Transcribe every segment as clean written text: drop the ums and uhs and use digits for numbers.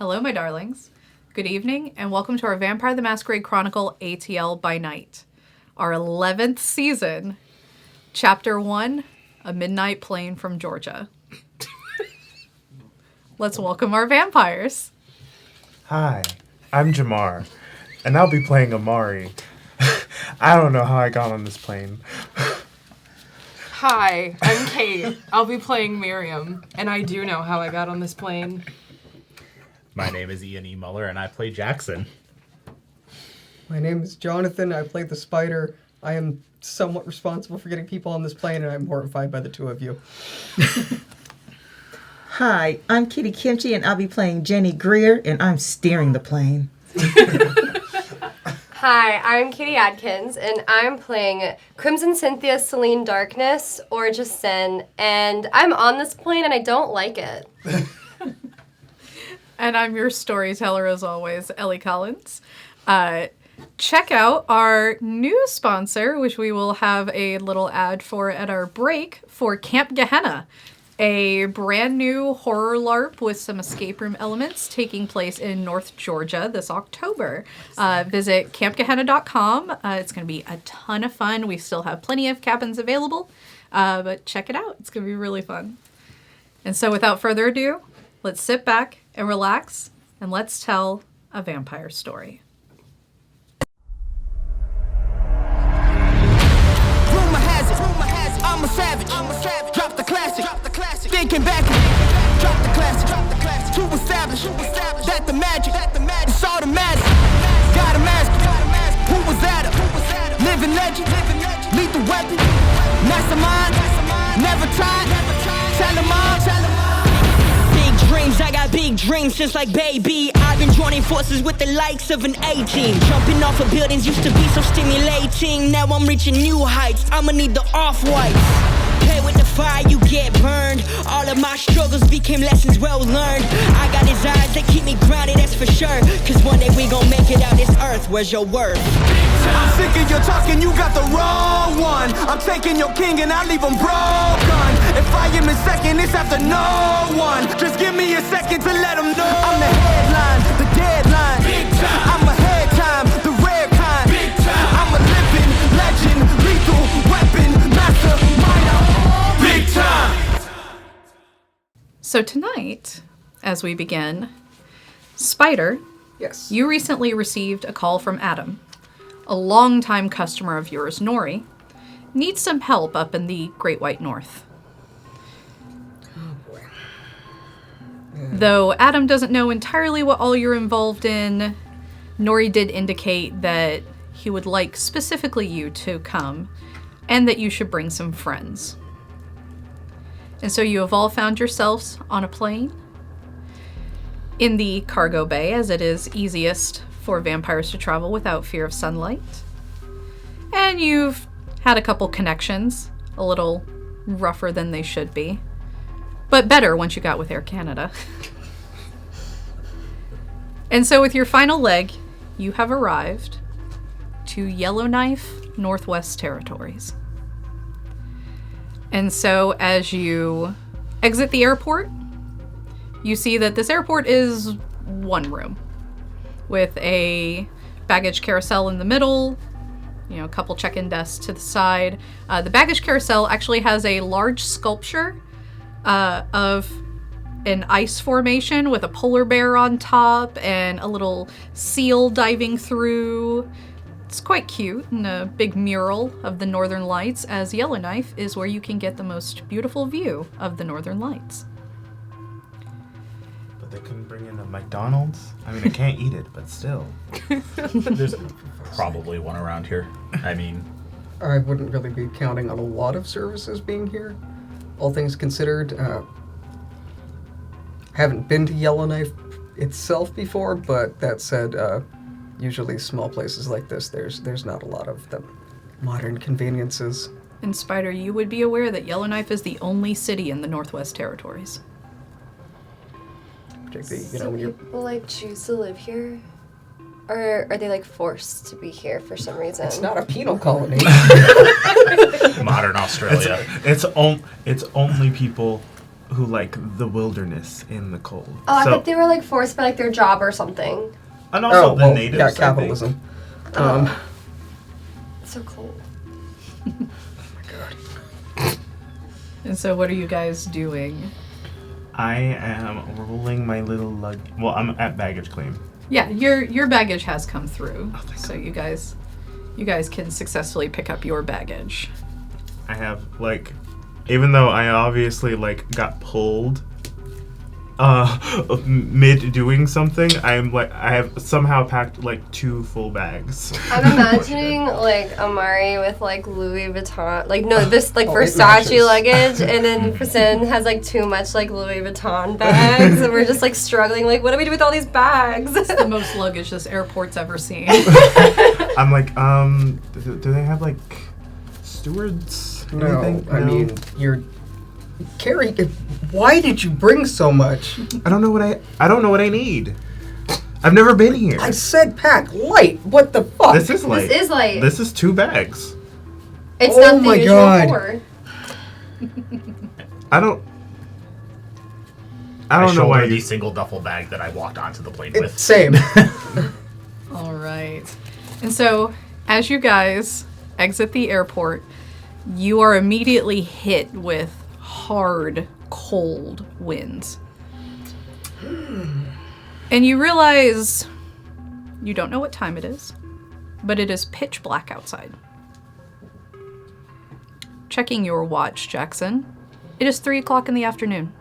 Hello, my darlings. Good evening, and welcome to our Vampire the Masquerade Chronicle ATL by Night. Our 11th season, Chapter 1, A Midnight Plane from Georgia. Let's welcome our vampires. Hi, I'm Jamar, and I'll be playing Amari. I don't know how I got on this plane. Hi, I'm Cate. I'll be playing Miriam, and I do know how I got on this plane. My name is Muller, and I play Jackson. My name is Johnathan. I play the spider. I am somewhat responsible for getting people on this plane, and I'm horrified by the two of you. Hi, I'm Kimchi, and I'll be playing Jenni Greer, and I'm steering the plane. Hi, I'm Adkins, and I'm playing Crimson Cynthia Celine Darkness, or just Sin, and I'm on this plane and I don't like it. And I'm your storyteller, as always, Ellie Collins. Check out our new sponsor, which we will have a little ad for at our break, for Camp Gehenna, a brand new horror LARP with some escape room elements taking place in North Georgia this October. Visit campgehenna.com. It's going to be a ton of fun. We still have plenty of cabins available, but check it out. It's going to be really fun. And so without further ado, let's sit back and relax, and let's tell a vampire story. Rumor has it, I'm a savage. Drop the classic. Thinking back, drop the classic. To establish that the magic is automatic. Got a mask. Who was that? Living legend. Lethal weapon. Mastermind. Never tired. Tell them all. Big dreams, I got big dreams since like baby. I've been joining forces with the likes of an A-team. Jumping off of buildings used to be so stimulating. Now I'm reaching new heights. I'ma need the off-whites. Play with the fire, you get burned. All of my struggles became lessons well learned. I got his eyes that keep me grounded, that's for sure. Cause one day we gon' make it out this earth. Where's your worth? I'm sick of your talking, you got the wrong one. I'm taking your king and I leave him broken. If I am in second, it's after no one. Just give me a second to let them know. I'm the headline, the deadline. Big time. I'm ahead time, the rare kind. Big time. I'm a living legend, lethal weapon, mastermind. Big time. So tonight, as we begin, Spider, Yes. you recently received a call from Adam, a longtime customer of yours, Nori, needs some help up in the Great White North. Though Adam doesn't know entirely what all you're involved in, Nori did indicate that he would like specifically you to come, and that you should bring some friends. And so you have all found yourselves on a plane in the cargo bay, as it is easiest for vampires to travel without fear of sunlight. And you've had a couple connections, a little rougher than they should be, but better once you got with Air Canada. And so with your final leg, you have arrived to Yellowknife, Northwest Territories. And so as you exit the airport, you see that this airport is one room with a baggage carousel in the middle, a couple check-in desks to the side. The baggage carousel actually has a large sculpture of an ice formation with a polar bear on top and a little seal diving through. It's quite cute, and a big mural of the Northern Lights, as Yellowknife is where you can get the most beautiful view of the Northern Lights. But they couldn't bring in a McDonald's? I mean, I can't eat it, but still. There's probably one around here. I mean, I wouldn't really be counting on a lot of services being here. All things considered, haven't been to Yellowknife itself before, but that said, usually small places like this, there's not a lot of the modern conveniences. And Spider, you would be aware that Yellowknife is the only city in the Northwest Territories. Particularly, So when you're... people choose to live here? Or are they forced to be here for some reason? It's not a penal colony. modern Australia. It's only people who like the wilderness in the cold. Oh, I thought they were like forced by like their job or something. And also the natives. Yeah, capitalism. It's so cold. And so what are you guys doing? I am rolling my little luggage. Well, I'm at baggage claim. Yeah, your baggage has come through. So you guys can successfully pick up your baggage. I have like, even though I obviously like got pulled mid doing something, I have somehow packed like 2 full bags. I'm imagining like Amari with like Louis Vuitton, like no, this like it Versace matches. luggage, and then Prasin has like too much like Louis Vuitton bags, and we're just like struggling. Like, what do we do with all these bags? It's the most luggage this airport's ever seen. I'm like, do they have like stewards? No, Anything? I mean, you're... Carrie, why did you bring so much? I don't know what I need. I've never been here. I said pack light. What the fuck? This is light. This is light. This is 2 bags. It's Oh not the my usual God. 4. I don't I know shoulder why the you... single duffel bag that I walked onto the plane with. Same. All right. And so, as you guys exit the airport, you are immediately hit with hard, cold winds. And you realize you don't know what time it is, but it is pitch black outside. Checking your watch, Jackson. It is 3 o'clock in the afternoon.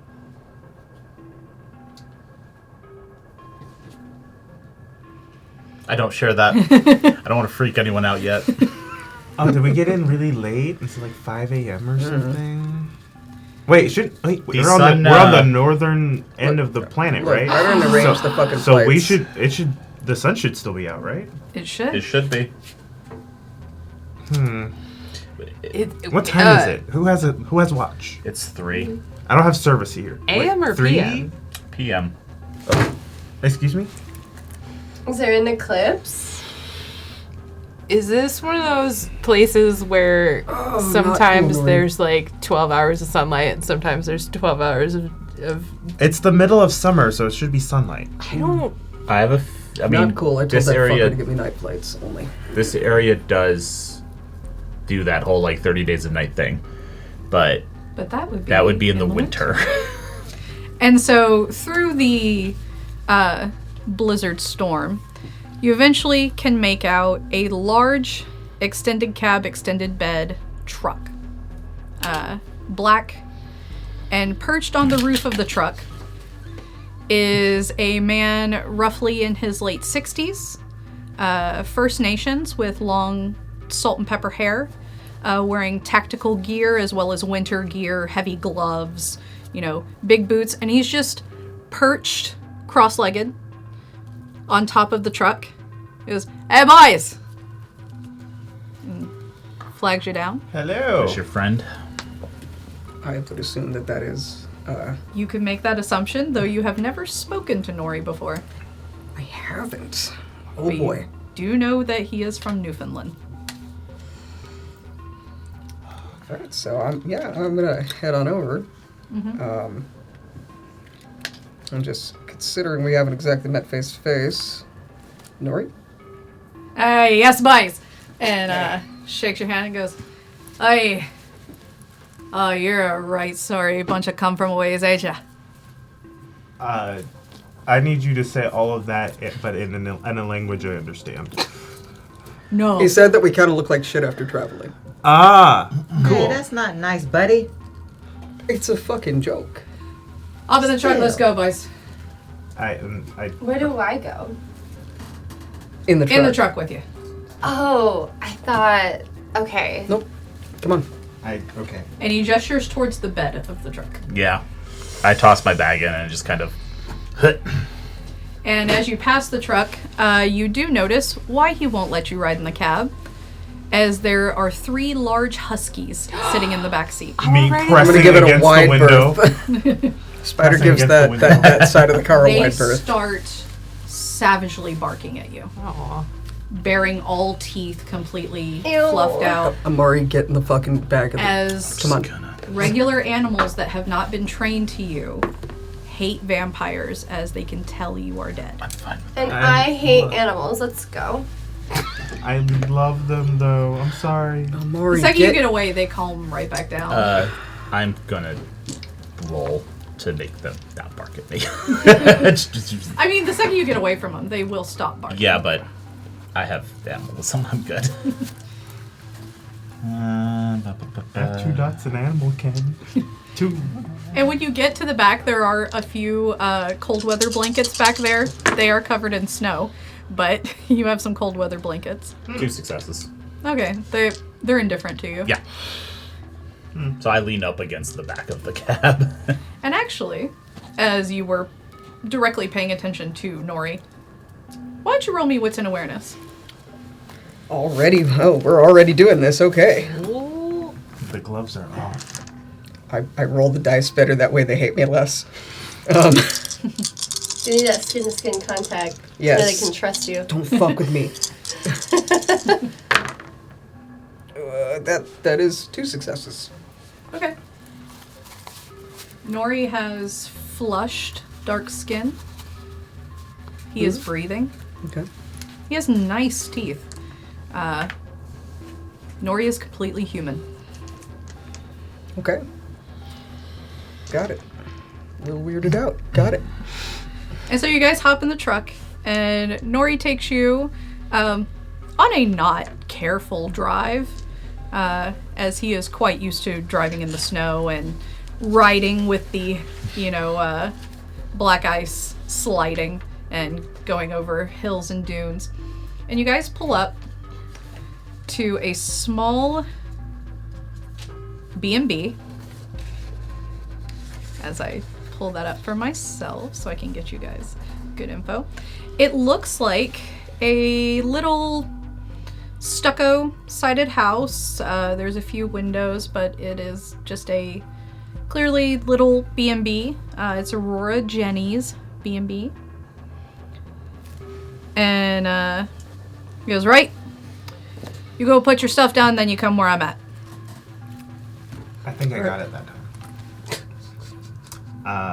I don't share that. I don't want to freak anyone out yet. Oh, did we get in really late? It's like 5 a.m. or something? Wait, we're on the northern end of the planet, Look, right? I didn't arrange the fucking So flights. the sun should still be out, right? It should. It should be. What time is it? Who has watch? It's 3 I don't have service here. AM or 3 PM? p.m. Excuse me? Is there an eclipse? Is this one of those places where sometimes not there's like 12 hours of sunlight and sometimes there's 12 hours of It's the middle of summer, so it should be sunlight. I don't... I have I mean, Not cool. I told this that fucker area, to get me night flights only. this area does do that whole like 30 days of night thing, but But that would be in the winter. And so through the blizzard storm, you eventually can make out a large extended cab, extended bed truck. Black, and perched on the roof of the truck is a man roughly in his late 60s, First Nations with long salt and pepper hair, wearing tactical gear as well as winter gear, heavy gloves, big boots, and he's just perched cross-legged on top of the truck. He goes, "Hey, boys!" And flags you down. Hello. That's your friend. I would assume that is... You can make that assumption, though you have never spoken to Nori before. I haven't. Oh But boy. You do know that he is from Newfoundland. Alright, so I'm gonna head on over. I'm just considering we haven't exactly met face to face. Nori? Yes, boys! And shakes your hand and goes, "Hey, oh, you're a right sorry bunch of come from ways, ain't ya?" I need you to say all of that, but in a language I understand. No. He said that we kind of look like shit after traveling. Ah, Hey, cool. that's not nice, buddy. It's a fucking joke. Up in the truck, let's go, boys. I Where do I go? In the truck. In the truck with you. Oh, I thought. Okay. Nope. Come on. okay. And he gestures towards the bed of the truck. Yeah. I toss my bag in and just kind of... And as you pass the truck, you do notice why he won't let you ride in the cab, as there are 3 large huskies sitting in the back seat. Me right. I'm pressing gonna give it a against wide the window. berth. Spider Pressing gives against that, the window. that side of the car a They wide berth. start savagely barking at you, Aw. bearing all teeth completely Ew. fluffed out, Amari, get in the fucking bag of the... as Come on. regular animals that have not been trained to you hate vampires as they can tell you are dead. I'm fine. And I hate animals. Let's go. I love them, though. I'm sorry. Amari, The second you get away, they calm right back down. I'm gonna roll to make them not bark at me. I mean, the second you get away from them, they will stop barking. Yeah, but I have animals, so I'm good. At 2 dots, an animal can. 2. And when you get to the back, there are a few cold weather blankets back there. They are covered in snow, but you have some cold weather blankets. 2 successes. Okay, they're indifferent to you. Yeah. So I lean up against the back of the cab. And actually, as you were directly paying attention to Nori, why don't you roll me wits and awareness? Already? Oh, we're already doing this. Okay. The gloves are off. I roll the dice better. That way they hate me less. You need that skin-to-skin contact. Yes. So that they can trust you. Don't fuck with me. That is 2 successes. Okay. Nori has flushed dark skin. He is breathing. Okay. He has nice teeth. Nori is completely human. Okay. Got it. A little weirded out. Got it. And so you guys hop in the truck, and Nori takes you on a not careful drive, as he is quite used to driving in the snow and riding with the, black ice sliding and going over hills and dunes. And you guys pull up to a small B&B, as I pull that up for myself so I can get you guys good info. It looks like a little stucco-sided house. There's a few windows, but it is just a clearly little B&B. It's Aurora Jenny's B&B. And he goes, right, you go put your stuff down, then you come where I'm at. I think I got it that time.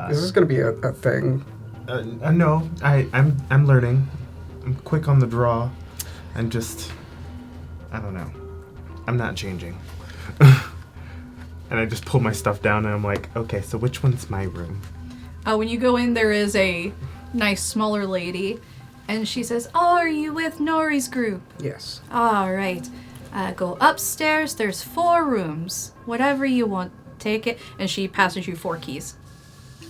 This is going to be a thing. No, I'm learning. I'm quick on the draw. I'm just, I don't know. I'm not changing. And I just pull my stuff down and I'm like, okay, so which one's my room? When you go in, there is a nice smaller lady, and she says, oh, are you with Nori's group? Yes. All right. Go upstairs. There's 4 rooms. Whatever you want, take it. And she passes you 4 keys.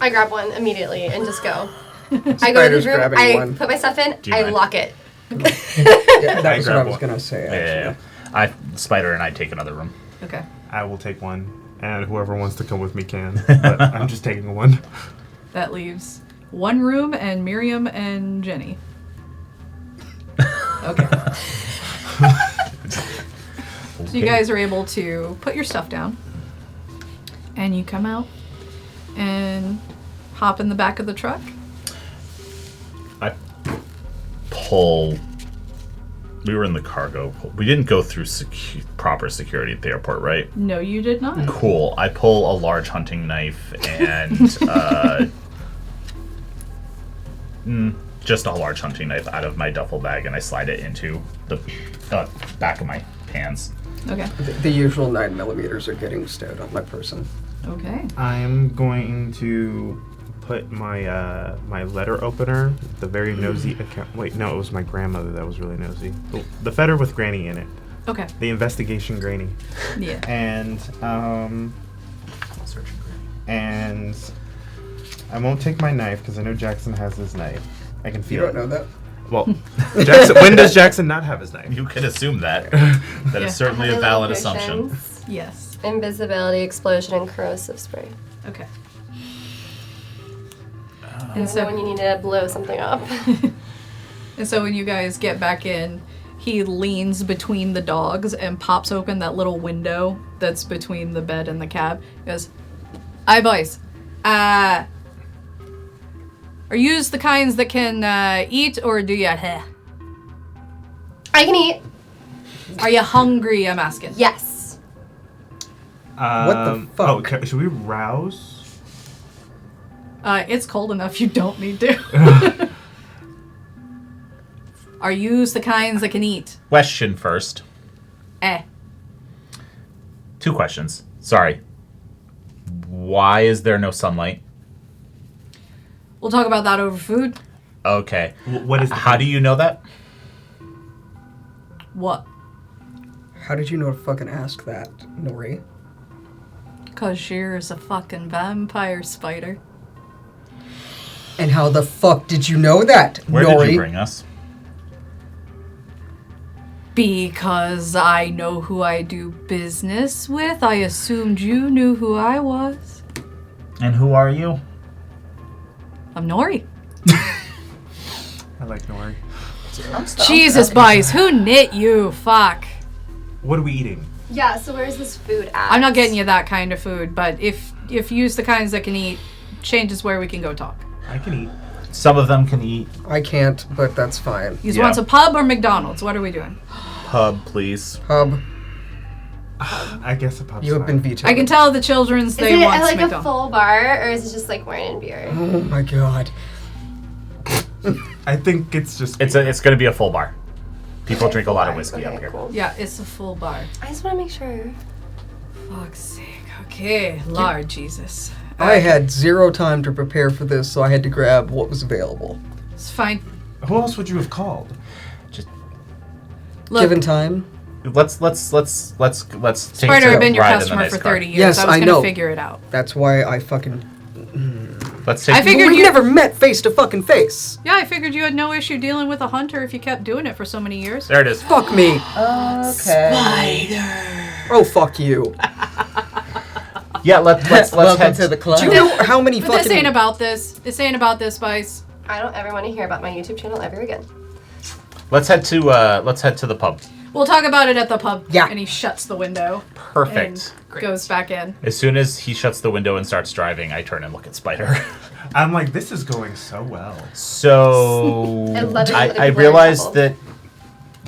I grab one immediately and just go. I go to the room, I put my stuff in, I lock it. Yeah, that was what I was going to say, actually. Yeah. Spider and I take another room. Okay. I will take one, and whoever wants to come with me can. But I'm just taking one. That leaves 1 room and Miriam and Jenni. Okay. So you guys are able to put your stuff down, and you come out and hop in the back of the truck. I pull. We were in the cargo. We didn't go through proper security at the airport, right? No, you did not. Cool. I pull a large hunting knife and just a large hunting knife out of my duffel bag, and I slide it into the back of my pants. Okay. The usual 9mm are getting stowed on my person. Okay. I'm going to put my my letter opener, the very nosy account. Wait, no, it was my grandmother that was really nosy. The fetter with Granny in it. Okay. The investigation Granny. Yeah. And Searching Granny. and I won't take my knife because I know Jackson has his knife. I can You feel don't know that? Well, Jackson, when does Jackson not have his knife? You could assume that. That is certainly a Other valid locations, assumption. Yes. Invisibility, explosion, and corrosive spray. Okay. And so when you need to blow something up. And so when you guys get back in, he leans between the dogs and pops open that little window that's between the bed and the cab. He goes, "Aye, boys. Are yous the kinds that can eat, or do ya? I can eat. Are you hungry? I'm asking." Yes. What the fuck? Oh, should we rouse? It's cold enough. You don't need to. Are yous the kinds that can eat? Question first. 2 questions. Sorry. Why is there no sunlight? We'll talk about that over food. Okay. What is? How do you know that? What? How did you know to fucking ask that, Nori? Cause you's a fucking vampire spider. And how the fuck did you know that, Where Nori? did you bring us? Because I know who I do business with. I assumed you knew who I was. And who are you? I'm Nori. I like Nori. Jesus, boys, who knit you? Fuck. What are we eating? Yeah, so where's this food at? I'm not getting you that kind of food, but if you's the kinds that can eat, changes where we can go talk. I can eat. Some of them can eat. I can't, but that's fine. You Yeah. want a pub or McDonald's? What are we doing? Pub, please. Hub, I guess a pub's you have been fine. vetoed. I can tell the children's Is they it want like a McDonald's. full bar, or is it just like wine and beer? Oh my god. I think it's just. It's going to be a full bar. People drink a lot of whiskey Okay, up here. cool. Yeah, it's a full bar. I just want to make sure. Fuck's sake. Okay, Lord Jesus. I had 0 time to prepare for this, so I had to grab what was available. It's fine. Who else would you have called? Look, Given time. Let's take Spider, I've been your ride in the customer nice for car. 30 years. Yes, I was I gonna know. figure it out. That's why I fucking... Let's take. I figured we you never met face to fucking face. Yeah, I figured you had no issue dealing with a hunter if you kept doing it for so many years. There it is. Fuck me. Okay. Oh, fuck you. Yeah, let's Welcome head to the club. Do you know how many But fucking... this ain't about this. This ain't about this, Spice. I don't ever want to hear about my YouTube channel ever again. Let's head to the pub. We'll talk about it at the pub. Yeah. And he shuts the window. Perfect. And goes back in. As soon as he shuts the window and starts driving, I turn and look at Spider. I'm like, this is going so well. So I love it when I people are realized couple. that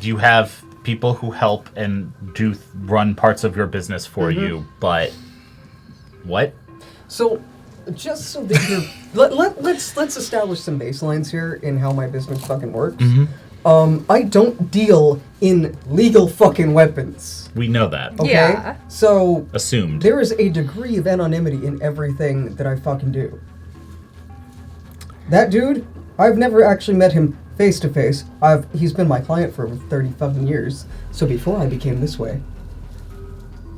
you have people who help and do run parts of your business for you, but what? So, just so that you're... let's establish some baselines here in how my business fucking works. I don't deal in legal fucking weapons. We know that. Okay? Yeah. So, Assumed. there is a degree of anonymity in everything that I fucking do. That dude, I've never actually met him face to face. He's been my client for over 30 fucking years. So before I became this way.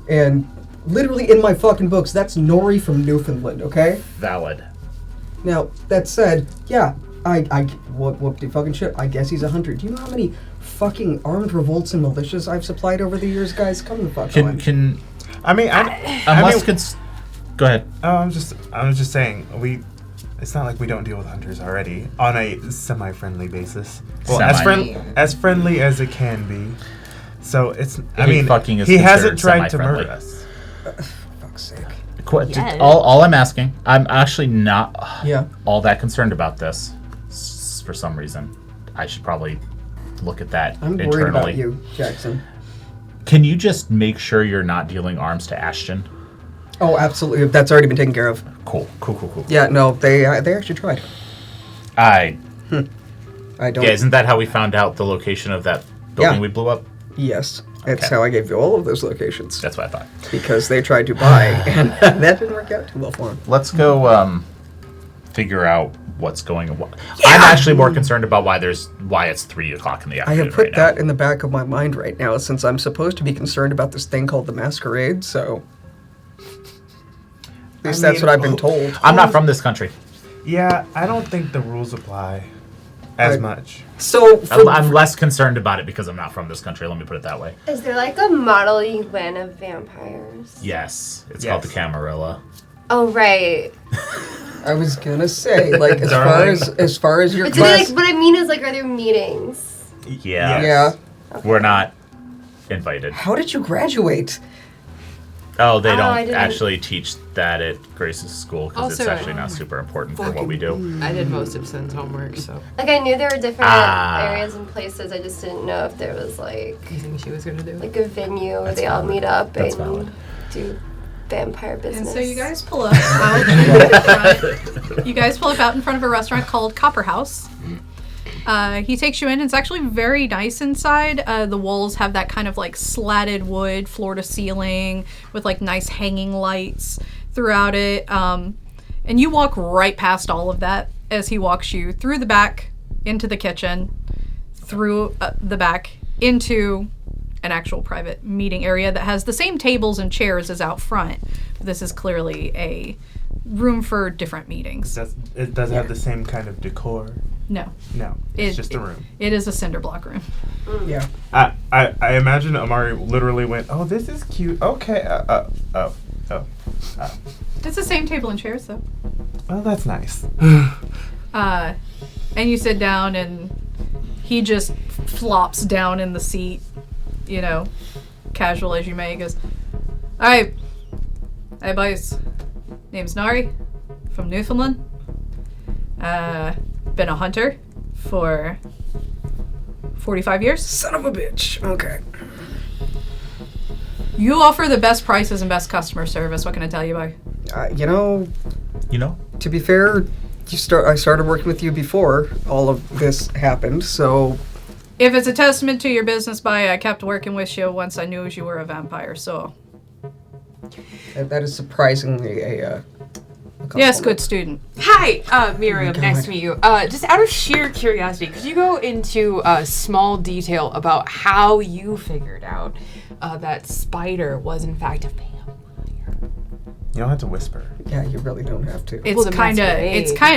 And literally in my fucking books, that's Nori from Newfoundland, okay? Valid. Now, that said, yeah, what the fucking shit, I guess he's a hunter. Do you know how many fucking armed revolts and militias I've supplied over the years, guys? Come the fuck on. Can I mean, go ahead. I was just saying, it's not like we don't deal with hunters already on a semi-friendly basis. Well, as friendly as it can be. So it's. I mean, fucking is he hasn't considered tried to semi-friendly. murder us. Fuck's sake. Yes. All I'm asking, I'm actually not Yeah. all that concerned about this. For some reason, I should probably look at that I'm internally. worried about you, Jackson. Can you just make sure you're not dealing arms to Ashton? Oh, absolutely. That's already been taken care of. Cool. Yeah, no, they actually tried. I don't. Yeah, isn't that how we found out the location of that building Yeah. we blew up? Yes. That's Okay. how I gave you all of those locations. That's what I thought. Because they tried to buy, and that didn't work out too well for them. Let's go figure out what's going on. I'm actually more concerned about why it's 3 o'clock in the I afternoon. have put right that now. in the back of my mind right now, since I'm supposed to be concerned about this thing called the Masquerade, so... At least that's what I've been told. I'm not from this country. Yeah, I don't think the rules apply as I- much. So, I'm less concerned about it because I'm not from this country. Let me put it that way. Is there like a model UN of vampires? Yes, it's Yes. called the Camarilla. Oh right. I was gonna say, like, as far as your But do they, class... like, what I mean is, like, are there meetings? Yeah. Yes. Yeah. We're not invited. How did you graduate? Oh, they I don't didn't- actually teach that at Grace's school because it's Also, actually not super important for what we do. I did most of Sin's homework, so Like, I knew there were different Ah. areas and places. I just didn't know if there was, like you think she was gonna do? a venue where That's they all valid. meet up That's and valid. do vampire business. And so you guys pull up out. You guys pull up out in front of a restaurant called Copper House. He takes you in. It's actually very nice inside. The walls have that kind of like slatted wood, floor to ceiling, with like nice hanging lights throughout it. And you walk right past all of that as he walks you through the back, into the kitchen, through the back, into an actual private meeting area that has the same tables and chairs as out front. This is clearly a room for different meetings. It doesn't have the same kind of decor. No. It's just a room. It is a cinder block room. Yeah. I imagine Amari literally went, "Oh, this is cute. Okay. It's the same table and chairs, though. Oh, that's nice." And you sit down, and he just flops down in the seat, casual as you may. He goes, "All right. Hey, boys. Name's Nari, from Newfoundland. Been a hunter for 45 years. Son of a bitch. Okay. You offer the best prices and best customer service. What can I tell you, boy?" To be fair, I started working with you before all of this happened, so... If it's a testament to your business, boy, I kept working with you once I knew you were a vampire, so... That is surprisingly a Yes, good student. Hi, Miriam. Nice to meet you. Just out of sheer curiosity, could you go into small detail about how you figured out that Spider was in fact a vampire? You don't have to whisper. Yeah, you really don't have to.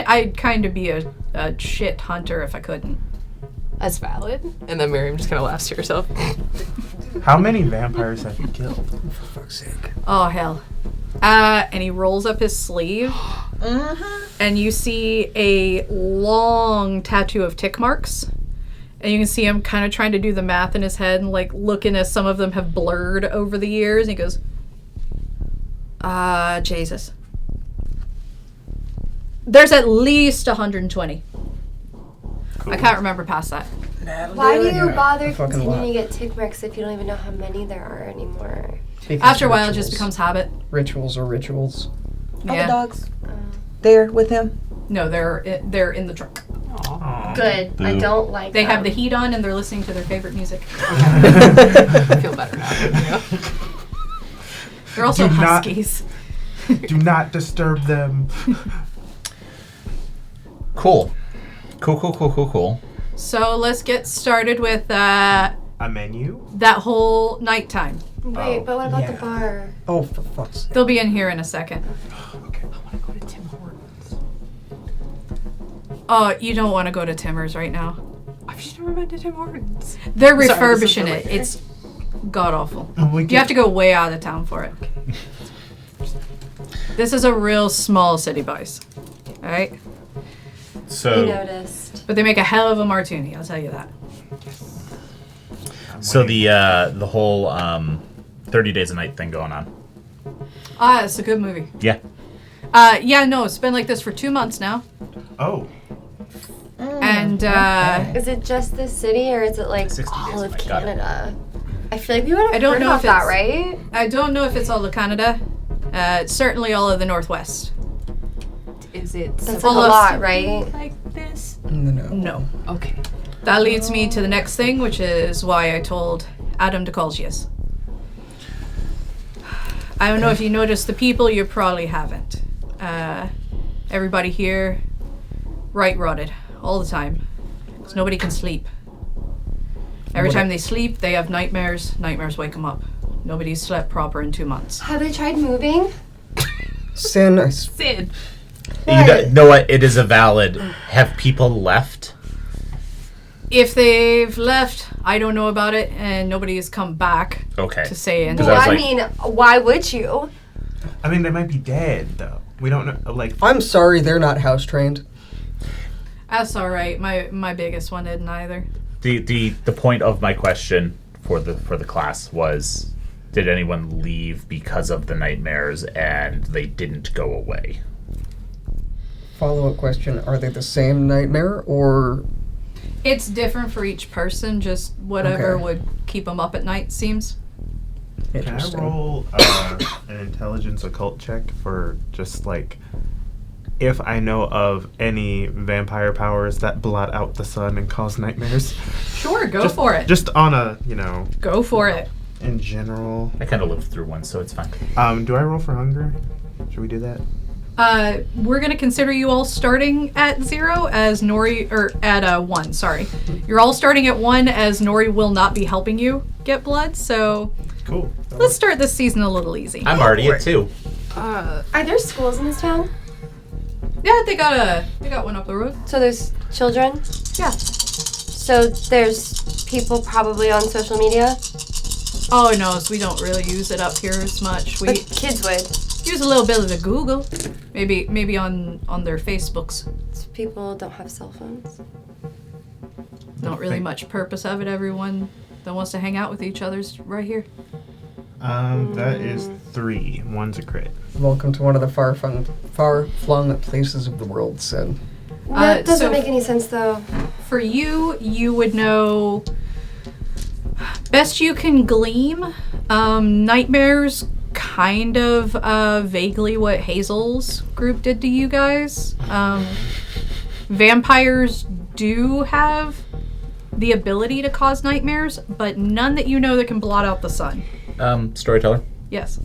I'd kind of be a shit hunter if I couldn't. That's valid. And then Miriam just kind of laughs to herself. How many vampires have you killed? For fuck's sake. Oh, hell. And he rolls up his sleeve, and you see a long tattoo of tick marks. And you can see him kind of trying to do the math in his head and, like, looking as some of them have blurred over the years. And he goes, Jesus. There's at least 120. Cool. I can't remember past that. Why do you bother continuing to get tick marks if you don't even know how many there are anymore? Because after a while, it just becomes habit. Rituals are rituals. Are the dogs there with him? No, they're in the trunk. Aww. Good. Boo. I don't like They them. have the heat on and they're listening to their favorite music. I feel better now. They're also huskies. Do not disturb them. Cool. So let's get started with a menu? That whole nighttime. Wait, but what about the bar? Oh, for fuck's sake. They'll be in here in a second. Okay. I want to go to Tim Hortons. Oh, you don't want to go to Timmer's right now. I've just never been to Tim Hortons. They're refurbishing it. It's god awful. You have to go way out of town for it. This is a real small city, boys. All right? So, we noticed. But they make a hell of a martini, I'll tell you that. So the whole 30 Days a Night thing going on. It's a good movie. Yeah. No, it's been like this for 2 months now. Oh. And is it just this city or is it like all of Canada? I feel like we would have heard about that, right? I don't know if it's all of Canada. It's certainly all of the Northwest. Is it? That's like a lot, right? Like this? No. Okay. That leads me to the next thing, which is why I told Adam to call you. I don't know if you noticed the people, you probably haven't. Everybody here, right rotted, all the time. Because nobody can sleep. Every time they sleep, they have nightmares. Nightmares wake them up. Nobody's slept proper in 2 months. Have they tried moving? Sin. You know what? It is a valid. Have people left? If they've left, I don't know about it, and nobody has come back to say anything. Well, I mean, why would you? I mean, they might be dead, though. We don't know, like... I'm sorry they're not house-trained. That's all right. My biggest one didn't either. The point of my question for the class was, did anyone leave because of the nightmares and they didn't go away? Follow-up question, are they the same nightmare, or... It's different for each person, just whatever would keep them up at night, seems. Can I Interesting. roll an intelligence occult check for just like if I know of any vampire powers that blot out the sun and cause nightmares? Sure, go for it. Just on a, Go for it. in general. I kind of lived through one, so it's fine. Do I roll for hunger? Should we do that? We're gonna consider you all starting at 0 as Nori, or at 1, sorry. You're all starting at 1 as Nori will not be helping you get blood, so Cool. let's start this season a little easy. I'm already at 2. Are there schools in this town? Yeah, they got one up the road. So there's children? Yeah. So there's people probably on social media? Oh no, so we don't really use it up here as much. We But kids would. use a little bit of the Google, maybe on their Facebooks. So people don't have cell phones. Not really much purpose of it. Everyone that wants to hang out with each other's right here. That is 3. One's a crit. Welcome to one of the far-flung places of the world, Sin. That doesn't so make any sense though. For you would know. Best you can glean, nightmares kind of vaguely what Hazel's group did to you guys. Vampires do have the ability to cause nightmares, but none that you know that can blot out the sun. Storyteller. Yes.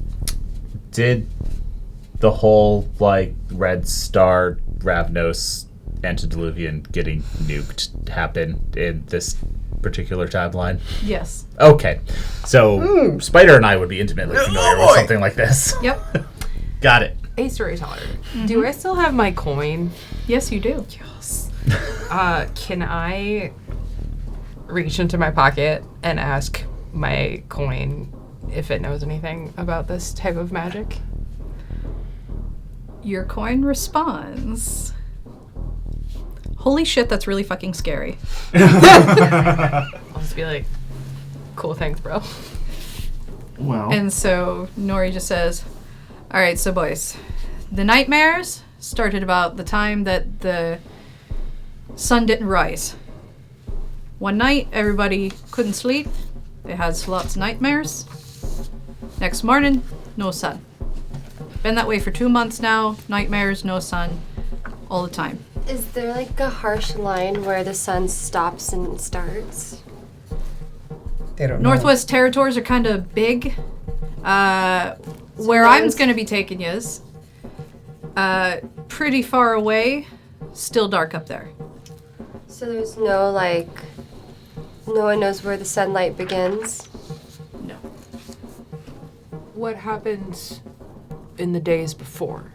Did the whole, Red Star, Ravnos, Antediluvian getting nuked happen in this particular timeline? Yes. Okay. So, Spider and I would be intimately familiar with something like this. Yep. Got it. Hey, Storyteller. Do I still have my coin? Yes, you do. Can I reach into my pocket and ask my coin if it knows anything about this type of magic? Your coin responds. Holy shit, that's really fucking scary. I'll just be like, cool, thanks, bro. Well. And so Nori just says, all right, so boys, the nightmares started about the time that the sun didn't rise. One night, everybody couldn't sleep. They had lots of nightmares. Next morning, no sun. Been that way for 2 months now. Nightmares, no sun, all the time. Is there like a harsh line where the sun stops and starts? They don't know. Northwest Territories are kind of big. Where I'm going to be taking you is pretty far away, still dark up there. So there's no no one knows where the sunlight begins? No. What happened in the days before?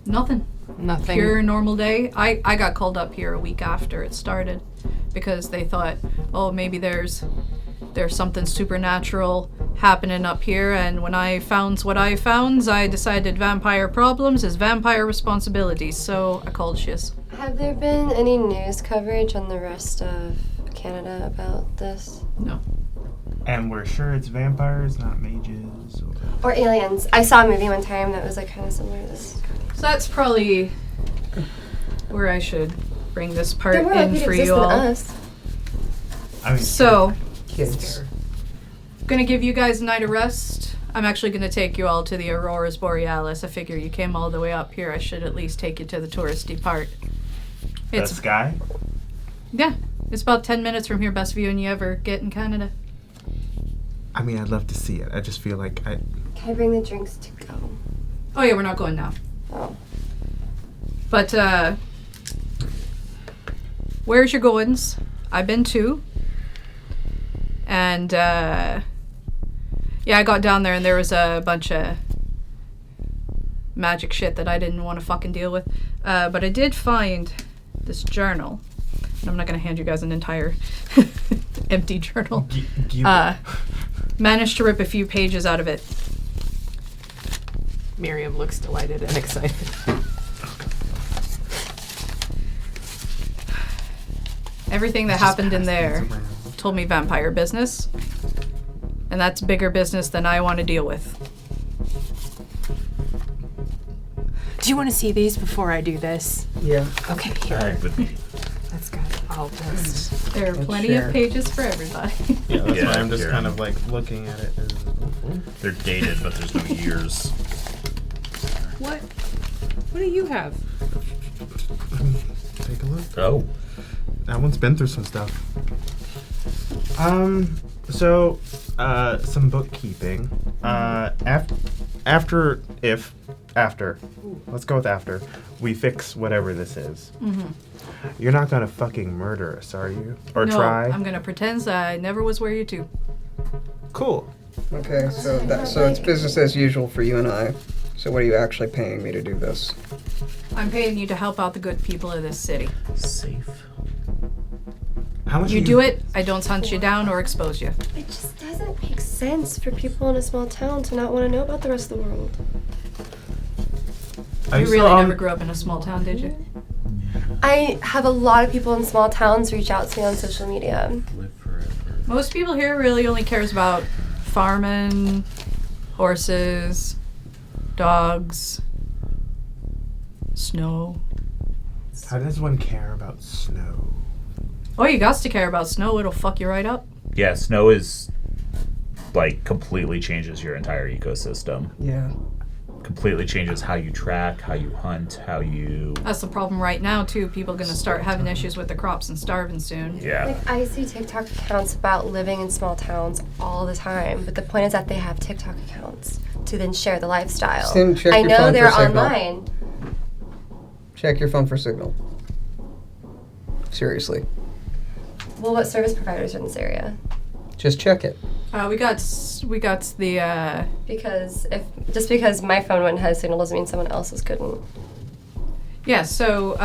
Nothing. Nothing. Pure normal day. I got called up here a week after it started because they thought, oh, maybe there's something supernatural happening up here, and when I found what I found, I decided vampire problems is vampire responsibilities, so I called shiz. Have there been any news coverage on the rest of Canada about this? No. And we're sure it's vampires, not mages. Or aliens? I saw a movie one time that was kind of similar to this. So that's probably where I should bring this part They're more in likely to for exist you than all. us. I mean, So, Kids. gonna give you guys a night of rest. I'm actually gonna take you all to the Auroras Borealis. I figure you came all the way up here. I should at least take you to the touristy part. the sky? Yeah, it's about 10 minutes from here. Best viewing you ever get in Canada. I mean, I'd love to see it. I just feel like Can I bring the drinks to go? Oh yeah, we're not going now. Oh. But where's your goings? I've been too. And yeah, I got down there and there was a bunch of magic shit that I didn't want to fucking deal with. But I did find this journal. And I'm not going to hand you guys an entire empty journal. Managed to rip a few pages out of it. Miriam looks delighted and excited. Everything that happened in there told me vampire business. And that's bigger business than I want to deal with. Do you want to see these before I do this? Yeah. Okay, here. Would be. That's good. I'll just. There are plenty share. of pages for everybody. Yeah, that's Yeah, why I'm just here. kind of like looking at it. They're dated, but there's no years. What? What do you have? Take a look. Oh. That one's been through some stuff. Some bookkeeping. After, let's go with after, we fix whatever this is. Mm-hmm. You're not gonna fucking murder us, are you? Or No, try? I'm gonna pretend that I never was where you two. Cool. Okay, so it's business as usual for you and I. So what are you actually paying me to do this? I'm paying you to help out the good people of this city. Safe. How much You are do it, I don't hunt you down or expose you. It just doesn't make sense for people in a small town to not want to know about the rest of the world. Are You still really on- never grew up in a small town, did you? I have a lot of people in small towns reach out to me on social media. Live forever. Most people here really only cares about farming, horses, dogs, snow. How does one care about snow? Oh, you got to care about snow. It'll fuck you right up. Yeah, snow is like completely changes your entire ecosystem. Yeah. Completely changes how you track, how you hunt, how you. That's the problem right now, too. People are going to start having issues with the crops and starving soon. Yeah. Like, I see TikTok accounts about living in small towns all the time, but the point is that they have TikTok accounts to then share the lifestyle. Sim, check I your know phone they're for signal. online. Check your phone for signal. Seriously. Well, what service providers are in this area? Just check it. We got the, Because because my phone wouldn't have signal doesn't mean someone else's couldn't. yeah, so,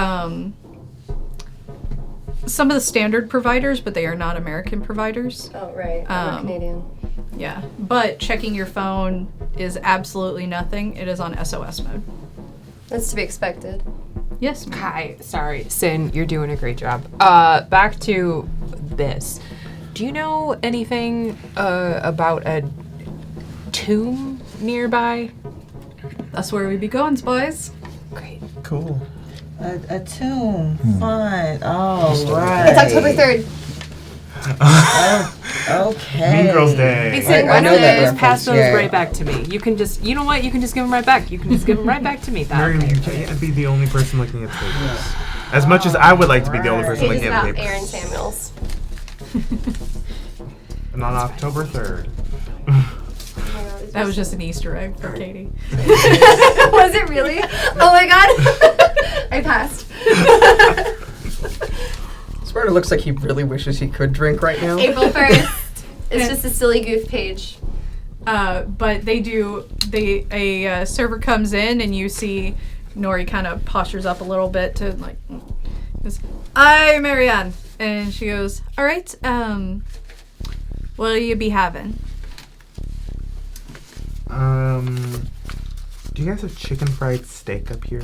some of the standard providers, but they are not American providers. Oh, right. I'm Canadian. Yeah, but checking your phone is absolutely nothing. It is on SOS mode. That's to be expected. Yes, ma'am. Hi, sorry, Sin, you're doing a great job. Back to this. Do you know anything about a tomb nearby? That's where we be going, boys. Great. Cool. A tomb. Fun. All right. It's October 3rd. Okay. Mean Girls Day. Hey, Sin, I why know don't that you just reference, pass those yeah. right back to me? You can just, you know what? You can just give them right back. You can just give them right back to me. Miriam, you can't be the only person looking at the papers. As much as I would like to be the only person Pages looking at the about papers. Aaron Samuels. And on October 3rd. That was just an Easter egg for Katie. Was it really? Oh my god. I passed. Sparta looks like he really wishes he could drink right now. April 1st. It's just a silly goof page. But a server comes in and you see Nori kind of postures up a little bit to like, goes, "Hi, Marianne," and she goes, "All right, what'll you be having?" Do you guys have chicken fried steak up here?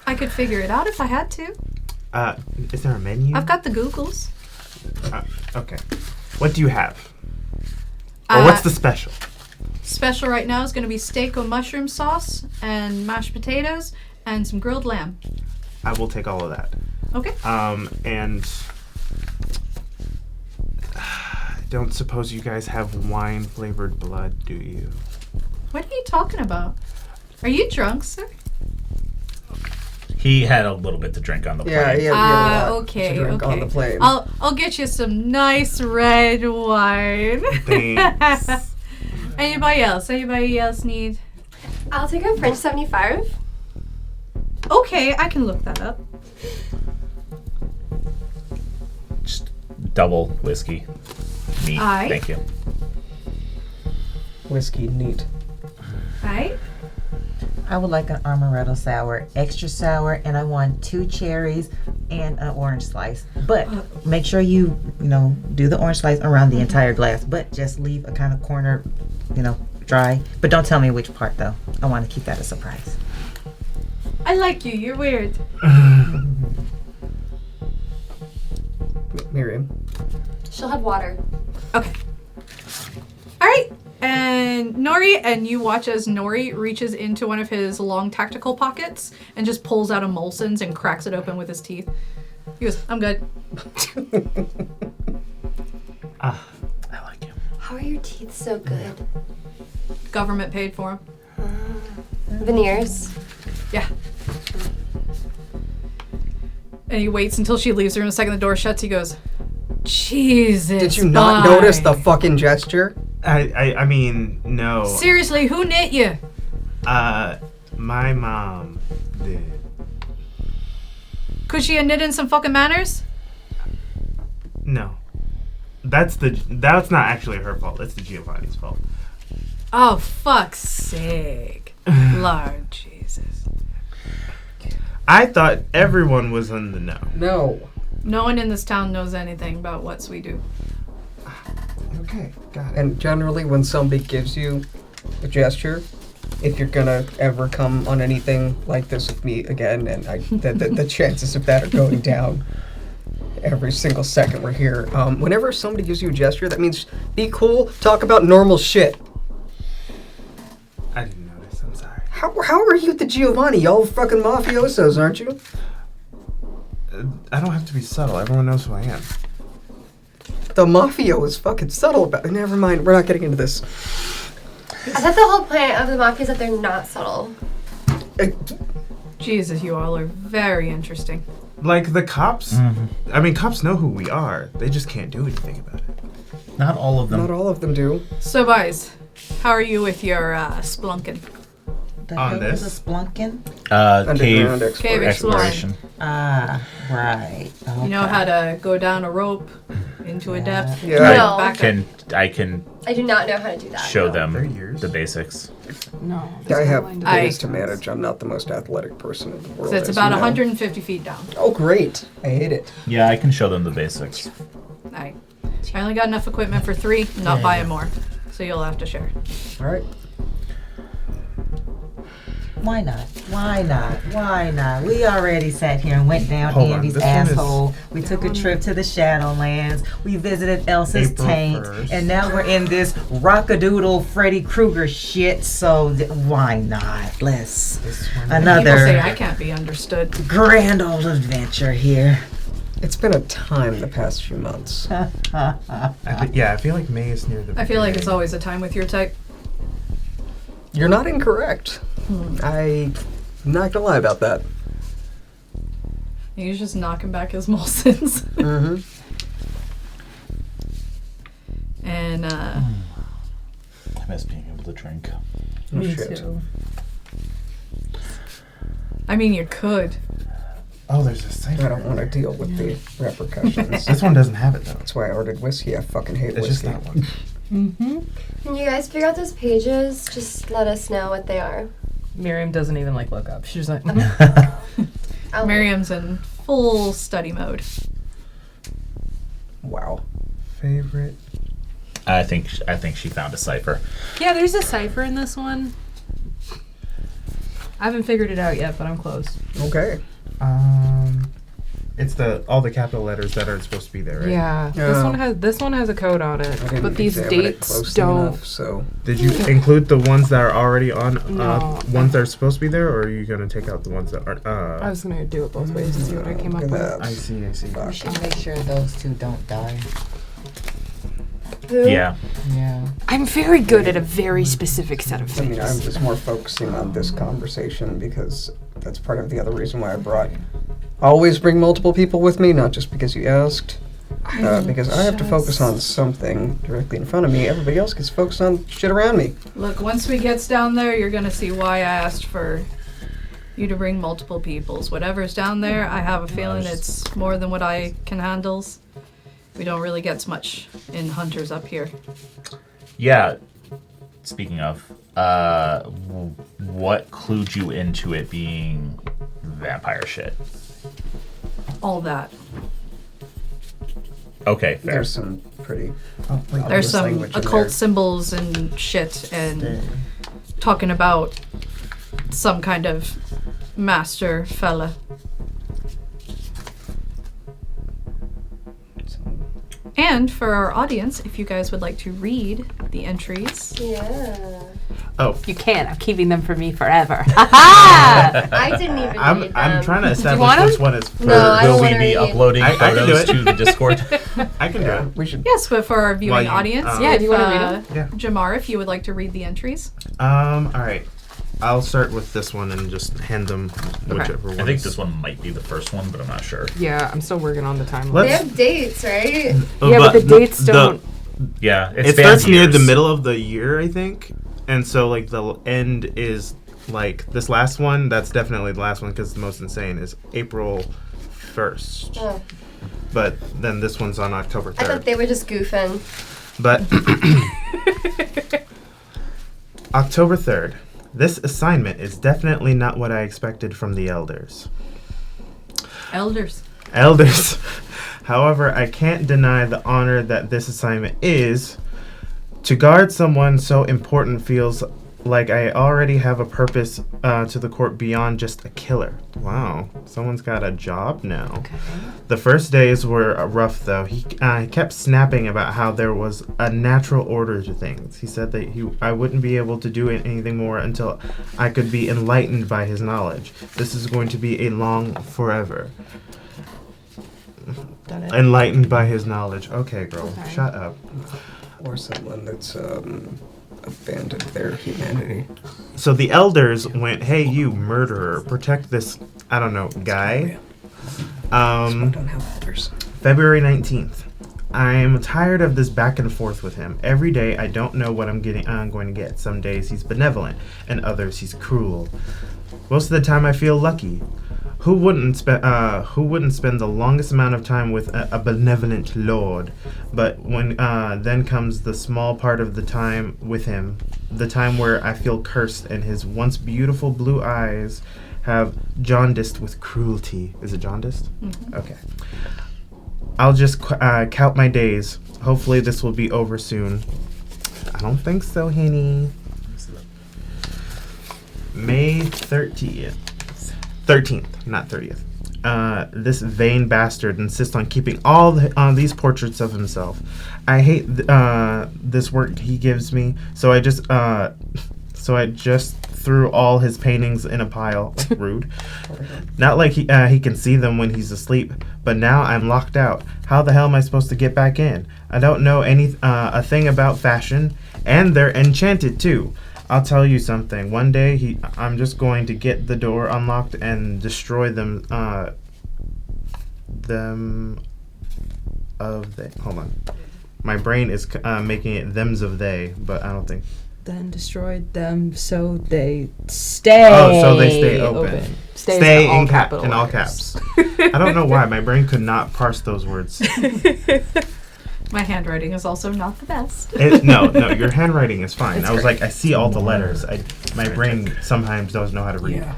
I could figure it out if I had to. Is there a menu? I've got the Googles. Okay. What do you have? Or what's the special? Special right now is going to be steak with mushroom sauce and mashed potatoes and some grilled lamb. I will take all of that. Okay. And I don't suppose you guys have wine flavored blood, do you? What are you talking about? Are you drunk, sir? He had a little bit to drink on the plane. Yeah, yeah. Okay, to drink okay. on the plane. I'll get you some nice red wine. Thanks. Anybody else need? I'll take a French 75. Okay, I can look that up. Just double whiskey. Neat. Aye. Thank you. Whiskey, neat. Right? I would like an amaretto sour, extra sour, and I want 2 cherries and an orange slice. But make sure you do the orange slice around the entire glass, but just leave a kind of corner, dry. But don't tell me which part, though. I want to keep that a surprise. I like you. You're weird. Miriam. She'll have water. Okay. All right. And Nori, and you watch as Nori reaches into one of his long tactical pockets and just pulls out a Molson's and cracks it open with his teeth. He goes, I'm good. I like you. How are your teeth so good? Government paid for him. Veneers. Yeah. And he waits until she leaves the room. The second the door shuts, he goes, Jesus. Did you not bye." notice the fucking gesture? I mean, no. Seriously, who knit you? My mom did. Could she have knit in some fucking manners? No. That's not actually her fault. That's the Giovanni's fault. Oh, fuck's sake. Lord Jesus. I thought everyone was in the know. No. No one in this town knows anything about what we do. Okay, got it. And generally, when somebody gives you a gesture, if you're gonna ever come on anything like this with me again, and the chances of that are going down every single second we're here. Whenever somebody gives you a gesture, that means be cool, talk about normal shit. I didn't notice. I'm sorry. How are you the Giovanni? Y'all fucking mafiosos, aren't you? I don't have to be subtle. Everyone knows who I am. The mafia was fucking subtle about it. Never mind, we're not getting into this. I thought the whole point of the mafia is that they're not subtle. Jesus, you all are very interesting. Like the cops. I mean, cops know who we are. They just can't do anything about it. Not all of them. Not all of them do. So, boys, how are you with your splunking? The On hell this? is a splunking? Cave Underground Cave exploration. Ah, right. Okay. You know how to go down a rope into a depth? Yeah. No. Back up. I can I do not know how to do that. show them They're yours. the basics. No. I have I- ways to manage. I'm not the most athletic person in the world. So it's as about you know. 150 feet down. Oh, great. I hate it. Yeah, I can show them the basics. I only got enough equipment for 3, not buying more. So you'll have to share. All right. Why not? Why not? Why not? We already sat here and went down Hold on, Andy's this one is- asshole. We took a trip to the Shadowlands. We visited Elsa's April taint. 1st. And now we're in this rockadoodle Freddy Krueger shit. So why not? Let's People say another I can't be understood. grand old adventure here. It's been a time the past few months. I feel like May is near the. I feel like it's always a time with your type. You're not incorrect. I'm not gonna lie about that. He's just knocking back his Molsons. Mm-hmm. And, I miss being able to drink. Oh, shit. I mean, you could. Oh, there's a cipher. I don't want to deal with the repercussions. This one doesn't have it though. That's why I ordered whiskey. I fucking hate It's just whiskey. that one. When you guys figure out those pages, just let us know what they are. Miriam doesn't even look up. She's like, I'll Miriam's in full study mode. Wow. Favorite. I think she found a cipher. yeah, there's a cipher in this one. I haven't figured it out yet, but I'm close. Okay. It's all the capital letters that are supposed to be there, right? Yeah, this one has a code on I it, didn't but these examine it dates closely don't. enough, so Did you include the ones that are already on? No. Ones that are supposed to be there, or are you gonna take out the ones that aren't? I was gonna do it both ways to see what I came up look with. at that. I see. We should make sure those two don't die. Who? Yeah. Yeah. I'm very good at a very specific set of I mean, things. I'm just more focusing on this conversation because that's part of the other reason why I brought. Always bring multiple people with me, not just because you asked. Because I have to focus on something directly in front of me. Everybody else gets focused on shit around me. Look, once we gets down there, you're gonna see why I asked for you to bring multiple peoples. Whatever's down there, I have a feeling it's more than what I can handle. We don't really get much in hunters up here. Yeah. Speaking of, what clued you into it being vampire shit? All that. Okay, fair. There's some pretty. There's obvious some language in occult there. symbols and shit, and talking about some kind of master fella. And for our audience, if you guys would like to read the entries, Yeah. Oh. You can. I'm keeping them for me forever. I didn't even read them. I'm trying to want establish 'em? which one is. No, I don't Will we wanna be read. uploading I can do photos it. to the Discord? I can do it. We should. Yes, but for our viewing While you, audience, um, Yeah, if you wanna read Yeah. Jamar, if you would like to read the entries. All right. I'll start with this one and just hand them whichever one. I think this one might be the first one, but I'm not sure. Yeah, I'm still working on the timeline. They Let's- have dates, right? Yeah, but the dates don't. Yeah, It starts near the middle of the year, I think, and so like the end is like this last one. That's definitely the last one because the most insane is April 1st. Oh. But then this one's on October I 3rd. thought they were just goofing. But October 3rd. This assignment is definitely not what I expected from the elders. Elders. However, I can't deny the honor that this assignment is. To guard someone so important feels like I already have a purpose to the court beyond just a killer. Wow, someone's got a job now. Okay. The first days were rough, though. He kept snapping about how there was a natural order to things. He said that I wouldn't be able to do anything more until I could be enlightened by his knowledge. This is going to be a long forever. Done it. Enlightened by his knowledge. Okay, girl, Okay. shut up. Or someone that's abandoned their humanity. So the elders went, "Hey, you murderer, protect this, I don't know, guy." I don't have elders. February 19th. I'm tired of this back and forth with him. Every day I don't know what I'm going to get. Some days he's benevolent, and others he's cruel. Most of the time I feel lucky. Who wouldn't spend the longest amount of time with a benevolent lord? But when then comes the small part of the time with him, the time where I feel cursed and his once beautiful blue eyes have jaundiced with cruelty. Is it jaundiced? Mm-hmm. Okay. I'll just count my days. Hopefully this will be over soon. I don't think so, Henny. May 13th, not 30th. This vain bastard insists on keeping all these portraits of himself. I hate this work he gives me, so I just threw all his paintings in a pile. Rude. Not like he can see them when he's asleep, but now I'm locked out. How the hell am I supposed to get back in? I don't know a thing about fashion, and they're enchanted too. I'll tell you something. One day, I'm just going to get the door unlocked and destroy them. Hold on. My brain is making it thems of they, but I don't think. Then destroyed them so they stay. Oh, so they stay open. Stay in all caps. I don't know why my brain could not parse those words. My handwriting is also not the best. No, your handwriting is fine. I was like, I see all the letters. My brain sometimes doesn't know how to read. Yeah.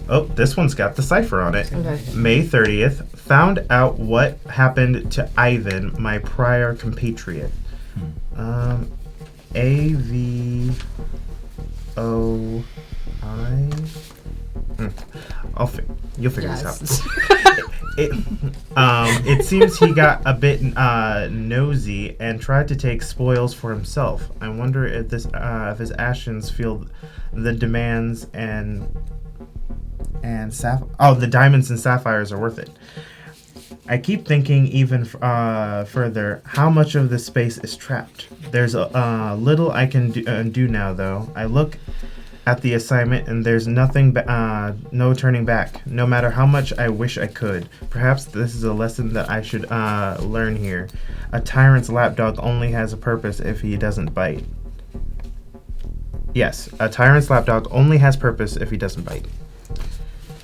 Oh, this one's got the cipher on it. Okay. May 30th, found out what happened to Ivan, my prior compatriot. A-V-O-I? You'll figure this out. It seems he got a bit nosy and tried to take spoils for himself. I wonder if his actions feel the demands the diamonds and sapphires are worth it. I keep thinking even further, how much of this space is trapped? There's little I can do now, though. I look at the assignment and there's nothing, no turning back, no matter how much I wish I could. Perhaps this is a lesson that I should learn here. A tyrant's lapdog only has a purpose if he doesn't bite. Yes, a tyrant's lapdog only has purpose if he doesn't bite.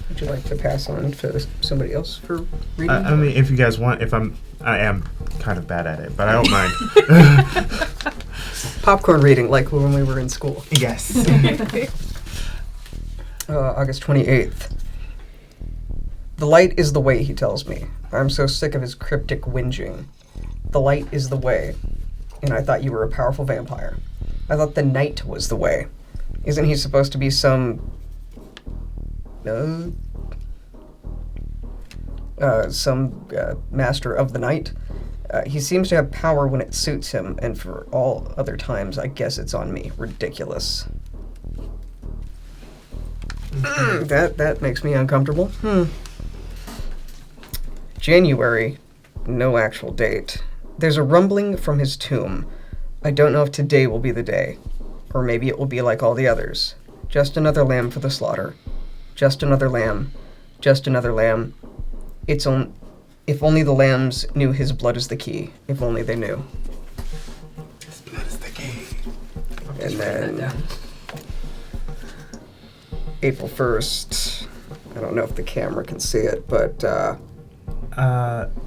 Would you like to pass on to somebody else for reading? I mean, if you guys want, I am kind of bad at it, but I don't mind. Popcorn reading, like when we were in school. Yes. August 28th. The light is the way, he tells me. I'm so sick of his cryptic whinging. The light is the way. And I thought you were a powerful vampire. I thought the night was the way. Isn't he supposed to be some master of the night? He seems to have power when it suits him, and for all other times, I guess it's on me. Ridiculous. That makes me uncomfortable. January. No actual date. There's a rumbling from his tomb. I don't know if today will be the day. Or maybe it will be like all the others. Just another lamb for the slaughter. Just another lamb. Just another lamb. If only the lambs knew his blood is the key. If only they knew. His blood is the key. And then April 1st. I don't know if the camera can see it, but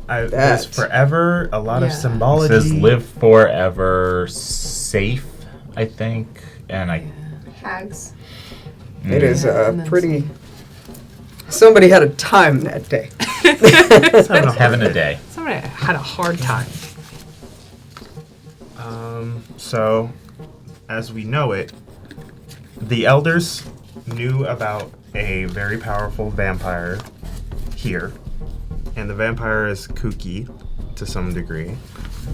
there's forever, a lot of Yeah. symbology. It says live forever, safe, I think. And Hags. it is and then pretty... Somebody had a time that day. having a day. Somebody had a hard time. So, as we know it, the elders knew about a very powerful vampire here, and the vampire is kooky to some degree,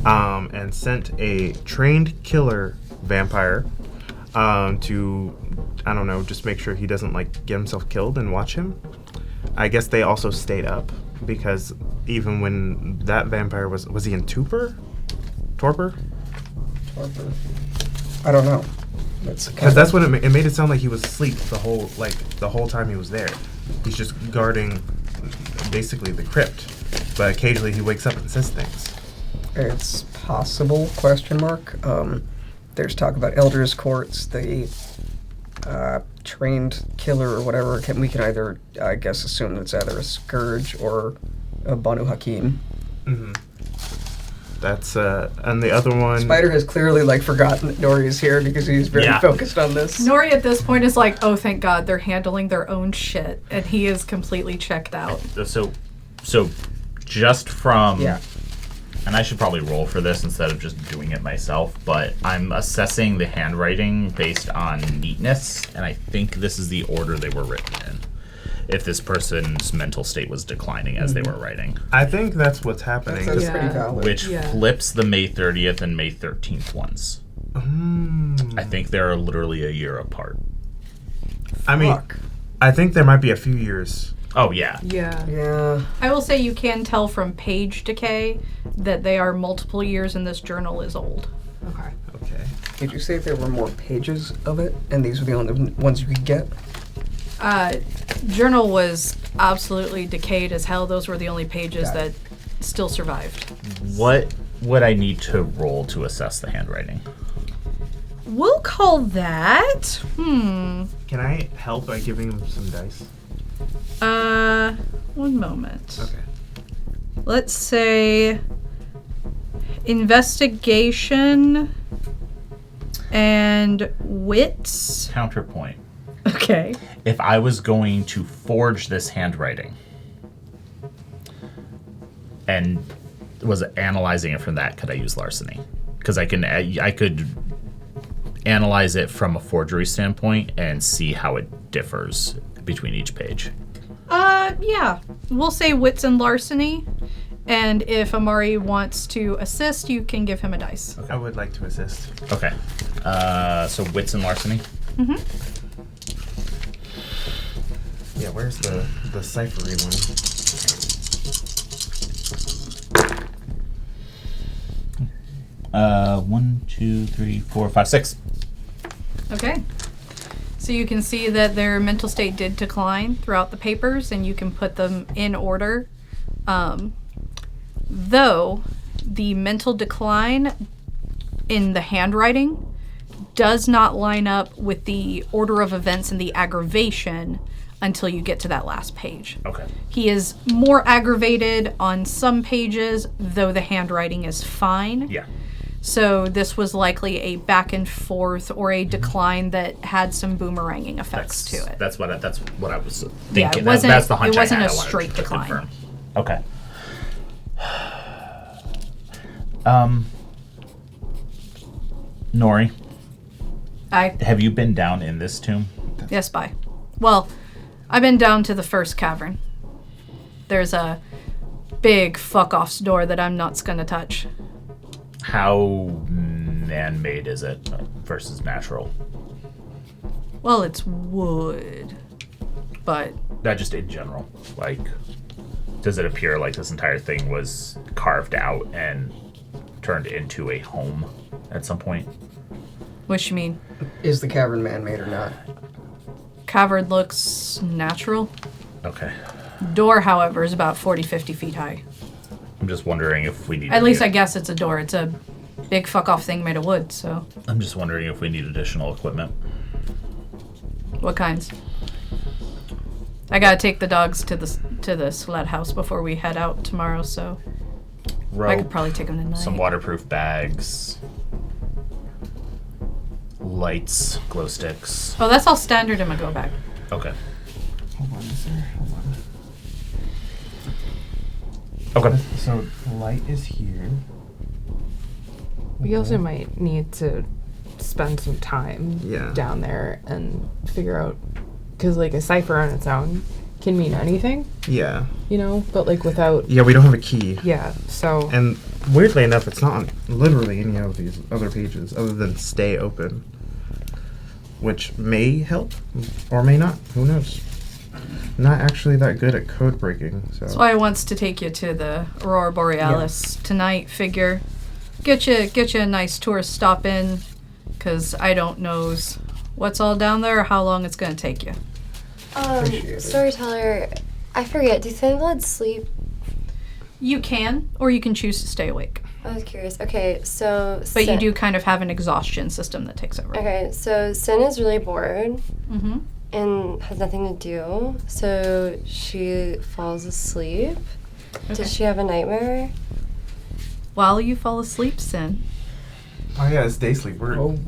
and sent a trained killer vampire to, I don't know, just make sure he doesn't like get himself killed and watch him. I guess they also stayed up because even when that vampire was he in torpor? I don't know. Because that's what it made it sound like he was asleep the whole time he was there. He's just guarding basically the crypt, but occasionally he wakes up and says things. It's possible, ? There's talk about elders' courts, the trained killer or whatever. We can either, I guess, assume that it's either a scourge or a Banu Hakim. Mm-hmm. That's and the other one. Spider has clearly forgotten that Nori is here because he's very focused on this. Nori at this point is like, oh, thank God, they're handling their own shit, and he is completely checked out. So just from... Yeah. And I should probably roll for this instead of just doing it myself, but I'm assessing the handwriting based on neatness, and I think this is the order they were written in. If this person's mental state was declining as they were writing. I think that's what's happening. That's Yeah. pretty valid. Which flips the May 30th and May 13th ones. I think they're literally a year apart. I mean, Fuck. I think there might be a few years. Oh, yeah. Yeah. Yeah. I will say you can tell from page decay that they are multiple years and this journal is old. Okay. Okay. Did you say there were more pages of it, and these were the only ones you could get? Journal was absolutely decayed as hell. Those were the only pages Got that it. still survived. What would I need to roll to assess the handwriting? We'll call that... Can I help by giving him some dice? 1 moment. Okay. Let's say investigation and wits. Counterpoint. Okay. If I was going to forge this handwriting and was analyzing it from that, could I use larceny? Because I could analyze it from a forgery standpoint and see how it differs between each page. Yeah. We'll say wits and larceny. And if Amari wants to assist, you can give him a dice. I would like to assist. Okay. So wits and larceny? Yeah, where's the ciphery one? 1, 2, 3, 4, 5, 6. Okay. So you can see that their mental state did decline throughout the papers, and you can put them in order. Though the mental decline in the handwriting does not line up with the order of events and the aggravation until you get to that last page. Okay. He is more aggravated on some pages, though the handwriting is fine. Yeah. So this was likely a back and forth or a decline that had some boomeranging effects to it. That's what I was thinking. Yeah, it wasn't, that's the hunch it wasn't I a had. I wanted straight to decline. confirm. Okay. Nori, have you been down in this tomb? Yes, bye. Well, I've been down to the first cavern. There's big fuck-offs door that I'm not gonna touch. How man-made is it versus natural? Well, it's wood. but Not just in general. Like, does it appear like this entire thing was carved out and turned into a home at some point? what you mean? Is the cavern man-made or not? Cavern looks natural. Okay. Door, however, is about 40, 50 feet high. I'm just wondering if we need... At least I guess it's a door. It's a big fuck-off thing made of wood, so... I'm just wondering if we need additional equipment. What kinds? I gotta take the dogs to the sled house before we head out tomorrow, so... Rope, I could probably take them tonight. some waterproof bags, lights, glow sticks. Oh, that's all standard in my go bag. Okay. Hold on, sir. Hold on. Okay. So light is here. We also might need to spend some time Yeah. down there and figure out, because like a cipher on its own can mean anything, Yeah. you know, but like without, Yeah, we don't have a key. yeah, so And weirdly enough, it's not on literally any of these other pages other than stay open. Which may help or may not. Who knows? Not actually that good at code breaking. So That's why I wants to take you to the Aurora Borealis tonight. Figure, get you a nice tourist stop in, because I don't knows what's all down there or how long it's gonna take you. Appreciate it. Storyteller, I forget, do thin bloods sleep? You can, or you can choose to stay awake. I was curious. Okay, so... But you Sin- do kind of have an exhaustion system that takes over. Okay, so Sin is really bored Mm-hmm. and has nothing to do, so she falls asleep. Okay. Does she have a nightmare? While you fall asleep, Sin, oh yeah, it's day sleep. We're Oh,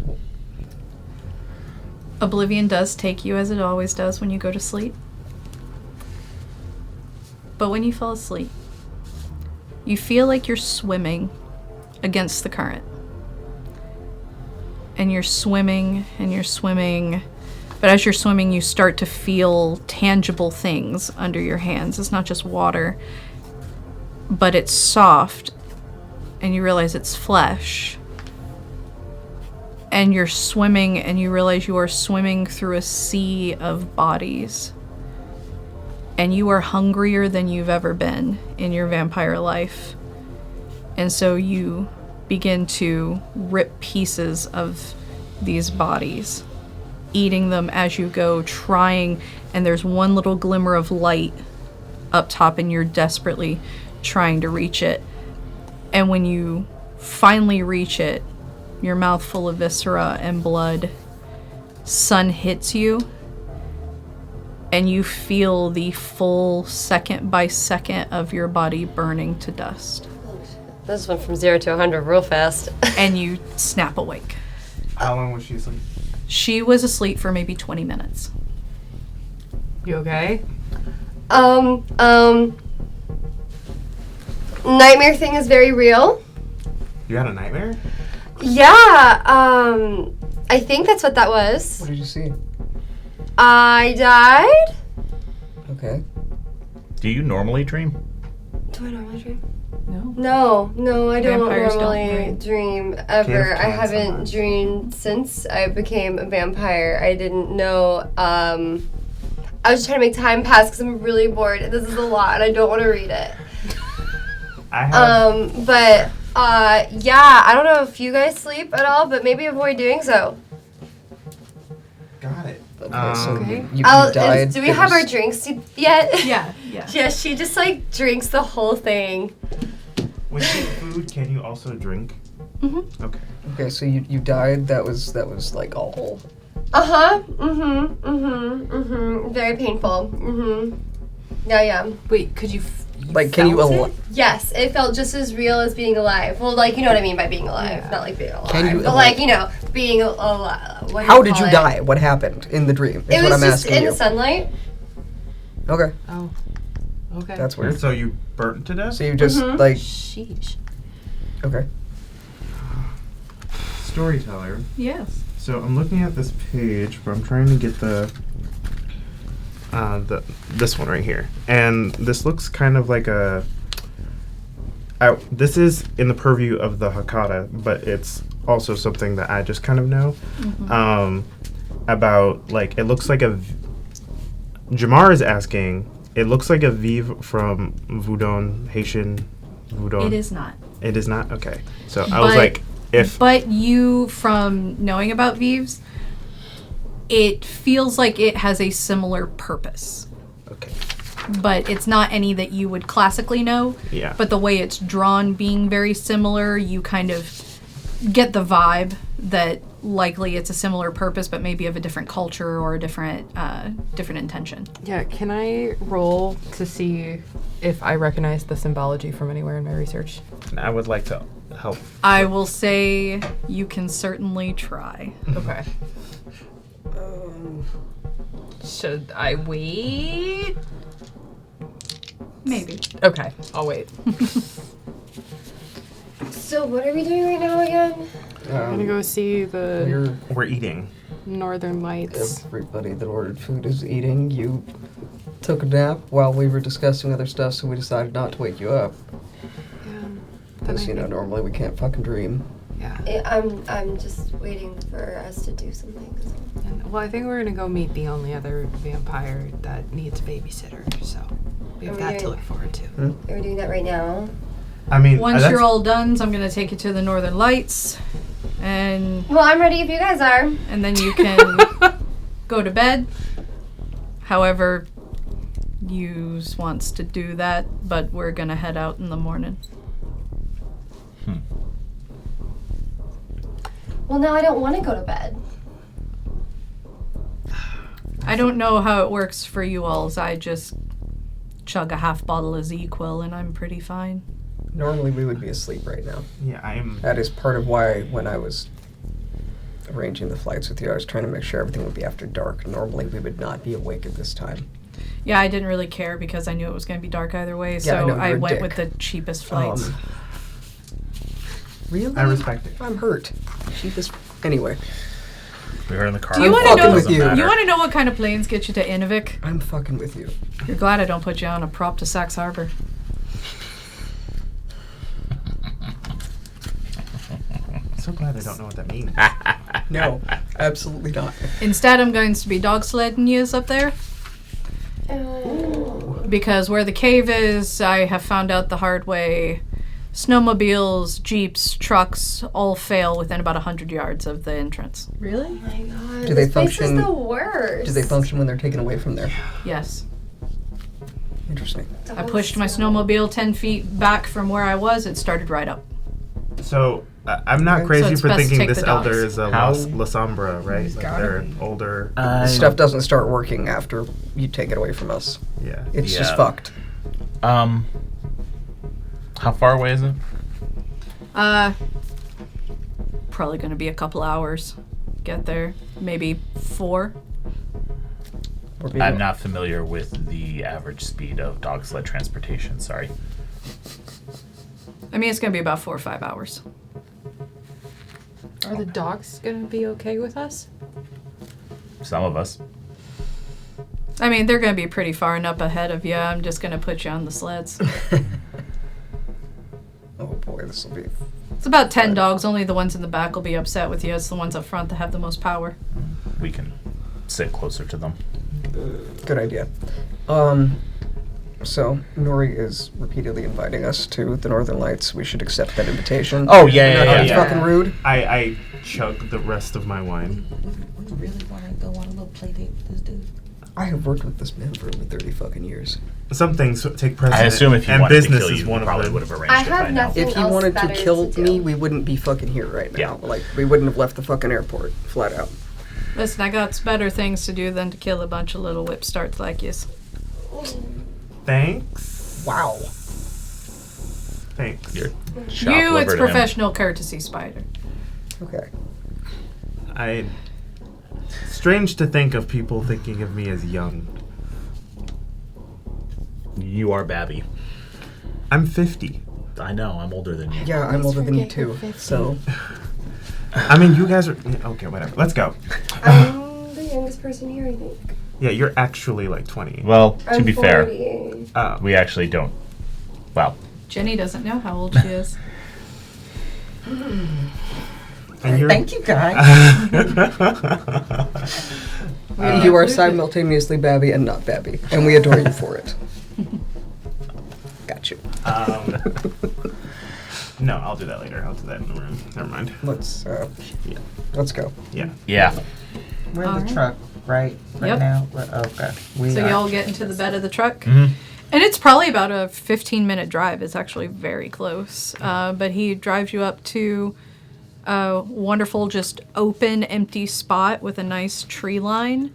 Oblivion does take you as it always does when you go to sleep. But when you fall asleep, you feel like you're swimming against the current. And you're swimming and you're swimming. But as you're swimming, you start to feel tangible things under your hands. It's not just water, but it's soft. And you realize it's flesh. And you're swimming and you realize you are swimming through a sea of bodies. And you are hungrier than you've ever been in your vampire life. And so you begin to rip pieces of these bodies, eating them as you go, trying, and there's one little glimmer of light up top and you're desperately trying to reach it. And when you finally reach it, your mouth full of viscera and blood, sun hits you, and you feel the full second by second of your body burning to dust. This went from 0 to 100 real fast. And you snap awake. how long was she asleep? She was asleep for maybe 20 minutes. you okay? Nightmare thing is very real. You had a nightmare? Yeah, I think that's what that was. what did you see? I died? Okay. Do you normally dream? Do I normally dream? No. No, I don't Vampires don't normally dream ever. Cave I can haven't sometimes. dreamed since I became a vampire. I didn't know. I was just trying to make time pass because I'm really bored. This is a lot and I don't want to read it. I have. Yeah, I don't know if you guys sleep at all, but maybe avoid doing so. Got it. Okay, so Okay. you died. Do we have our drinks yet? Yeah. Yeah, she just like drinks the whole thing. With the food, can you also drink? Mm-hmm. Okay. Okay, so you died. That was like all. Very painful. Yeah. Wait, could you Like, can you felt Yes, it felt just as real as being alive. Well, like, you know what I mean by being alive. Yeah. Not like being alive. Can you but like, you know, being alive. How did you die? What happened in the dream? Is It what was I'm just asking in you. the sunlight. Okay, Oh. Okay. that's weird. So you burnt to death? So you just like Sheesh. okay. Storyteller. Yes. So I'm looking at this page, but I'm trying to get the this one right here, and this looks kind of like a. This is in the purview of the Hakata, but it's also something that I just kind of know about. Like, it looks like Jamar is asking, it looks like a Vive from Vaudo, Haitian Vaudo. It is not. It is not? Okay. So I was like, if... But you, from knowing about Vives, it feels like it has a similar purpose. Okay. But it's not any that you would classically know. Yeah. But the way it's drawn being very similar, you kind of get the vibe that likely it's a similar purpose, but maybe of a different culture or a different intention. Yeah, can I roll to see if I recognize the symbology from anywhere in my research? I would like to help. I will say you can certainly try. Okay. Should I wait? Maybe. Okay, I'll wait. So what are we doing right now again? I'm gonna go see the We're eating. Northern Lights. Everybody that ordered food is eating. You took a nap while we were discussing other stuff, so we decided not to wake you up. Yeah. Because, normally we can't fucking dream. Yeah. I'm just waiting for us to do something. Well, I think we're gonna go meet the only other vampire that needs a babysitter, so we have that to look forward to. Are we doing that right now? I mean, Once you're all done, so I'm going to take you to the Northern Lights, and Well, I'm ready if you guys are. and then you can go to bed. However, you wants to do that, but we're going to head out in the morning. Well, now I don't want to go to bed. I don't know how it works for you alls. I just chug a half bottle of Z-Quil and I'm pretty fine. Normally we would be asleep right now. Yeah, I'm... That is part of why when I was arranging the flights with you, I was trying to make sure everything would be after dark. Normally we would not be awake at this time. Yeah, I didn't really care because I knew it was going to be dark either way, so Yeah, I know, I you're a went dick. with the cheapest flights. Really? I respect it. I'm hurt. Anyway, We were in the car. Do you want to fucking know? with you. You want to know what kind of planes get you to Inuvik? I'm fucking with you. You're glad I don't put you on a prop to Saxe Harbor. So glad I don't know what that means. No, absolutely not. Instead, I'm going to be dog sledding yous up there. Because where the cave is, I have found out the hard way. Snowmobiles, jeeps, trucks all fail within about 100 yards of the entrance. Oh my god. Do they this place function- is the worst. Do they function when they're taken away from there? Yes. Interesting. I pushed my snowmobile 10 feet back from where I was. It started right up. So, I'm not So crazy it's for best to thinking take this the dogs. elder is a How- La Sombra, right? Like they're an older... Stuff doesn't start working after you take it away from us. Yeah. It's just Yeah. fucked. How far away is it? Probably going to be a couple hours. Get there. Maybe 4. We're being- I'm not familiar with the average speed of dog sled transportation, sorry. I mean, it's going to be about 4 or 5 hours. Are the dogs gonna be okay with us? Some of us. I mean, they're going to be pretty far enough ahead of you. I'm just going to put you on the sleds. Oh boy, this will be. It's about 10 dogs. Only the ones in the back will be upset with you. It's the ones up front that have the most power. We can sit closer to them. Good idea. So, Nori is repeatedly inviting us to the Northern Lights. We should accept that invitation. Oh, yeah, Not yeah, being yeah. fucking rude. I chug the rest of my wine. We really want to go on a little play date with this dude. I have worked with this man for over 30 fucking years. Some things take precedent. I assume if you and wanted to business kill is you, one you of probably them. would have arranged I it by have now. nothing If he else wanted to better kill do. me, we wouldn't be fucking here right now. Yeah. Like, we wouldn't have left the fucking airport, flat out. Listen, I got better things to do than to kill a bunch of little whipstarts like yous. Thanks. Wow. Thanks. You're You, chop-livered it's him. professional courtesy, Spider. Okay. Strange to think of people thinking of me as young. You are Babby. I'm 50. I know, I'm older than you. Yeah, I'm older than you forget you're too. 50. So, I mean, you guys are... Okay, whatever. Let's go. I'm the youngest person here, I think. Yeah, you're actually like 20. Well, to I'm be 40. fair, we actually don't. Well, Jenni doesn't know how old she is. And you're, Thank you, guys. You are simultaneously Babby and not Babby, and we adore you for it. Got you. No, I'll do that later. I'll do that in the room. Never mind. Let's Yeah. let's go. Yeah. Yeah. We're in Alright. the truck, right? Right Yep. now? Okay. We So are. y'all get into the bed of the truck. Mm-hmm. And it's probably about a 15-minute drive. It's actually very close. But he drives you up to a wonderful, just open, empty spot with a nice tree line.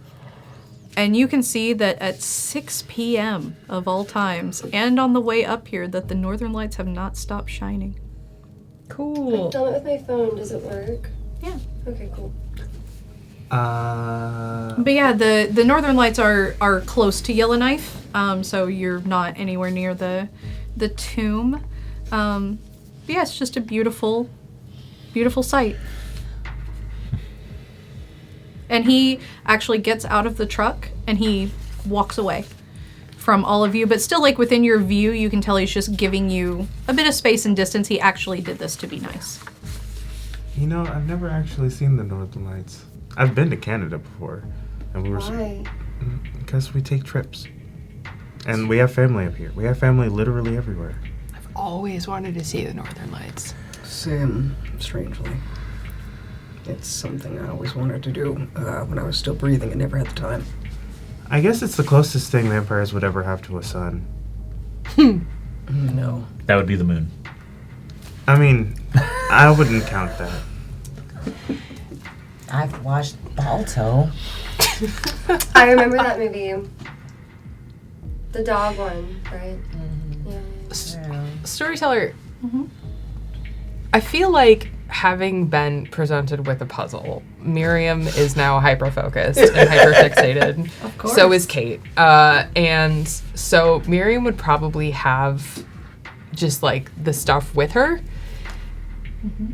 And you can see that at 6 p.m. of all times, and on the way up here, that the northern lights have not stopped shining. Cool. I've done it with my phone. Does it work? Yeah. Okay, cool. But yeah, the northern lights are close to Yellowknife, so you're not anywhere near the tomb. But yeah, it's just a beautiful, beautiful sight. And he actually gets out of the truck and he walks away from all of you, but still, like, within your view, you can tell he's just giving you a bit of space and distance. He actually did this to be nice. You know, I've never actually seen the Northern Lights. I've been to Canada before, and we were Why? because we take trips, and we have family up here. We have family literally everywhere. I've always wanted to see the Northern Lights. Same, strangely. It's something I always wanted to do when I was still breathing and never had the time. I guess it's the closest thing vampires would ever have to a sun. No. That would be the moon. I mean, I wouldn't count that. I've watched Balto. I remember that movie. The dog one, right? Yeah. Yeah. Storyteller, I feel like having been presented with a puzzle, Miriam is now hyper-focused and hyper-fixated. Of course. So is Cate. And so Miriam would probably have just, like, the stuff with her.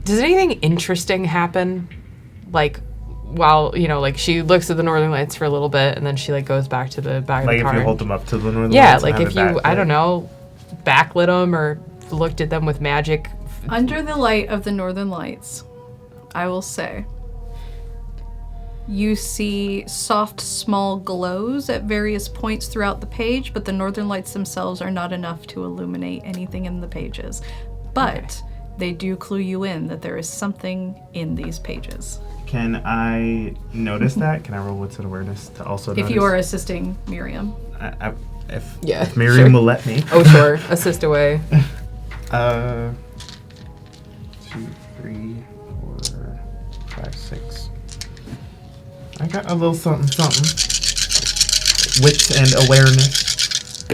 Does anything interesting happen? Like, while, you know, like, she looks at the Northern Lights for a little bit, and then she, like, goes back to the back of Like the if car. you hold them up to the Northern Yeah, Lights. like and if have you, it I don't backlit. know, backlit them or looked at them with magic. Under the light of the northern lights, I will say, you see soft, small glows at various points throughout the page, but the northern lights themselves are not enough to illuminate anything in the pages. But they do clue you in that there is something in these pages. Can I notice that? Can I roll wits and awareness to also If notice? you are assisting Miriam. If Miriam will let me. Oh, sure. Assist away. 2, 3, 4, 5, 6. I got a little something, something. Wits and awareness.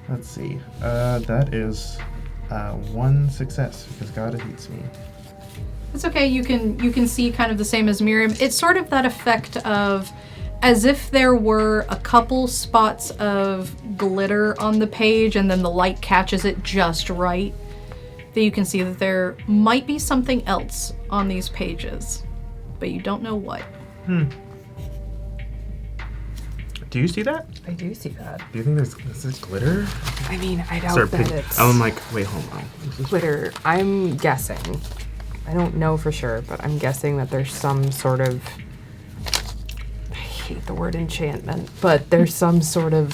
Let's see. That is 1 success because God hates me. It's okay. You can see kind of the same as Miriam. It's sort of that effect of as if there were a couple spots of glitter on the page and then the light catches it just right. That you can see that there might be something else on these pages, but you don't know what. Do you see that? I do see that. Do you think is this glitter? I mean, I doubt Sorry, that it's I'm like, wait, hold on. Is this glitter. I'm guessing. I don't know for sure, but I'm guessing that there's some sort of, I hate the word enchantment, but there's some sort of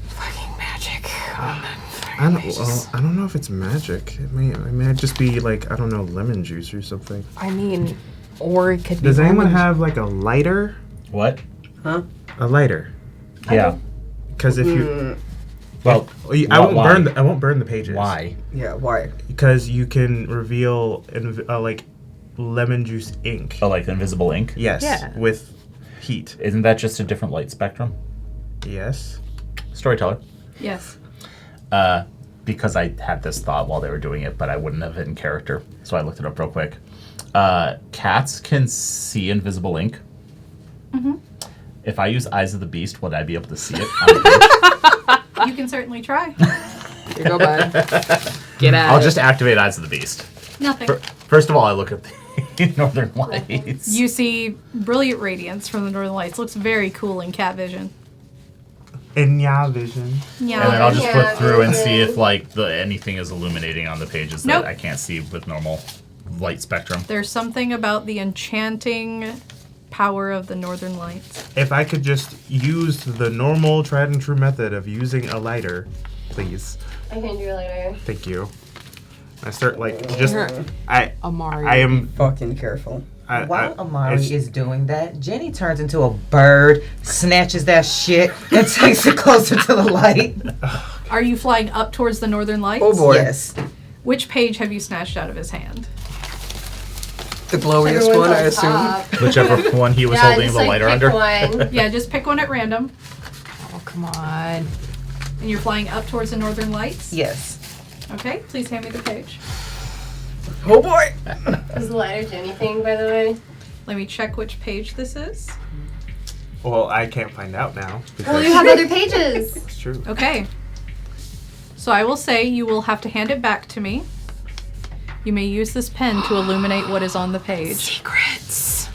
fucking magic on them. I don't know if it's magic. It may just be like, I don't know, lemon juice or something. I mean, or it could be. Does anyone lemon- have like a lighter? What? Huh? A lighter. Yeah. Because if you, Well, I won't why? burn. I won't burn the pages. Why? Yeah, why? Because you can reveal like lemon juice ink. Oh, like invisible ink? Yes. Yeah. With heat. Isn't that just a different light spectrum? Yes. Storyteller. Yes. Because I had this thought while they were doing it, but I wouldn't have it in character, so I looked it up real quick. Cats can see invisible ink. Mm-hmm. If I use Eyes of the Beast, would I be able to see it? You can certainly try. Here you go, bud. Get out. I'll just activate Eyes of the Beast. Nothing. First of all, I look at the Northern Lights. You see brilliant radiance from the northern lights. Looks very cool in cat vision. In ya vision. Yeah. And then I'll just Yeah, flip through and see vision. if like anything is illuminating on the pages Nope. that I can't see with normal light spectrum. There's something about the enchanting power of the northern lights. If I could just use the normal tried and true method of using a lighter, please. I hand you a lighter. Thank you. I start just Amari. I am Fucking careful. While Amari it's- is doing that, Jenni turns into a bird, snatches that shit, and takes it closer to the light. Are you flying up towards the northern lights? Oh boy. Yes. Which page have you snatched out of his hand? The glowiest Everyone's one, on I assume. top. Whichever one he was Yeah, holding just, the like, lighter pick under. one. Yeah, just pick one at random. Oh, come on. And you're flying up towards the northern lights? Yes. Okay, please hand me the page. Oh boy. Is the lighter do anything, by the way? Let me check which page this is. well, I can't find out now. Because Well, you have other pages. it's true. Okay. So I will say you will have to hand it back to me. You may use this pen to illuminate what is on the page. Secrets.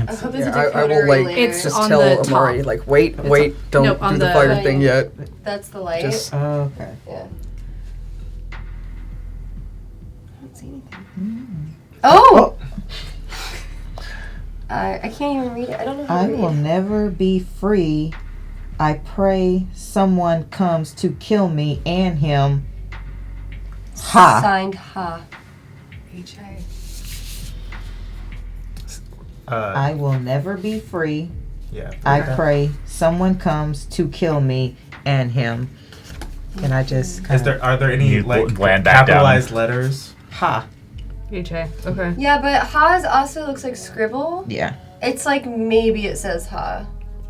I hope there's Yeah, a I will decoder like in there. It's just on tell the Amari top. like wait, don't nope, on do the the- fire thing yet. That's the light. Just Okay. Yeah. I don't see anything. Oh! I can't even read it. I don't know how I to read. will never be free. I pray someone comes to kill me and him. Ha. Signed Ha. HA. I will never be free. Yeah. I pray someone comes to kill me and him. Can I just Are there any You like land back down. capitalized letters? ha? HA. Okay. Yeah, but Ha also looks like scribble. Yeah. It's like maybe it says Ha.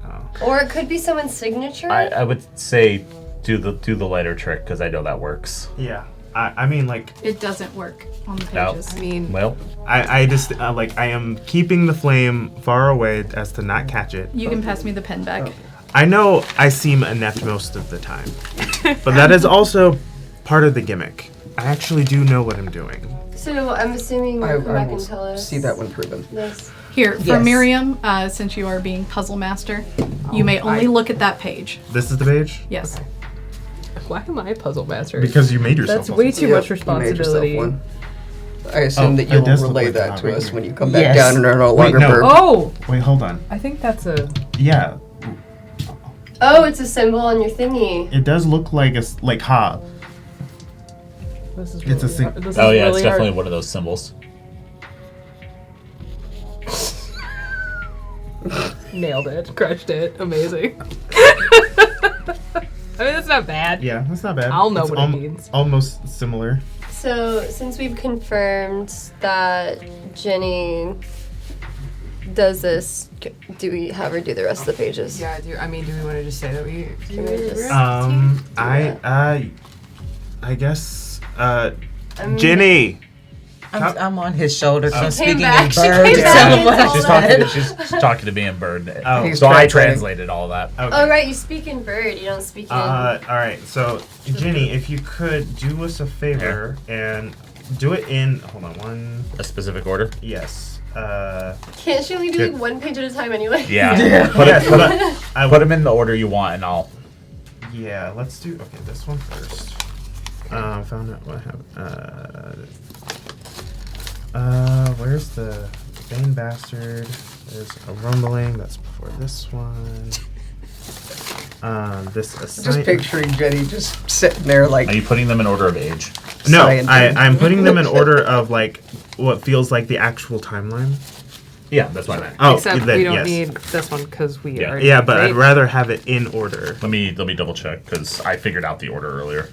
Oh. Or it could be someone's signature. I would say do the lighter trick because I know that works. Yeah. I mean, like, It doesn't work on the No. pages. I mean, Well, I just I am keeping the flame far away as to not catch it. You can pass me the pen back. I know I seem inept most of the time, but that is also part of the gimmick. I actually do know what I'm doing. So I'm assuming I you'll come back will and tell us. see that one proven. This. Here, for Yes. Miriam, since you are being puzzle master, you may only look at that page. This is the page? Yes. why am I a puzzle master? Because you made yourself. That's way too Yep, much you made yourself responsibility. one. I assume that it you'll does look relay like that that to right us here. when you come back Yes. down and are no Wait, longer no. burp. Oh, Wait, hold on. I think that's a. Yeah, Oh, it's a symbol on your thingy. it does look like like ha. This is It's a really sing- hard. This oh is yeah, really it's definitely hard. one of those symbols. Nailed it. Crushed it. Amazing. I mean, that's not bad. Yeah, that's not bad. I'll know It's what it means. Almost similar. So since we've confirmed that Jenni does this, do we have her do the rest of the pages? Yeah, do I mean, do we want to just say that we? Can we just- I guess Jenni. I'm on his shoulder. So I'm came speaking back. in She bird came to back tell him and what I told said. She's talking to me in bird. Oh. He's So I translating. translated all that. Okay. Oh right, you speak in bird. You don't speak in. All right. So Jenni, if you could do us a favor and do it in. Hold on. One. A specific order. Yes. Can't she only do like one page at a time anyway? Yeah. Put them in the order you want, and I'll. Yeah. Let's do. Okay. This one first. Found out what happened. Where's the Bane Bastard? There's a rumbling. That's before this one. This Just picturing Jenni just sitting there like. Are you putting them in order of age? No, Science. I'm putting them in order of like what feels like the actual timeline. Yeah, that's what I meant. Oh, Except then, we don't yes. need this one because we Yeah. already. Yeah, but I'd right? rather have it in order. Let me double check because I figured out the order earlier.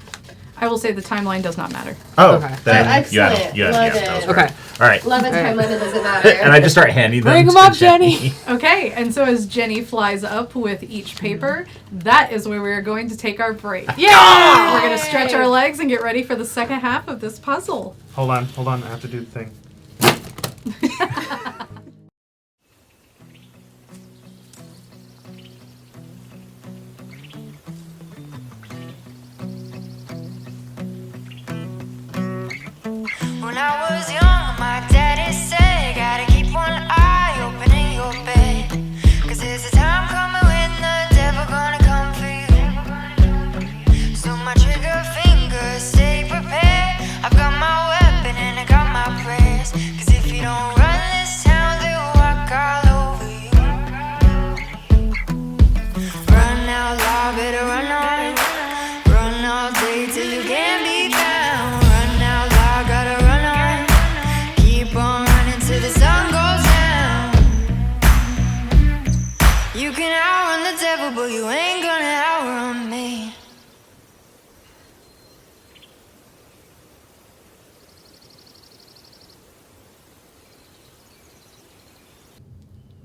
I will say the timeline does not matter. Oh, Okay. then Excellent. Yeah, Love that was it. correct. Okay. All right. Love a Alright. timeline that doesn't matter. And I just start handing them. Bring 'em to up, Jenni. Okay, and so as Jenni flies up with each paper, that is where we're going to take our break. Yeah. We're going to stretch our legs and get ready for the second half of this puzzle. hold on. I have to do the thing. When I was young, my daddy said, gotta keep one eye open in your bed. 'Cause there's a time coming when the devil gonna come for you. So my trigger finger, stay prepared. I've got my weapon and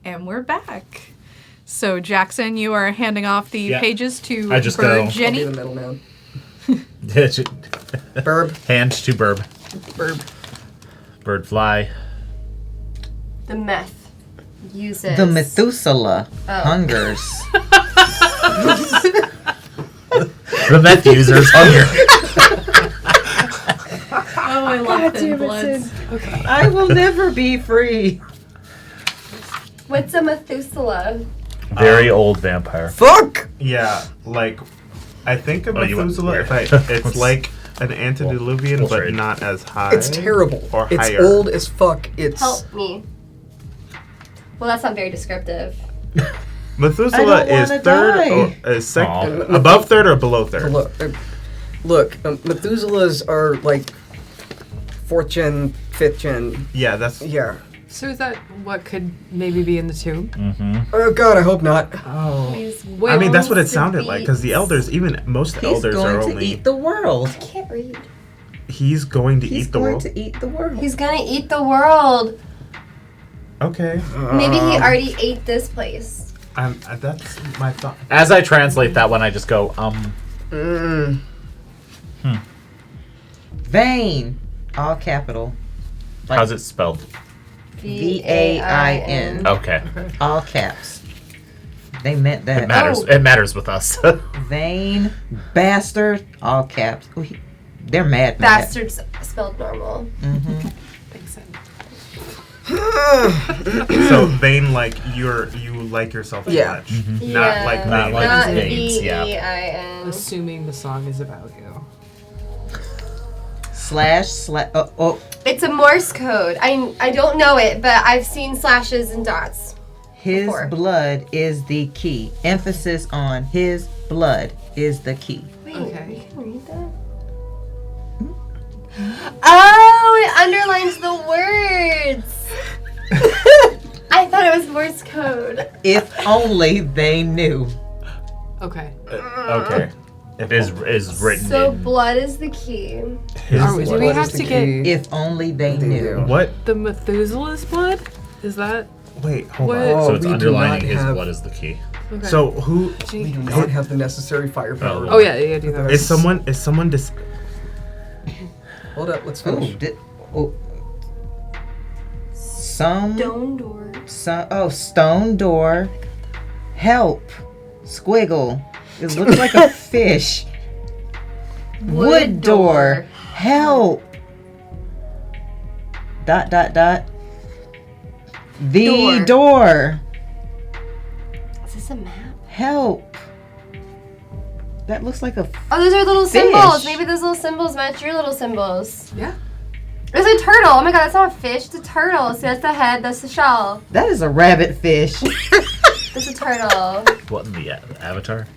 And we're back. So, Jackson, you are handing off the pages to I just Bird go- Jenni. I'll be the middleman. Burb. Burb. Hand to Burb. Burb. Bird fly. The meth uses. The Methuselah Oh. hungers. The meth users hunger. Oh, I love Thin Bloods. I will never be free. What's a Methuselah? Very old vampire. Fuck! Yeah, like I think of Oh, you went Methuselah. weird. It's like an antediluvian, We'll but trade. not as high. It's terrible. Or It's higher. old as fuck. It's Help me. Well, that's not very descriptive. Methuselah I don't is wanna third die. or is second, Aw. above third or below third. Look, Methuselahs are like 4th gen, 5th gen. Yeah, that's Yeah. So is that what could maybe be in the tomb? Mm-hmm. Oh god, I hope not. Oh. I mean, that's what it sounded like because the elders, even most He's elders are going to only. eat the world. I can't read. He's going to He's eat the going world. to eat the world. He's gonna eat the world. Okay, Maybe he already ate this place. that's my thought. As I translate that one, I just go, Vain. All capital. Like how's it spelled? V-A-I-N. Okay. All caps. They meant It that. matters. It matters with us. Vain. Bastard. All caps. Ooh, they're mad. Bastards spelled normal. Mm-hmm. Makes sense. So vain, like you like yourself too Yeah. much, Mm-hmm. not like Not vain. like Not veins, yeah. V-E-I-N. Assuming the song is about you. Slash. Oh. It's a Morse code. I don't know it, but I've seen slashes and dots. His Before. blood is the key. Emphasis on his blood is the key. Wait, Okay. you can read that? Oh, it underlines the words. I thought it was Morse code. If only they knew. Okay. Okay. It is written So in. blood is the key. His Do we blood. have to get If only they knew. What? the Methuselah's blood? Is that Wait, hold What? on. So it's we do underlining not his have- blood is the key. okay? So who We do not have the necessary firepower. Oh yeah, do that. is someone? Is someone dis? Hold up, let's Oh, finish. Stone door. Stone door. Help. Squiggle. It looks like a fish. Wood door. Help. ... The door. Is this a map? Help. That looks like a Oh, those are little Fish. symbols. Maybe those little symbols match your little symbols. Yeah. There's a turtle. Oh my god, that's not a fish. It's a turtle. See, that's the head. That's the shell. That is a rabbit fish. That's a turtle. What in the Avatar?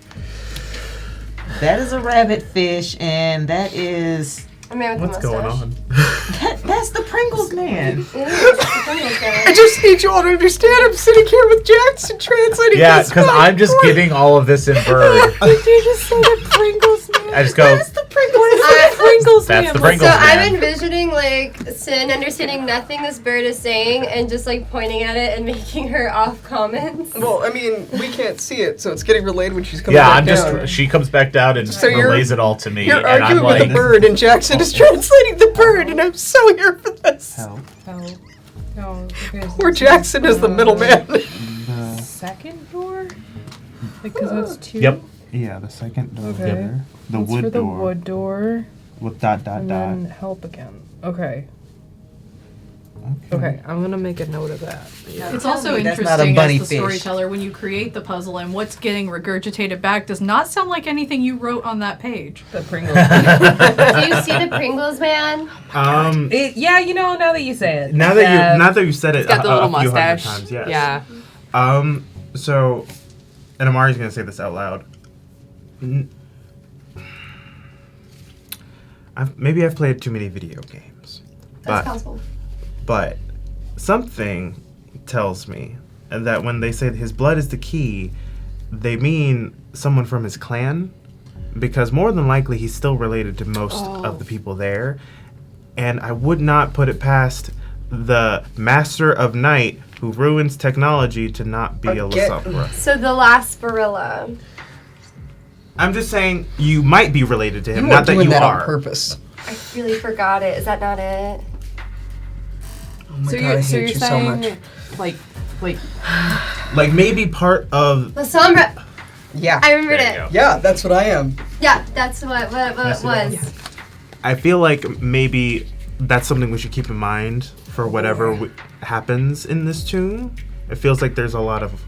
That is a rabbit fish, and that is A man with What's a going mustache. on? that's the Pringles man. Ew, it's the Pringles guy. I just need you all to understand I'm sitting here with Jackson translating Yeah, this because I'm just back and getting all of this in bird. Did you just say the Pringles man? I just go. That's the Pringles I- Pringles That's man. the So Pringles I'm man. envisioning like Sin understanding nothing this bird is saying and just like pointing at it and making her off comments. Well, I mean, we can't see it, so it's getting relayed when she's coming Yeah, back I'm down. just. She comes back down and So you're- relays it all to me, You're and I'm arguing with like, the bird, and Jackson is translating the bird, and I'm so here for this. Poor Jackson is the middleman. Second door? Because that's two. Yep. Yeah, the second door Okay. there. The That's wood for the door wood door, with dot dot and dot. then help again. Okay. Okay, I'm gonna make a note of that. Yeah. It's also That's not a interesting bunny as the fish. storyteller when you create the puzzle and what's getting regurgitated back does not sound like anything you wrote on that page. The Pringles. Do you see the Pringles man? Yeah, you know, now that you say it. Now that you said it, It's got the little a few hundred mustache. times, yes. Yeah. So, and Amari's gonna say this out loud. Maybe I've played too many video games, That's possible. but something tells me that when they say his blood is the key, they mean someone from his clan, because more than likely he's still related to most of the people there, and I would not put it past the Master of Night who ruins technology to not be a Lasopra. So the last gorilla. I'm just saying you might be related to him, You not were that doing you that are. on purpose. I really forgot it. Is that not it? Oh my god, I hate you so much. like Like maybe part of. The Sombra. Yeah. I remembered There you it. go. Yeah, that's what I am. Yeah, that's what it was. I feel like maybe that's something we should keep in mind for whatever happens in this tomb. It feels like there's a lot of.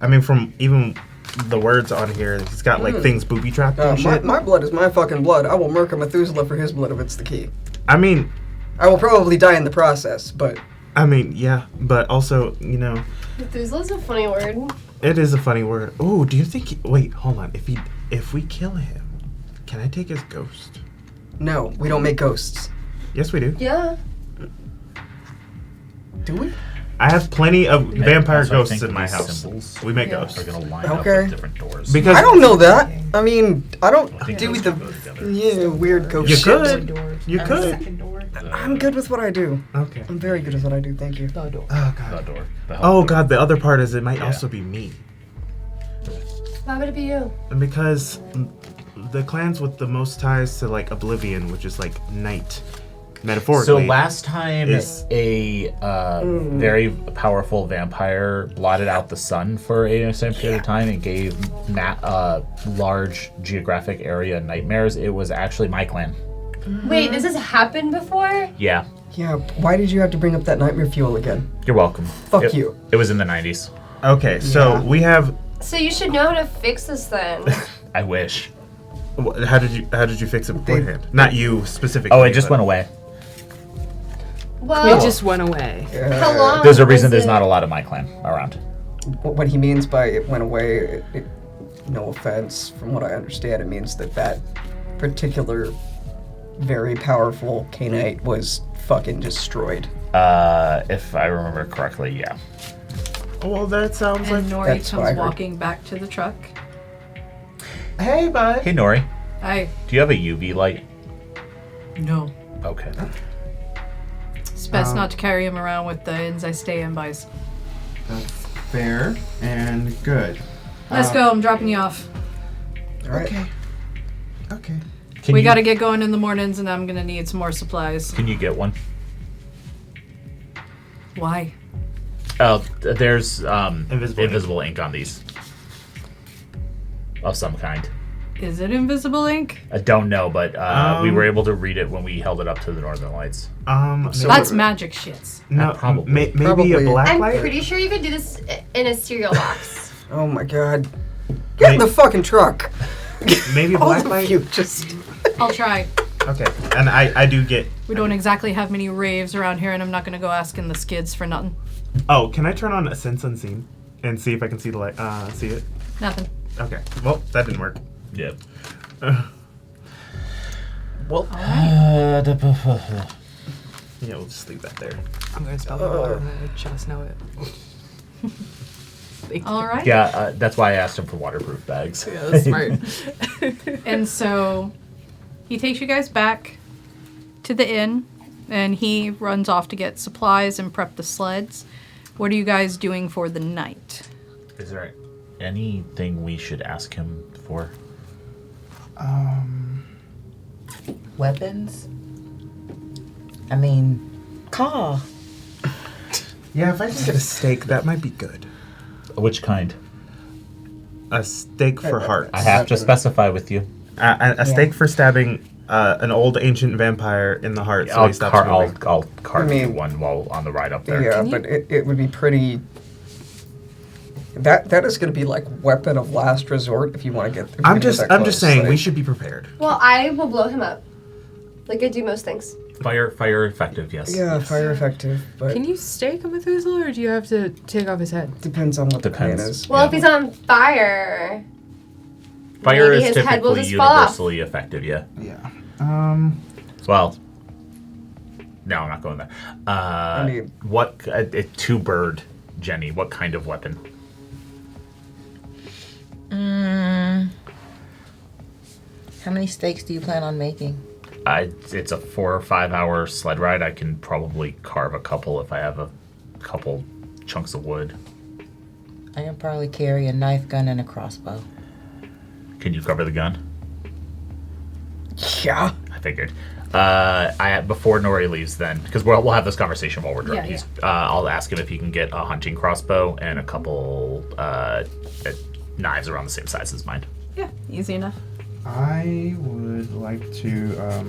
I mean, from even the words on here, it's got like things booby trapped and shit. My blood is my fucking blood. I will murk a Methuselah for his blood if it's the key. I mean, I will probably die in the process, but yeah, but also, Methuselah's a funny word. it is a funny word. Oh, do you think? Wait, hold on. If we kill him, can I take his ghost? no, we don't make ghosts. Yes, we do. Yeah. Do we? I have plenty of vampire Also, I ghosts think in my these house. symbols We make Yeah. ghosts are going to line up Okay. with different doors. because I don't know that. I mean, I don't I think do those the two go together. weird ghost you shit. could. You could. second door. I'm good with what I do. Okay. I'm very good at what I do. Thank you. The door. Oh The god. door. The Oh door. god. The other part is it might Yeah. also be me, Why would it be you? and because the clans with the most ties to like oblivion, which is like night, metaphorically. So last time is- a very powerful vampire blotted out the sun for a certain period of time and gave large geographic area nightmares, it was actually my clan. Wait, this has happened before? Yeah, Yeah, why did you have to bring up that nightmare fuel again? you're welcome. Fuck you. It was in the 90s. Okay, so Yeah. we have. So you should know how to fix this then. I wish. How did you fix it beforehand? Not you specifically. Oh, it just but- went away. Well, It just went away. how long? There's a reason was there's it? not a lot of my clan around. What he means by it went away, no offense, from what I understand, it means that particular very powerful Canite was fucking destroyed. If I remember correctly, yeah. Oh, well, that sounds like. And Nori That's what I comes heard. walking back to the truck. Hey, bud. Hey, Nori, I do you have a UV light? no. Okay. It's best not to carry him around with the inns I stay in bys. That's fair and good. Let's go. I'm dropping you off. All right. Okay. We got to get going in the mornings, and I'm gonna need some more supplies. Can you get one? Why? There's Invisible invisible ink on these. Of some kind. Is it invisible ink? I don't know, but we were able to read it when we held it up to the northern lights. That's magic shits. No, Probably. maybe Probably. a black I'm light. pretty sure you could do this in a cereal box. Oh my god. Get in the fucking truck. Maybe a All black of light. you just... I'll try. Okay, and I do get. We don't exactly have many raves around here, and I'm not gonna go asking the skids for nothing. Oh, can I turn on a sense unseen and see if I can see the light? See it. Nothing. Okay. Well, that didn't work. Yep. Well. All right. Yeah, we'll just leave that there. I'm gonna spell the water. I just know it. Thank you. All right. Yeah, that's why I asked him for waterproof bags. Yeah, that's smart. And so he takes you guys back to the inn, and he runs off to get supplies and prep the sleds. What are you guys doing for the night? Is there anything we should ask him for? Weapons? I mean, call. Yeah, if I can get a steak, that might be good. Which kind? A steak for hearts. I have to specify with you. A steak for stabbing an old ancient vampire in the heart. So he stops moving. I'll carve I mean- you one while on the ride up there. Yeah, but it would be pretty... That is going to be like weapon of last resort if you want to get... I'm just saying we should be prepared. Well, I will blow him up. Like I do most things. Fire effective, yes. Yeah, fire effective, but Can you stake a Methuselah, or do you have to take off his head? depends on what the plan Depends. is. Well, Yeah. if he's on fire, Fire maybe is his head will typically just fall off. universally effective, yeah. Yeah. Well, no, I'm not going there. mean- What two-bird, Jenni? What kind of weapon? How many steaks do you plan on making? It's a 4 or 5 hour sled ride. I can probably carve a couple if I have a couple chunks of wood. I can probably carry a knife, gun, and a crossbow. Can you cover the gun? Yeah. I figured. Before Nori leaves, then, because we'll have this conversation while we're drunk. Yeah, I'll ask him if he can get a hunting crossbow and a couple knives around the same size as mine. Yeah, easy enough. I would like to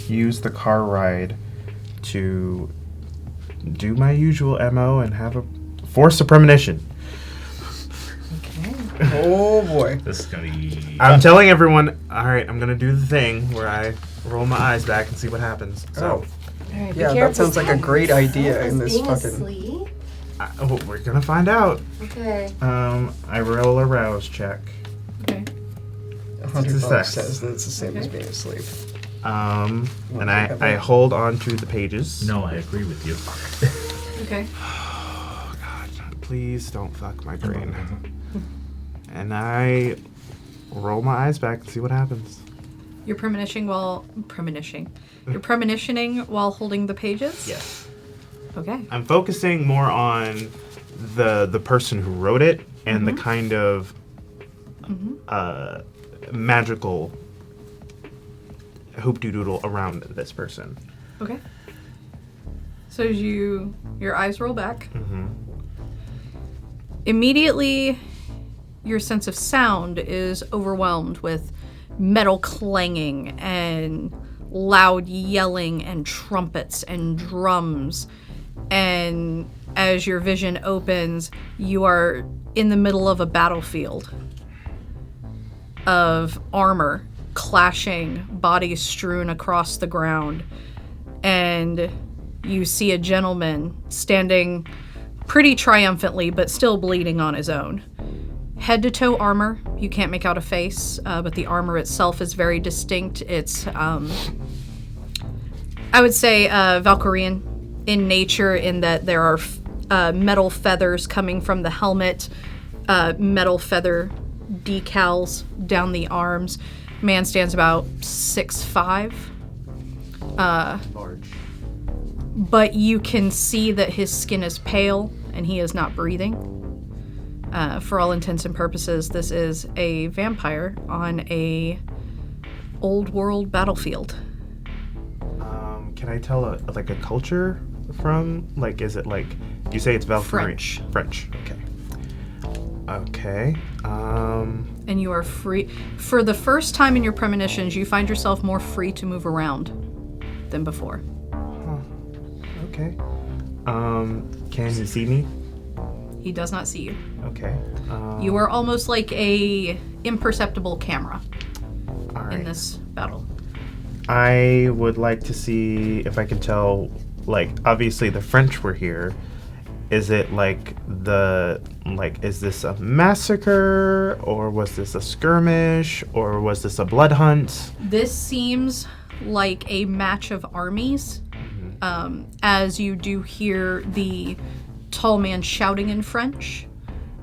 use the car ride to do my usual MO and have a force of premonition. Okay. Oh boy. This is gonna be. I'm telling everyone, all right, I'm gonna do the thing where I roll my eyes back and see what happens. So, Alright, Yeah, that sounds like a great idea in this being fucking. asleep? we're gonna find out. Okay. I roll a rouse check. Okay. $100 success. says that it's the same as being asleep. And I hold on to the pages. No, I agree with you. Okay. Oh God! Please don't fuck my brain. And I roll my eyes back and see what happens. You're premonitioning while holding the pages? Yes. Okay. I'm focusing more on the person who wrote it and the kind of magical hoop-de-doodle around this person. Okay. So as your eyes roll back, immediately your sense of sound is overwhelmed with metal clanging and loud yelling and trumpets and drums. And as your vision opens, you are in the middle of a battlefield of armor clashing, bodies strewn across the ground. And you see a gentleman standing pretty triumphantly, but still bleeding on his own. Head to toe armor. You can't make out a face, but the armor itself is very distinct. It's, I would say, Valkyrian in nature, in that there are metal feathers coming from the helmet, metal feather decals down the arms. Man stands about 6'5". Large. But you can see that his skin is pale and he is not breathing. For all intents and purposes, this is a vampire on a old world battlefield. Can I tell a culture from, is it you say it's Valkyrie? French. Okay. Okay. And you are free. For the first time in your premonitions, you find yourself more free to move around than before. Okay. Can he see me? He does not see you. Okay. You are almost like a imperceptible camera All right. in this battle. I would like to see if I can tell, obviously the French were here. Is it is this a massacre, or was this a skirmish, or was this a blood hunt? This seems like a match of armies, as you do hear the tall man shouting in French.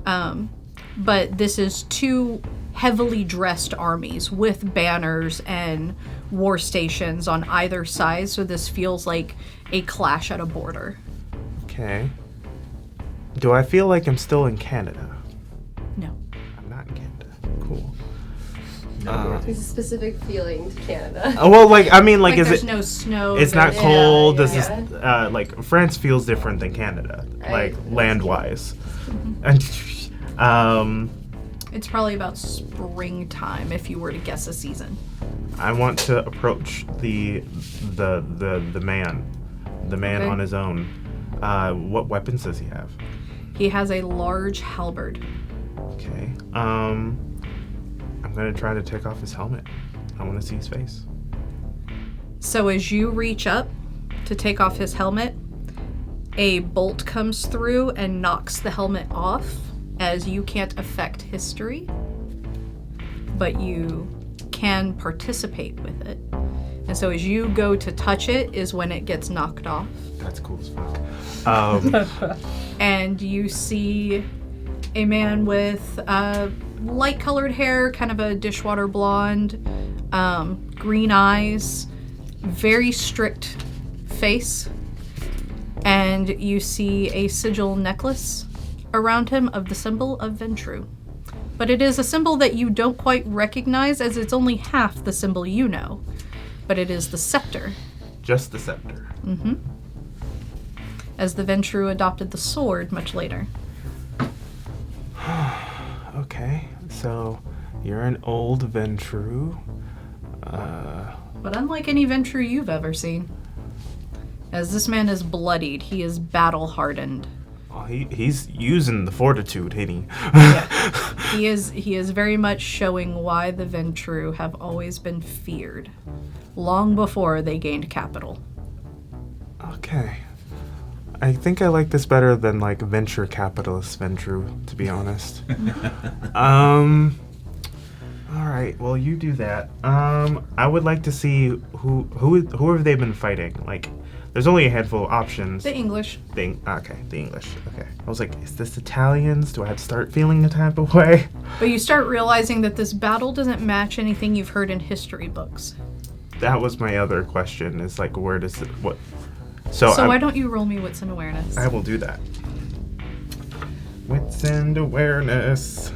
But this is two heavily dressed armies with banners and war stations on either side, so this feels like a clash at a border. Okay. Do I feel like I'm still in Canada? No. I'm not in Canada. Cool. There's a specific feeling to Canada. Is there's it no snow? It's not Yeah, cold. yeah. This is France feels different than Canada, Right. land-wise. And It's probably about springtime if you were to guess a season. I want to approach the man Okay. on his own. What weapons does he have? He has a large halberd. Okay. I'm gonna try to take off his helmet. I want to see his face. So as you reach up to take off his helmet, a bolt comes through and knocks the helmet off, as you can't affect history, but you can participate with it. And so as you go to touch it is when it gets knocked off. That's cool as fuck. And you see a man with light-colored hair, kind of a dishwater blonde, green eyes, very strict face, And you see a sigil necklace around him of the symbol of Ventru. But it is a symbol that you don't quite recognize, as it's only half the symbol you know. But it is the scepter. Just the scepter. Mm-hmm. As the Ventru adopted the sword much later. Okay, so you're an old Ventru. But unlike any Ventru you've ever seen, as this man is bloodied, he is battle-hardened. Well, he's using the fortitude, ain't he? Yeah. He is very much showing why the Ventru have always been feared, long before they gained capital. Okay. I think I like this better than, like, venture capitalist Ventru, to be honest. All right, well, you do that. I would like to see who have they been fighting? Like, there's only a handful of options. The English. Okay, the English. Okay. I was like, is this Italians? Do I have to start feeling a type of way? But you start realizing that this battle doesn't match anything you've heard in history books. That was my other question, is like, where does it, what? So why don't you roll me wits and awareness? I will do that. Wits and awareness.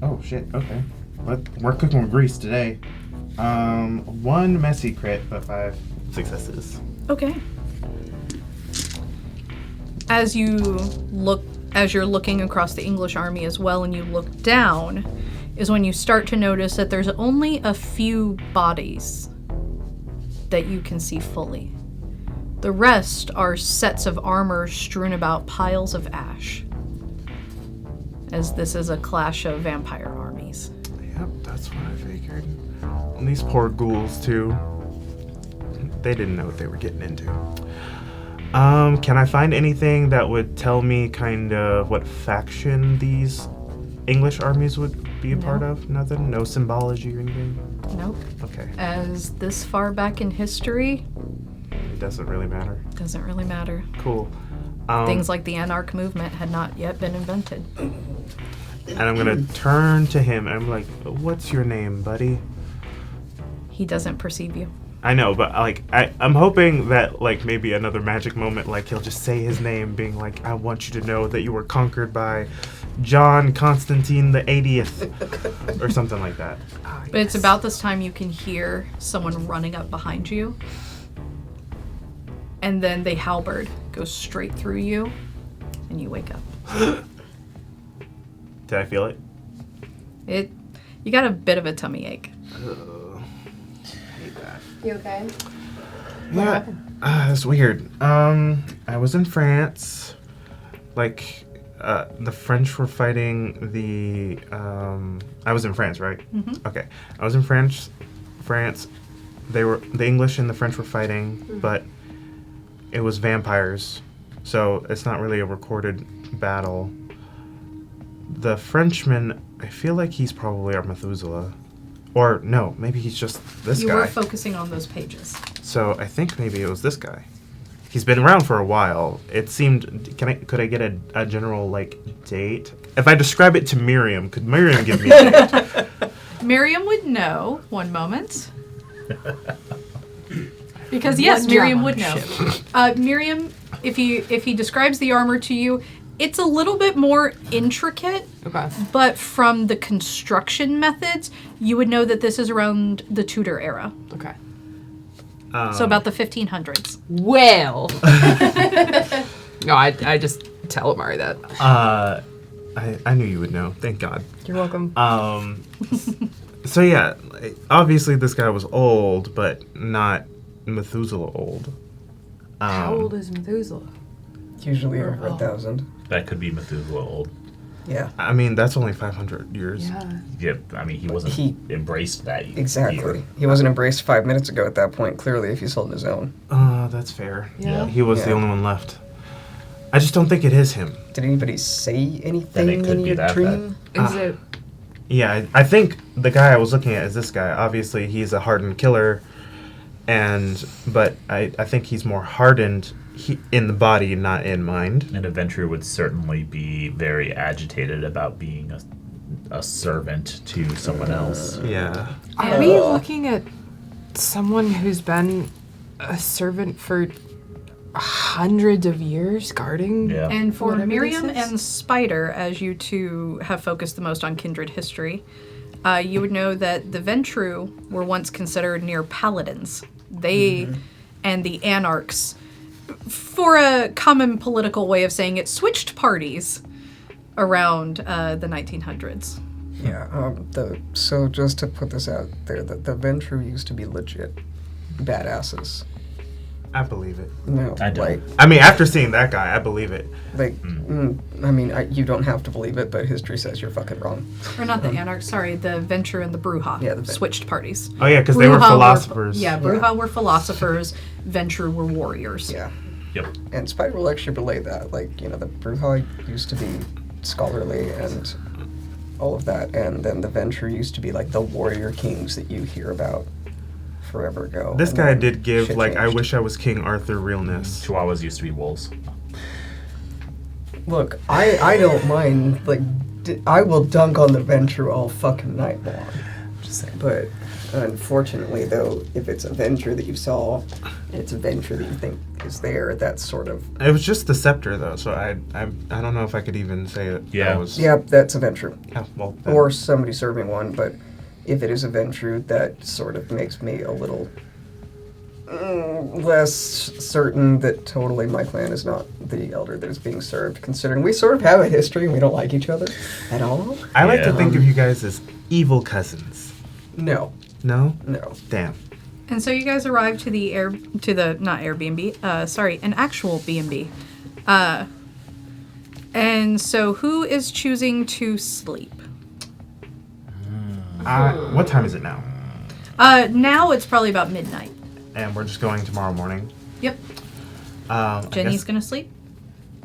Oh shit, okay. We're cooking with grease today. 1 messy crit, but 5 successes. Okay. As you're looking across the English army as well, and you look down, is when you start to notice that there's only a few bodies that you can see fully. The rest are sets of armor strewn about piles of ash, as this is a clash of vampire armies. Yep, that's what I figured. And these poor ghouls, too. They didn't know what they were getting into. Can I find anything that would tell me kind of what faction these English armies would be a part of? Nothing? No symbology or anything? Nope. Okay. As this far back in history, It doesn't really matter. doesn't really matter. Cool. Things like the anarch movement had not yet been invented. And I'm gonna turn to him and I'm like, what's your name, buddy? He doesn't perceive you. I know, but like I'm hoping that like maybe another magic moment, like he'll just say his name, being like, I want you to know that you were conquered by John Constantine the 80th or something like that. But it's about this time you can hear someone running up behind you. And then the halberd goes straight through you, and you wake up. Did I feel it? You got a bit of a tummy ache. Hate that. You okay? Yeah, it's weird. I was in France. Like, the French were fighting the. I was in France, right? Mm-hmm. Okay, I was in France. The English and the French were fighting, but it was vampires, so it's not really a recorded battle. The Frenchman, I feel like he's probably our Methuselah. Or, no, maybe he's just this guy. You were focusing on those pages. So I think maybe it was this guy. He's been around for a while. It seemed... Could I get a general, like, date? If I describe it to Miriam, could Miriam give me a date? Miriam would know. One moment. Because, yes, Miriam would know. Miriam, if he describes the armor to you, it's a little bit more intricate. Okay. But from the construction methods, you would know that this is around the Tudor era. Okay. So about the 1500s. Well. No, I just tell Amari that. I knew you would know. Thank God. You're welcome. So yeah, obviously this guy was old, but not Methuselah old. How old is Methuselah? Usually over 1,000. That could be Methuselah old. Yeah. I mean, that's only 500 years. Yeah. Yeah, I mean, he wasn't embraced that Exactly. year. He wasn't embraced 5 minutes ago at that point, clearly, if he's holding his own. That's fair. Yeah. He was the Yeah. only one left. I just don't think it is him. Did anybody say anything Then it could in be your that dream? Is it? Yeah, I think the guy I was looking at is this guy. Obviously, he's a hardened killer, but I think he's more hardened in the body, not in mind. An adventurer would certainly be very agitated about being a servant to someone else. Yeah. Are we looking at someone who's been a servant for hundreds of years guarding? Yeah. And for Whatever Miriam this is? and Spider, as you two have focused the most on kindred history, you would know that the Ventru were once considered near paladins. They and the Anarchs, for a common political way of saying it, switched parties around the 1900s. Yeah, so just to put this out there, the Ventru used to be legit badasses. I believe it. No, I don't. like, I mean, after seeing that guy, I believe it. I mean, you don't have to believe it, but history says you're fucking wrong. Or not the Anarchs, sorry, the Ventru and the Bruja Yeah, the switched parties. Oh yeah, because they were Bruja philosophers. Bruja were philosophers, Ventru were warriors. Yeah, Yep. and Spider will actually relay that. Like, you know, the Bruja used to be scholarly and all of that, and then the Ventru used to be like the warrior kings that you hear about forever ago. This and guy then did give, shit like, I changed. wish I was King Arthur realness. Chihuahuas used to be wolves. Look, I don't mind, like, I will dunk on the Ventru all fucking night long. Just saying. But unfortunately, though, if it's a Ventru that you saw, and it's a Ventru that you think is there, that's sort of... It was just the scepter, though, so I don't know if I could even say that Yeah. that was... Yep, that's a Ventru. Oh, well, then- Or somebody serving one, but if it is a Ventru, that sort of makes me a little less certain that totally my clan is not the elder that is being served, considering we sort of have a history and we don't like each other at all. I like to Yeah. think of you guys as evil cousins. No, No? no. Damn. And so you guys arrived to the not Airbnb, an actual B&B. And so who is choosing to sleep? What time is it now? Now it's probably about midnight. And we're just going tomorrow morning. Yep. I Jenny's guess gonna sleep.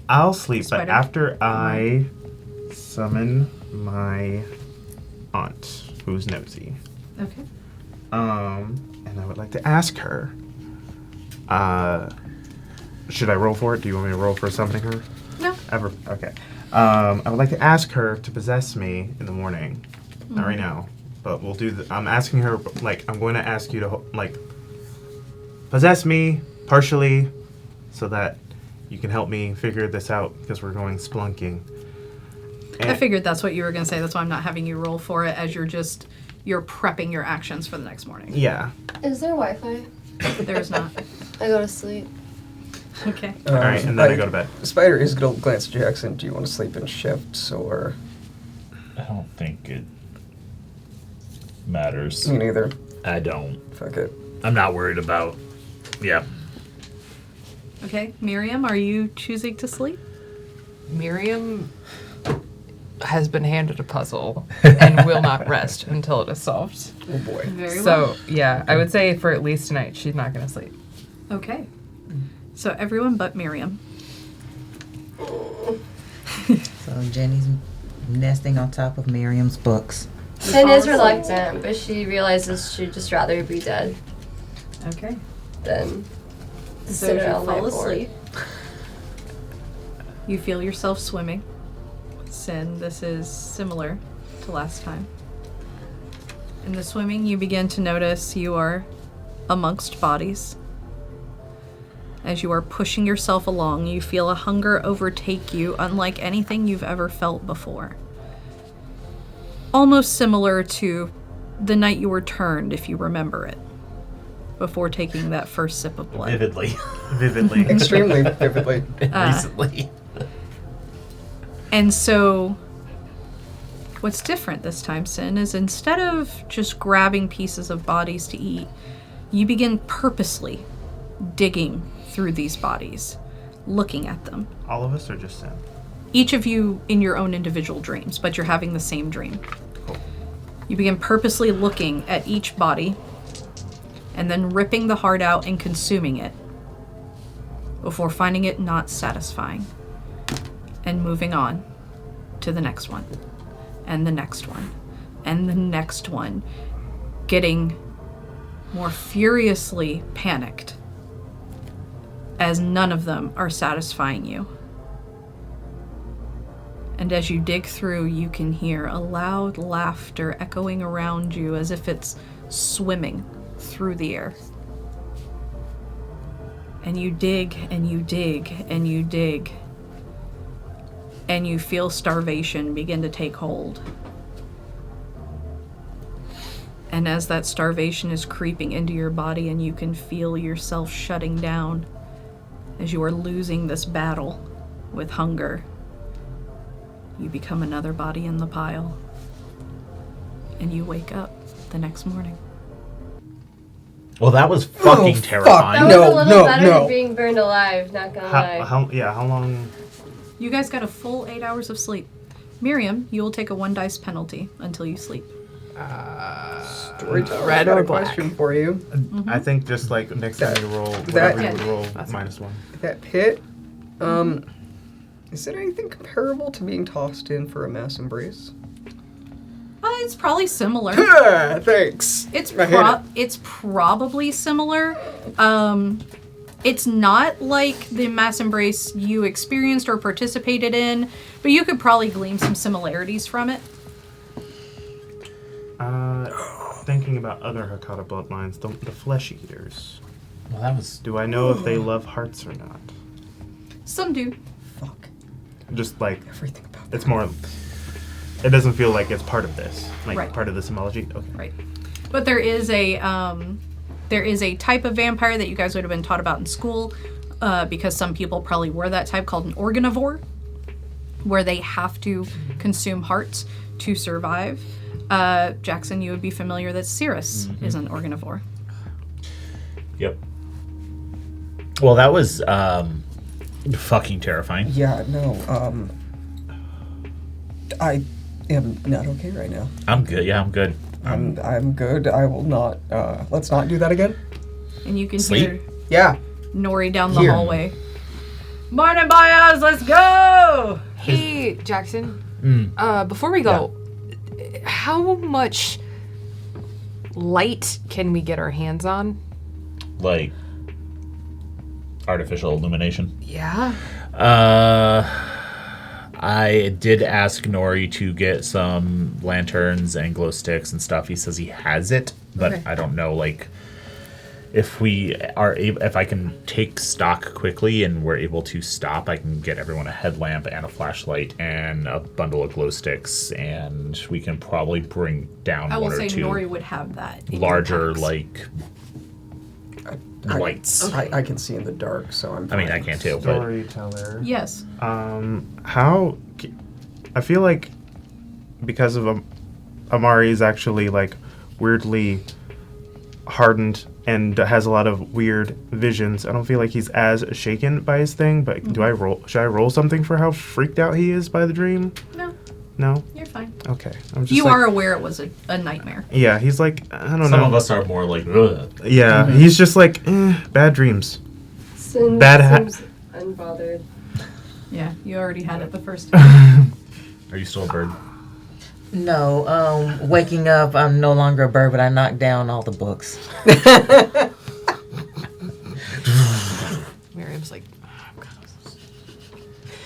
I'll sleep, Spider? but after I summon my aunt, who's nosy. Okay. And I would like to ask her. Should I roll for it? Do you want me to roll for summoning her? No. Ever? Okay. I would like to ask her to possess me in the morning. Not right now, but we'll do. I'm asking her. Like, I'm going to ask you to possess me partially, so that you can help me figure this out because we're going spelunking. I figured that's what you were gonna say. That's why I'm not having you roll for it, as you're prepping your actions for the next morning. Yeah. Is there Wi-Fi? There's not. I go to sleep. Okay. All right, and then I go to bed. Spider is going to glance at Jackson. Do you want to sleep in shifts or... I don't think it matters. Me neither. I don't. Fuck it. I'm not worried about. Yeah. Okay. Miriam, are you choosing to sleep? Miriam has been handed a puzzle and will not rest until it is solved. Oh boy. Very well. So, yeah, I would say for at least tonight, she's not going to sleep. Okay. So everyone but Miriam. So Jenny's nesting on top of Miriam's books. Sin is reluctant, but she realizes she'd just rather be dead Okay. than So sit as you on my fall board. asleep, you feel yourself swimming. Sin, this is similar to last time. In the swimming, you begin to notice you are amongst bodies. As you are pushing yourself along, you feel a hunger overtake you unlike anything you've ever felt before. Almost similar to the night you were turned, if you remember it, before taking that first sip of blood. Vividly. Vividly. Extremely vividly. Recently. And so, what's different this time, Sin, is instead of just grabbing pieces of bodies to eat, you begin purposely digging through these bodies, looking at them. All of us or just Sam? Each of you in your own individual dreams, but you're having the same dream. Cool. You begin purposely looking at each body and then ripping the heart out and consuming it before finding it not satisfying and moving on to the next one and the next one and the next one, getting more furiously panicked as none of them are satisfying you. And as you dig through, you can hear a loud laughter echoing around you as if it's swimming through the air. And you dig, and you dig, and you dig. And you feel starvation begin to take hold. And as that starvation is creeping into your body and you can feel yourself shutting down as you are losing this battle with hunger, you become another body in the pile. And you wake up the next morning. Well, that was fucking terrifying. That was a little better than being burned alive, not gonna lie. How long? You guys got a full 8 hours of sleep. Miriam, you will take a 1 dice penalty until you sleep. Storyteller, red I got or a black? question for you. I think just like next time you roll, that- whatever you would Yeah. roll, That's -1. That pit, is it anything comparable to being tossed in for a mass embrace? It's probably similar. Yeah, thanks. It's I hate it. it's probably similar. It's not like the mass embrace you experienced or participated in, but you could probably glean some similarities from it. Thinking about other Hakata bloodlines, the flesh eaters. Well, that was. Do I know if they love hearts or not? Some do. Fuck Just like everything about that. it's more. It doesn't feel like it's part of this, like Right. part of the symbology. Okay. Right. But there is a type of vampire that you guys would have been taught about in school, because some people probably were that type, called an organivore, where they have to consume hearts to survive. Jackson, you would be familiar that Cirrus is an organivore. Yep. Well, that was fucking terrifying. Yeah, no, I am not okay right now. I'm good. Yeah, I'm good. I'm good. I will not, let's not do that again. And you can Sleep? hear Yeah. Nori down the Here. hallway. Morning, boyos, let's go! Hey, Jackson. Mm. Before we go, how much light can we get our hands on? Like artificial illumination. Yeah. I did ask Nori to get some lanterns and glow sticks and stuff. He says he has it, but Okay. I don't know, like, if we are able, if I can take stock quickly and we're able to stop, I can get everyone a headlamp and a flashlight and a bundle of glow sticks, and we can probably bring down I will one or say two Nori would have that. in your larger, packs. like, lights. I can see in the dark, so I'm I mean, I fine. can too, but Storyteller. Yes. How? I feel like because of Amari is actually like weirdly hardened and has a lot of weird visions. I don't feel like he's as shaken by his thing. But do I roll? Should I roll something for how freaked out he is by the dream? No, No. you're fine. Okay. I'm just. You like, are aware it was a nightmare. Yeah. He's like I don't some know. of us are more like, ugh. Yeah. He's just like bad dreams. Sin Bad seems unbothered. Yeah, you already had it the first time. Are you still a bird? No, waking up, I'm no longer a bird, but I knocked down all the books. Miriam's like,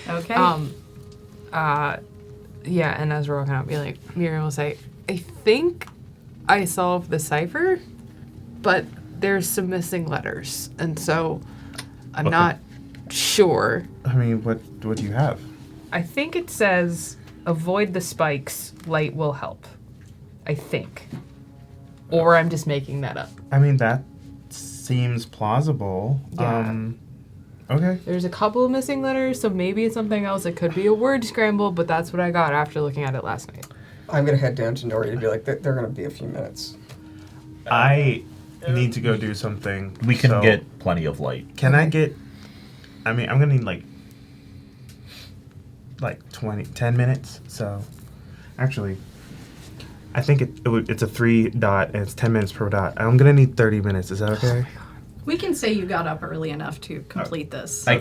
Okay. yeah, and as we're walking out, be like, Miriam will say, I think I solved the cipher, but there's some missing letters, and so I'm Okay. not sure. I mean, what do you have? I think it says, avoid the spikes, light will help. I think. Or I'm just making that up. I mean, that seems plausible. Yeah. Okay. There's a couple of missing letters, so maybe it's something else. It could be a word scramble, but that's what I got after looking at it last night. I'm gonna head down to Nori and be like, they're gonna be a few minutes. I need to go do something. We can so get plenty of light. Can I get? I mean, I'm gonna need like 10 minutes. So, actually, I think it's a 3 dot and it's 10 minutes per dot. I'm gonna need 30 minutes. Is that okay? we can say you got up early enough to complete this. I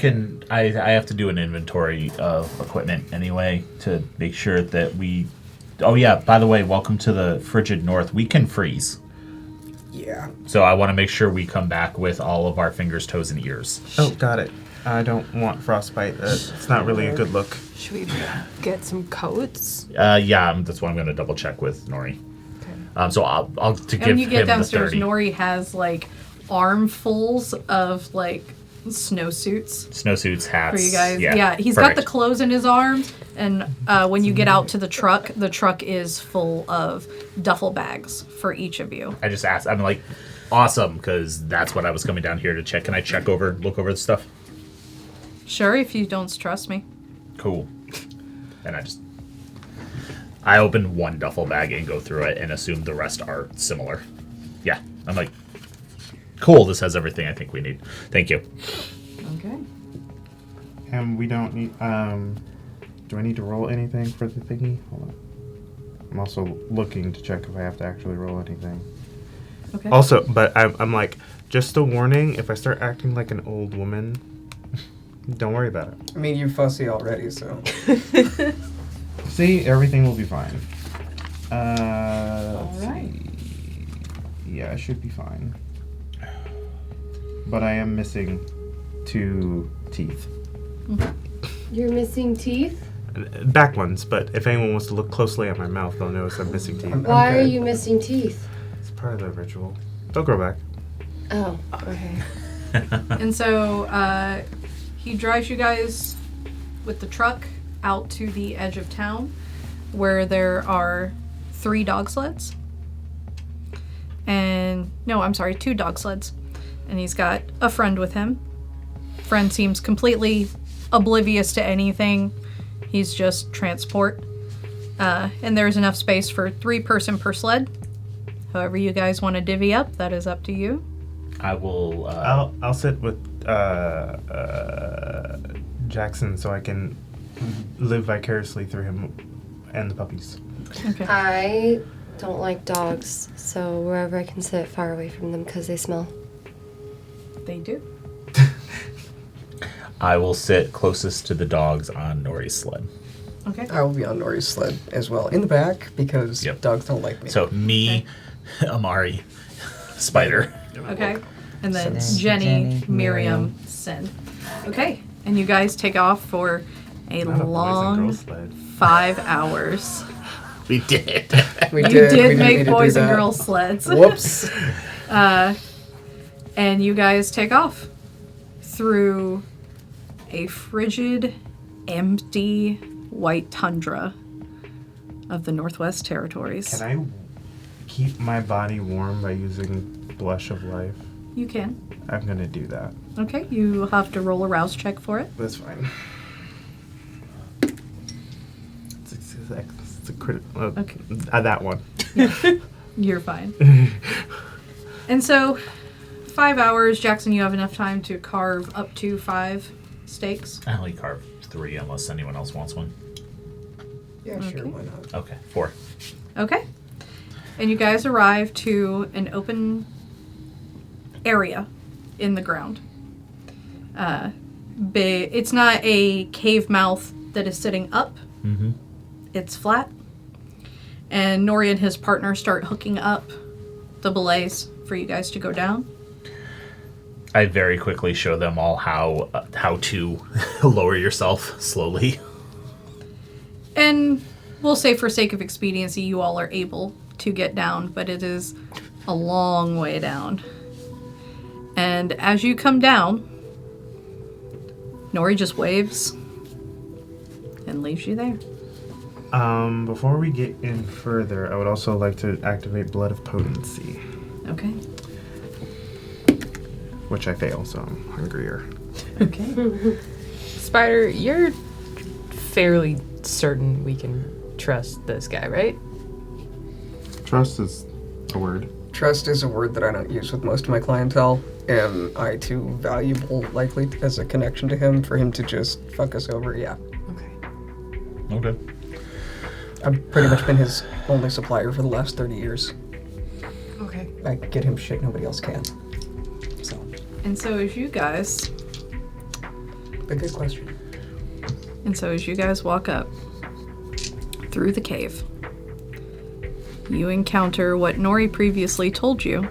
have to do an inventory of equipment anyway to make sure that we. Oh yeah, by the way, welcome to the frigid north. We can freeze. Yeah. So I want to make sure we come back with all of our fingers, toes, and ears. Oh, got it. I don't want frostbite. It's not really a good look. Should we get some coats? Yeah, that's what I'm going to double check with Nori. Okay. So I'll to And give when you get him downstairs, the 30. Nori has like armfuls of like snowsuits Snowsuits, hats. for you guys. Yeah, He's got the perfect. clothes in his arms, and when you get out to the truck is full of duffel bags for each of you. I just asked. I'm like, awesome, because that's what I was coming down here to check. Can I look over the stuff? Sure, if you don't trust me. Cool. And I open one duffel bag and go through it and assume the rest are similar. Yeah, I'm like, cool. This has everything I think we need. Thank you. Okay. And we don't need. Do I need to roll anything for the thingy? Hold on. I'm also looking to check if I have to actually roll anything. Okay. Also, but I'm like, just a warning: if I start acting like an old woman, don't worry about it. I mean, you're fussy already, so. See, everything will be fine. All Let's right. see. Yeah, I should be fine. But I am missing 2 teeth. You're missing teeth? Back ones, but if anyone wants to look closely at my mouth, they'll notice I'm missing teeth. Why are good. you missing teeth? It's part of the ritual. They'll grow back. Oh, okay. And so he drives you guys with the truck out to the edge of town where there are 3 dog sleds. And, no, I'm sorry, 2 dog sleds. And he's got a friend with him. Friend seems completely oblivious to anything. He's just transport. And there's enough space for 3 person per sled. However you guys want to divvy up, that is up to you. I will. I'll sit with Jackson so I can live vicariously through him and the puppies. Okay. I don't like dogs, so wherever I can sit far away from them because they smell. They do. I will sit closest to the dogs on Nori's sled. Okay. I will be on Nori's sled as well, in the back, because Yep. dogs don't like me. So me, Amari, Spider. Okay. And then Sin. Jenni, Jenni, Miriam, Sin. Okay. And you guys take off for a Not a boys and long girls sled. 5 hours. We did. we You we did didn't make need to boys do and that. girls sleds. Whoops. And you guys take off through a frigid, empty, white tundra of the Northwest Territories. Can I keep my body warm by using Blush of Life? You can. I'm gonna do that. Okay, you have to roll a rouse check for it. That's fine. It's a crit. Okay. That one. You're fine. And so, 5 hours, Jackson, you have enough time to carve up to 5 steaks. I only carved 3 unless anyone else wants one. Yeah, sure, Okay. why not? Okay, 4. Okay. And you guys arrive to an open area in the ground. It's not a cave mouth that is sitting up. Mm-hmm. It's flat. And Nori and his partner start hooking up the belays for you guys to go down. I very quickly show them all how to lower yourself slowly. And we'll say for sake of expediency, you all are able to get down, but it is a long way down. And as you come down, Nori just waves and leaves you there. Before we get in further, I would also like to activate Blood of Potency, Okay. which I fail, so I'm hungrier. Okay. Spider, you're fairly certain we can trust this guy, right? Trust is a word. Trust is a word that I don't use with most of my clientele. Am I too valuable, likely, as a connection to him for him to just fuck us over? Yeah. Okay. Okay. I've pretty much been his only supplier for the last 30 years. Okay. I get him shit nobody else can. So, And so as you guys a good question. walk up through the cave, you encounter what Nori previously told you,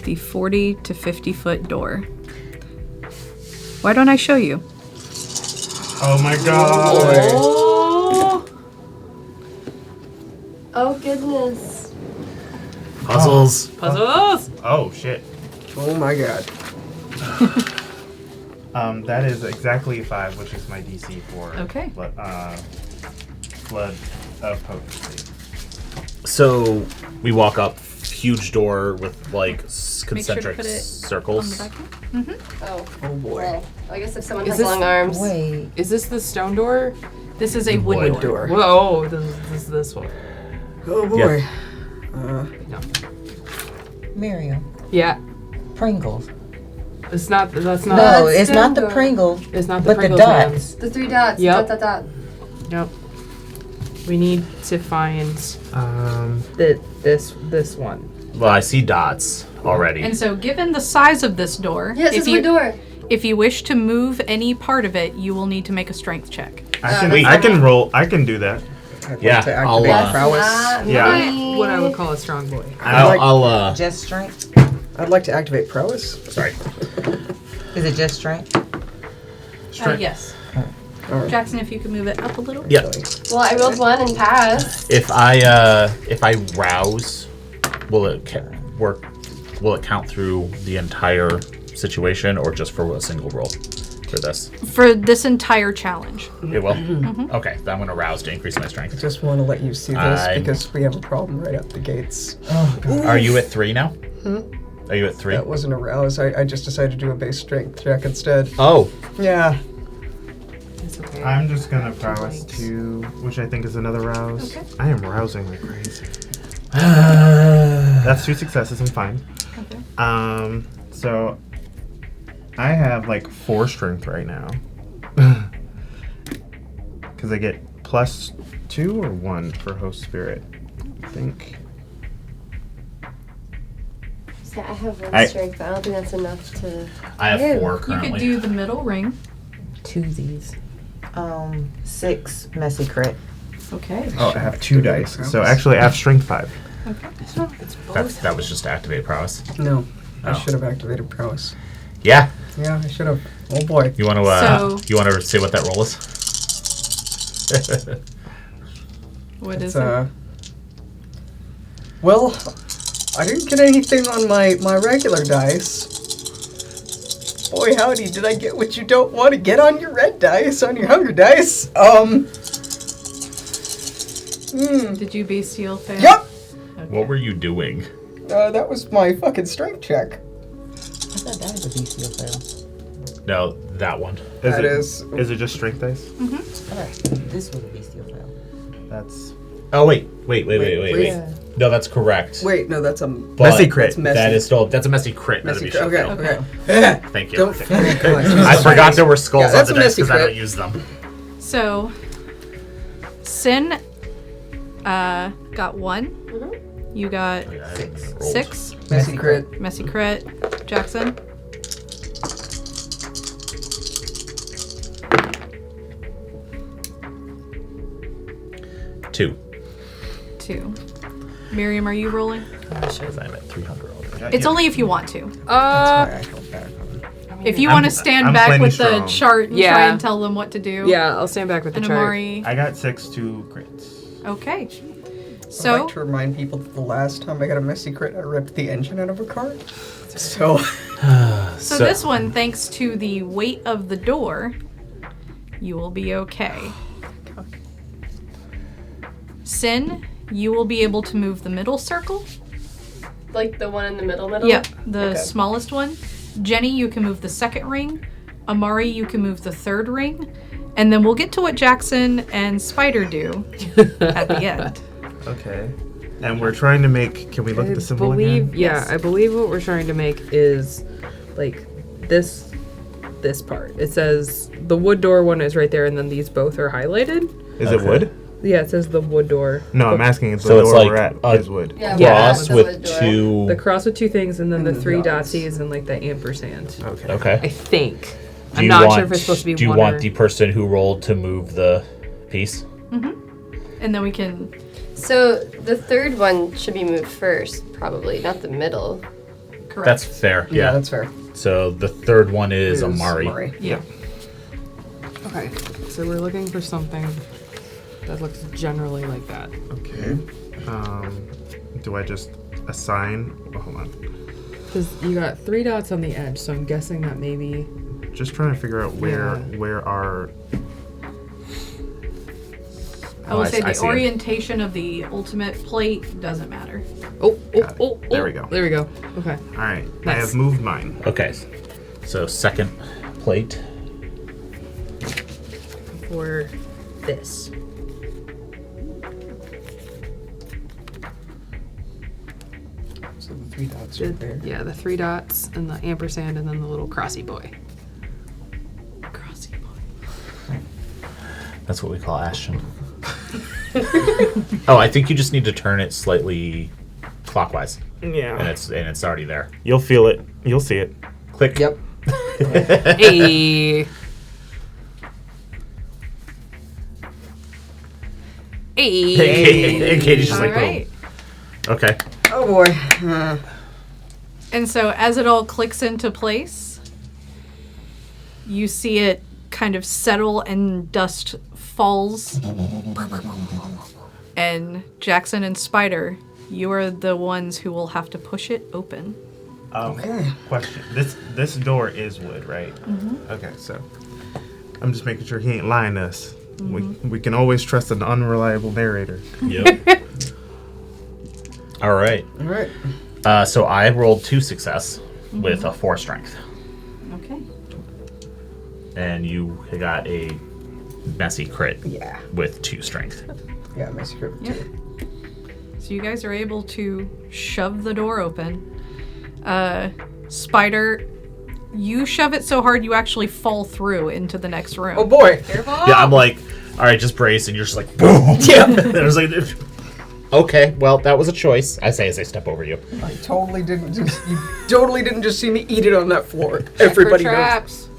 the 40 to 50 foot door. Why don't I show you? Oh my god. Oh. Oh goodness. Puzzles. Puzzles. Oh shit. Oh my god. That is exactly 5, which is my DC for Okay. Flood of Potency. So we walk up, huge door with like Make sure to concentric put it on circles. the back. Oh. Oh boy. Well, I guess if someone Is has this- long arms. Wait. Is this the stone door? This is a wood Wood door. Whoa, this is this one. Oh boy. No. Miriam. Yeah. Pringles. It's not. That's not. No, That's it's not the Denver. Pringle. It's not the but the Pringles dots. ones. The 3 dots. Yep. Dot, dot, dot. Yep. We need to find this one. Well, I see dots already. And so, given the size of this door, Yeah, it says wood door. if you wish to move any part of it, you will need to make a strength check. I can roll. I can do that. I'd Yeah, like to I'll, activate prowess. Not Yeah. me. What I would call a strong boy. I'll Just strength? I'd like to activate prowess. sorry. Is it just strength? Yes. Alright. Jackson, if you could move it up a little. Yeah. Well, I rolled 1 and passed. If I rouse, will it work? Will it count through the entire situation or just for a single roll for this? For this entire challenge. It will. Okay, then I'm gonna rouse to increase my strength. Just want to let you see this I'm- because we have a problem right out the gates. Are you at 3 now? Are you at 3? That wasn't a rouse. I just decided to do a base strength check instead. Oh, Yeah. It's okay. I'm just gonna prowess 2, which I think is another rouse. Okay. I am rousing like crazy. That's 2 successes. I'm fine. Okay. So I have like 4 strength right now. Because I get plus 2 or 1 for host spirit. I think. Yeah, I have 1 I- strength, but I don't think that's enough to. I have Yeah. 4 You currently. could do the middle ring. Twosies. 6 messy crit. Okay. Oh, I have 2 dice. So actually I have strength 5. That was just to activate prowess. No. I Oh. should have activated prowess. Yeah. Yeah, I should have. Oh boy. You want to So- you want to say what that roll is? What is It's well, I didn't get anything on my regular dice. Boy, howdy, did I get what you don't want to get on your red dice, on your hunger dice? it? Did you bestial fail? Yep! What were you doing? That was my fucking strength check. I thought that was a bestial fail. No, that one. That is- Is it just strength dice? Alright, this was a bestial fail. That's Oh wait. wait. No, that's correct. Wait, no, that's a But Messy crit. That's messy. That is still that's a messy crit. not a messy bestial crit. fail. Okay, okay. Thank you. Don't. Thank Oh, you. God, Jesus I forgot Christ. there were skulls Yeah, on that's the a dice messy because I crit. don't use them. So, Sin got 1. You got Oh, yeah, I haven't rolled. 6. Messy crit. Messy crit. Jackson. Two. 2. Miriam, are you rolling? Because I'm at 300 already. It's only if you want to. I felt bad. If you want to stand I'm back plenty with the strong. chart and Yeah. try and tell them what to do. Yeah, I'll stand back with the And chart. Amari. I got 6 2 crits. Okay. I'd So, like to remind people that the last time I got a messy crit, I ripped the engine out of a car. So, so this one, thanks to the weight of the door, you will be okay. Sin, you will be able to move the middle circle. Like the one in the middle? Yep, the Okay. smallest one. Jenni, you can move the second ring. Amari, you can move the third ring. And then we'll get to what Jackson and Spider do at the end. Okay. And we're trying to make. Can we look at the symbol again? I believe what we're trying to make is like this part. It says the wood door one is right there, and then these both are highlighted. Is it wood? Yeah, it says the wood door. No, I'm asking if the So it's door like we're at a- is wood. Yeah, Cross the with wood door. two. The cross with 2 things, and then the And 3 dots. dotsies and like the ampersand. Okay. Okay. I think. Do I'm you not want, sure if it's supposed to be Do you one want or... the person who rolled to move the piece? And then we can. So the third one should be moved first, probably, not the middle. Correct. That's fair. yeah, Yeah. that's fair. So the third one is Amari. Yeah. Okay. so we're looking for something that looks generally like that. Okay. Do I just assign? Oh, hold on. Because you got 3 dots on the edge, so I'm guessing that maybe... Just trying to figure out where our... I will say I the see it. orientation of the ultimate plate doesn't matter. There we go. There we go. Okay. All right. I Nice. have moved mine. Okay. So second plate. For this. So the 3 dots are there. Yeah, the 3 dots and the ampersand and then the little crossy boy. Crossy boy. That's what we call Ashton. Oh, I think you just need to turn it slightly clockwise, Yeah. and it's already there. You'll feel it. You'll see it. Click. Yep. Hey. Hey. And Katie's just All like, right. boom. Okay. Oh boy. And so as it all clicks into place, you see it kind of settle and dust falls. And Jackson and Spider, you are the ones who will have to push it open. Okay. Question. This door is wood, right? Mm-hmm. Okay, so I'm just making sure he ain't lying to us. Mm-hmm. We can always trust an unreliable narrator. Yep. All right. All right. So I rolled 2 success with a 4 strength, Okay. and you got a messy crit Yeah. with 2 strength. Yeah, my script Yep. too. So you guys are able to shove the door open. Spider, you shove it so hard you actually fall through into the next room. Oh boy. Yeah, I'm like, all right, just brace, and you're just like, boom. Yeah. And I was like, okay, well, that was a choice. I say as I step over you. You totally didn't just see me eat it on that floor. Everybody knows. traps.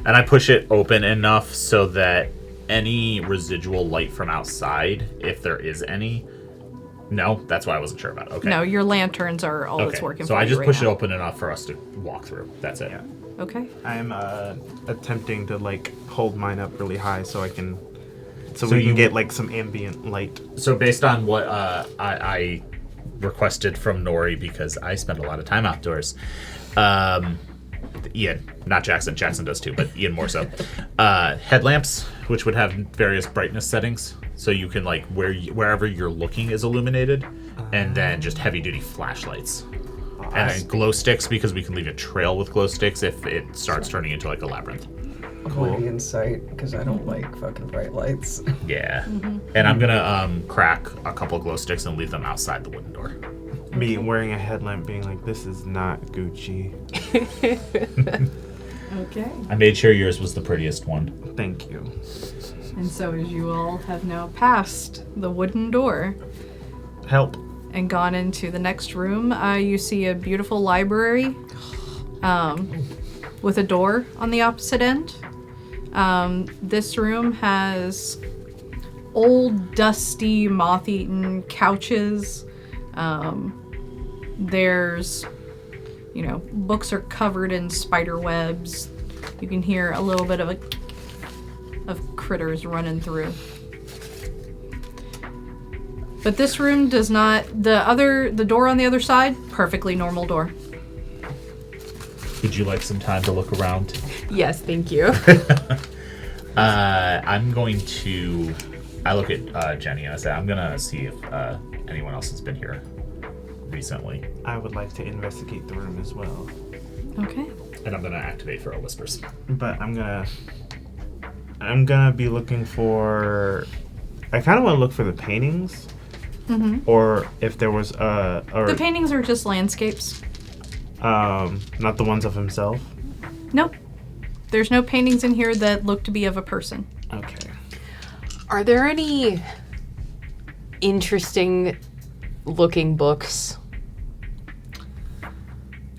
And I push it open enough so that any residual light from outside, if there is any. No, that's why I wasn't sure about it. Okay. No, your lanterns are all that's Okay. working So for I you just right push it now. open enough for us to walk through. That's it. Yeah. Okay. I'm attempting to like hold mine up really high so I can, so So we you- can get like some ambient light. So based on what I requested from Nori, because I spend a lot of time outdoors, Ian, not Jackson. Jackson does too, but Ian more so. Headlamps, which would have various brightness settings, so you can like wherever you're looking is illuminated, and then just heavy duty flashlights, and then glow sticks because we can leave a trail with glow sticks if it starts turning into like a labyrinth. Avoid in sight because I don't like fucking bright lights. Yeah, and I'm gonna crack a couple of glow sticks and leave them outside the wooden door. Me wearing a headlamp being like, this is not Gucci. Okay. I made sure yours was the prettiest one. Thank you. And so as you all have now passed the wooden door Help. and gone into the next room, you see a beautiful library with a door on the opposite end. This room has old, dusty, moth-eaten couches. There's, books are covered in spider webs. You can hear a little bit of critters running through. But this room does not. The door on the other side, perfectly normal door. Would you like some time to look around? Yes, thank you. I'm going to. I look at Jenny and I say, I'm gonna see if anyone else has been here recently, I would like to investigate the room as well. Okay. and I'm gonna activate Ferre Whispers. But I'm gonna be looking for. I kind of want to look for the paintings, or if there was The paintings are just landscapes. not the ones of himself. Nope. There's no paintings in here that look to be of a person. Okay. Are there any interesting looking books?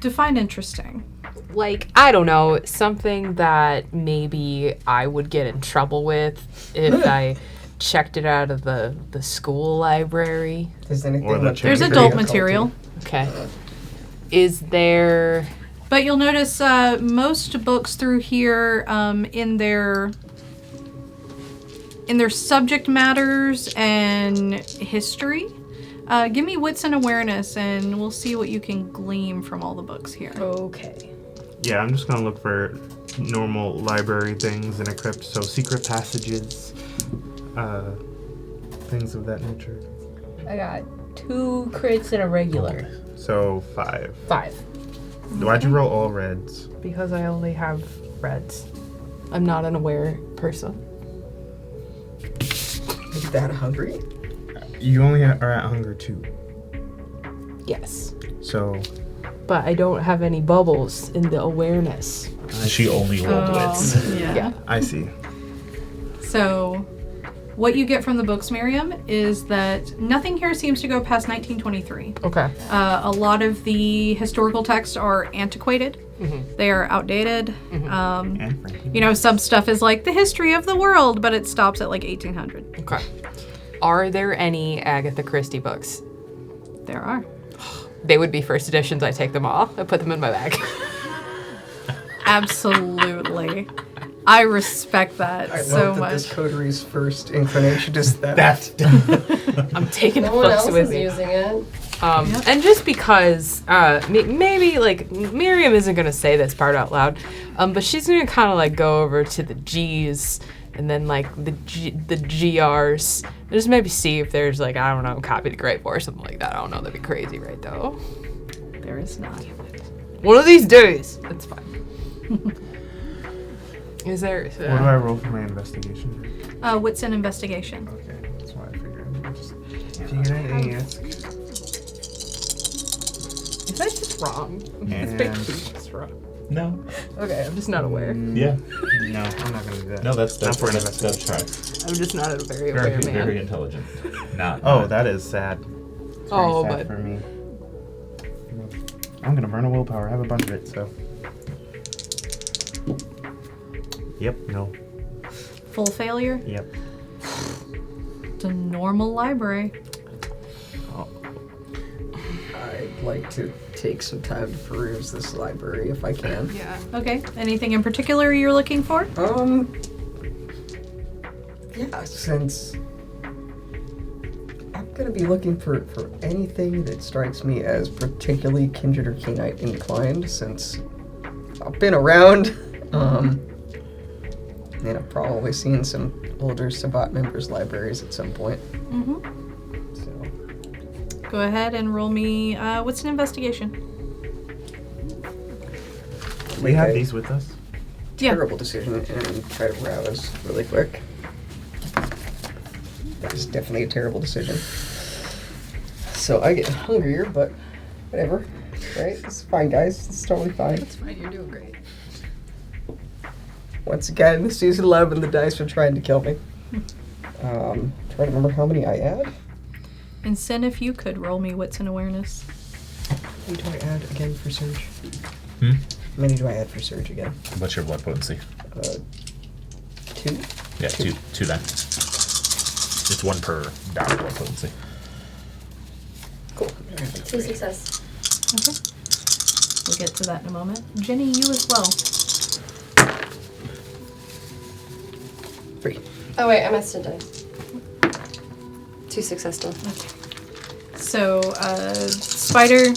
Define interesting. Like, I don't know, something that maybe I would get in trouble with if I checked it out of the school library. Is anything Or the like There's Change adult occulty? material. Okay. Is there... But you'll notice most books through here in their in their subject matters and history. Give me wits and awareness, and we'll see what you can glean from all the books here. Okay. Yeah, I'm just gonna look for normal library things in a crypt, so secret passages, things of that nature. I got 2 crits and a regular. So 5. 5. Why'd you roll all reds? Because I only have reds. I'm not an aware person. Is that hungry? You only are at hunger 2. Yes. So But I don't have any bubbles in the awareness. She only rolled wits. Yeah. I see. So, what you get from the books, Miriam, is that nothing here seems to go past 1923. Okay. A lot of the historical texts are antiquated. They are outdated. Some stuff is like the history of the world, but it stops at like 1800. Okay. Are there any Agatha Christie books? There are. They would be first editions. I take them all. I put them in my bag. Absolutely. I respect that I so love that much. this coterie's first inclination is that. I'm taking No the one books else with is me. using it. And just because maybe like Miriam isn't gonna say this part out loud, but she's gonna kind of like go over to the G's and then like the GRs. Just maybe see if there's like, I don't know, Copy the Great War or something like that. I don't know. That'd be crazy, right? Though. There is not. One of these days. That's fine. Is there? What do I roll for my investigation? Wits and investigation. Okay, that's why I figured. I just figured I'd ask. Is that just wrong? And- It's wrong. No. Okay, I'm just not aware. Yeah. No, I'm not gonna do that. No, that's Not for an that's investigation. right. I'm just not a very aware Very, man. very intelligent. Not. Oh, that is sad. It's very Oh, sad but for me. I'm gonna burn a willpower. I have a bunch of it, so. Yep. No. Full failure. Yep. It's a normal library. I'd like to take some time to peruse this library if I can. yeah. Okay. Anything in particular you're looking for? Yeah, since I'm gonna be looking for anything that strikes me as particularly kindred or canite inclined, since I've been around, and I've probably seen some older Sabbat members' libraries at some point. So, Go ahead and roll me. What's an investigation? We have Okay. these with us. Yeah. terrible decision and try to browse really quick. That is definitely a terrible decision. So I get hungrier, but whatever. Right? It's fine, guys. It's totally fine. It's fine. You're doing great. Once again, season 11, the dice are trying to kill me. Trying to remember how many I add. And Sin, if you could roll me wits and awareness. How many do I add again for Surge? Hmm? How many do I add for Surge again? What's your blood potency? 2? Yeah, two then. It's 1 per dollar blood potency. Cool. 2 success. Okay. We'll get to that in a moment. Jenny, you as well. 3. Oh wait, I missed a dice. 2 success still. So, Spider,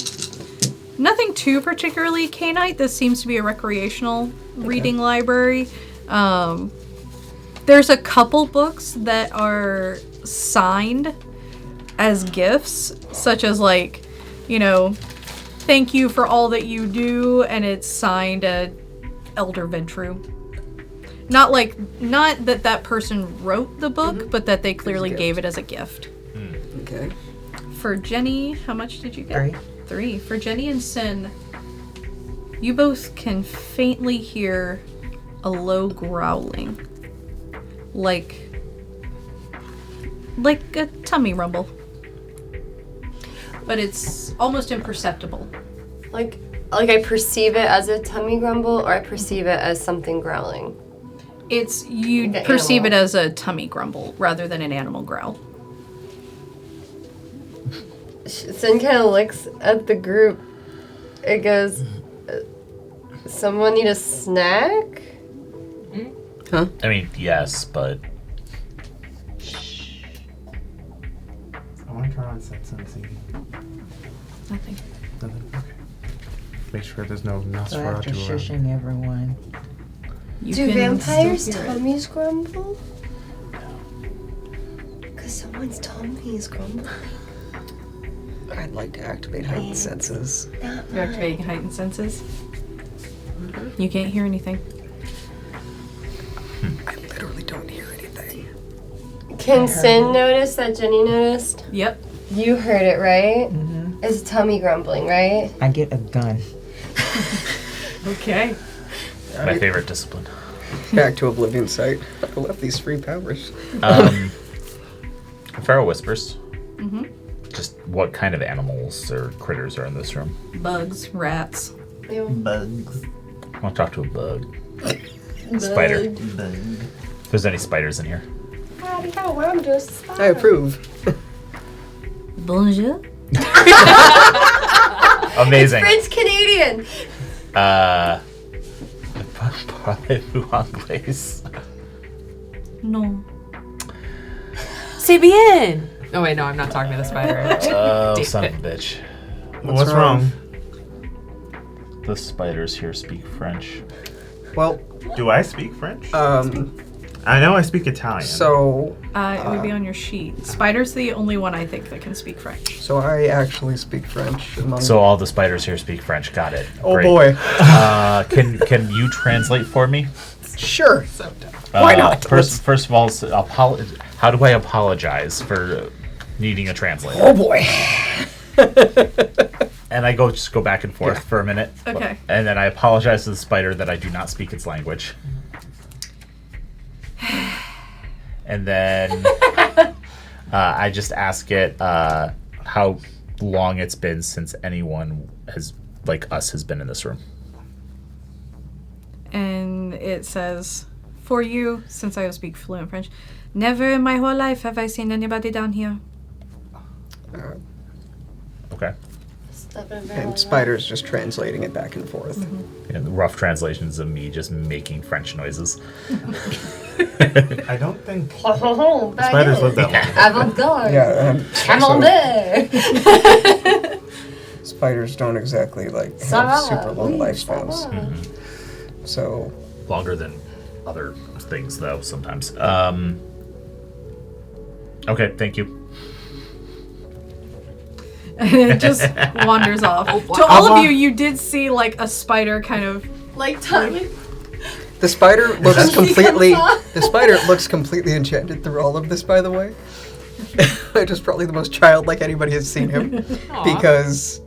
nothing too particularly canite. This seems to be a recreational reading library. There's a couple books that are signed as gifts, such as like, thank you for all that you do, and it's signed Elder Ventru. Not that person wrote the book, but that they clearly gave it as a gift. Okay. For Jenny, how much did you get? 3. 3. For Jenny and Sin, you both can faintly hear a low growling. Like a tummy rumble. But it's almost imperceptible. Like I perceive it as a tummy grumble, or I perceive it as something growling. You Like an perceive animal. it as a tummy grumble rather than an animal growl. Sin kind of looks at the group. It goes, someone need a snack? I mean, yes, but I want to try on sense and see. Nothing. Nothing? Okay. Make sure there's no So after Nosferatu around. shushing everyone, You Do can vampires' still hear it. tummies grumble? Because someone's tummy is grumbling. I'd like to activate heightened senses. Not You're activating heightened senses. You can't hear anything. I literally don't hear anything. Can Sin notice that Jenni noticed? Yep. You heard it, right? Mm-hmm. It's tummy grumbling, right? I get a gun. Okay. My favorite discipline. Back to Oblivion Sight. I love these free powers. Ferre whispers. Mm-hmm. Just what kind of animals or critters are in this room? Bugs, rats. Bugs. I want to talk to a bug. Spider. Bug. If there's any spiders in here. I approve. Bonjour. Amazing. French Canadian. Parlez-vous anglais? No. C'est bien. Oh wait, no, I'm not talking to the spider. Oh, Damn son it. of a bitch. What's wrong? The spiders here speak French. Well, Do I speak French? um, I know I speak Italian. so It would be on your sheet. Spider's the only one I think that can speak French. I actually speak French. Among So all the spiders here speak French. Got it. oh Great. boy, Can you translate for me? sure. Why not? First of all, how do I apologize for needing a translator? Oh boy. And I just go back and forth for a minute. Okay. And then I apologize to the spider that I do not speak its language. And then I just ask it how long it's been since anyone like us has been in this room. And it says, for you, since I speak fluent French, never in my whole life have I seen anybody down here. Okay. And Spider's just translating it back and forth. And the rough translations of me just making French noises. I don't think Oh, spiders live that long. Avant-garde. Yeah, Camembert. spiders don't exactly like Ça have va, super long oui, lifespans. ça va. So Longer than other things, though, sometimes. Okay, thank you. And it just wanders off. To all of you, you did see like a spider kind of Like tummy. the spider looks Does he come completely. off? The spider looks completely enchanted through all of this. By the way, just probably the most childlike anybody has seen him, because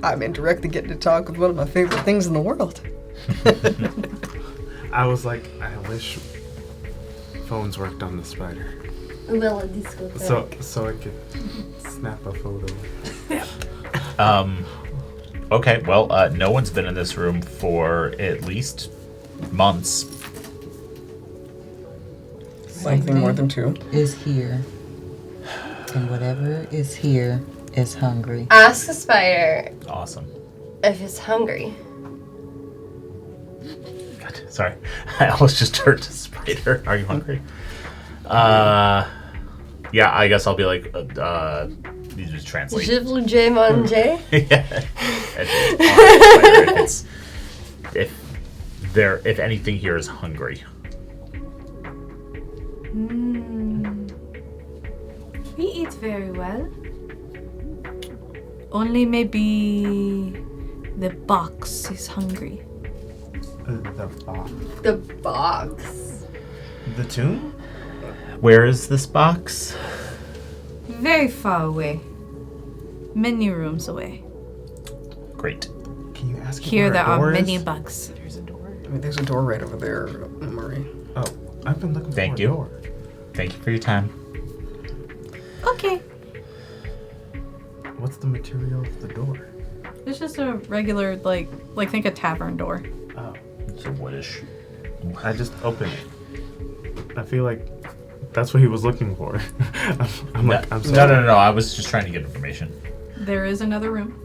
I'm indirectly getting to talk with one of my favorite things in the world. I was like, I wish phones worked on the spider. So I could snap a photo. Okay, well, no one's been in this room for at least months. Something more than 2. Is here. And whatever is here is hungry. Ask the spider Awesome. if it's hungry. God, sorry. I almost just turned to spider. Are you hungry? Yeah, I guess I'll be like, you just translate. Je voudrais manger. Yeah. And it's if anything here is hungry. We eat very well. Only maybe the box is hungry. The box. The box. The tomb? Where is this box? Very far away. Many rooms away. Great. Can you ask Here where there a door are many is? bugs. I mean, there's a door right over there, Amari. Oh, I've been looking Thank for you. a door. Thank you for your time. Okay. What's the material of the door? It's just a regular, like think a tavern door. Oh, It's a woodish. I just opened it. I feel like that's what he was looking for. I'm like, I'm sorry. No. I was just trying to get information. There is another room.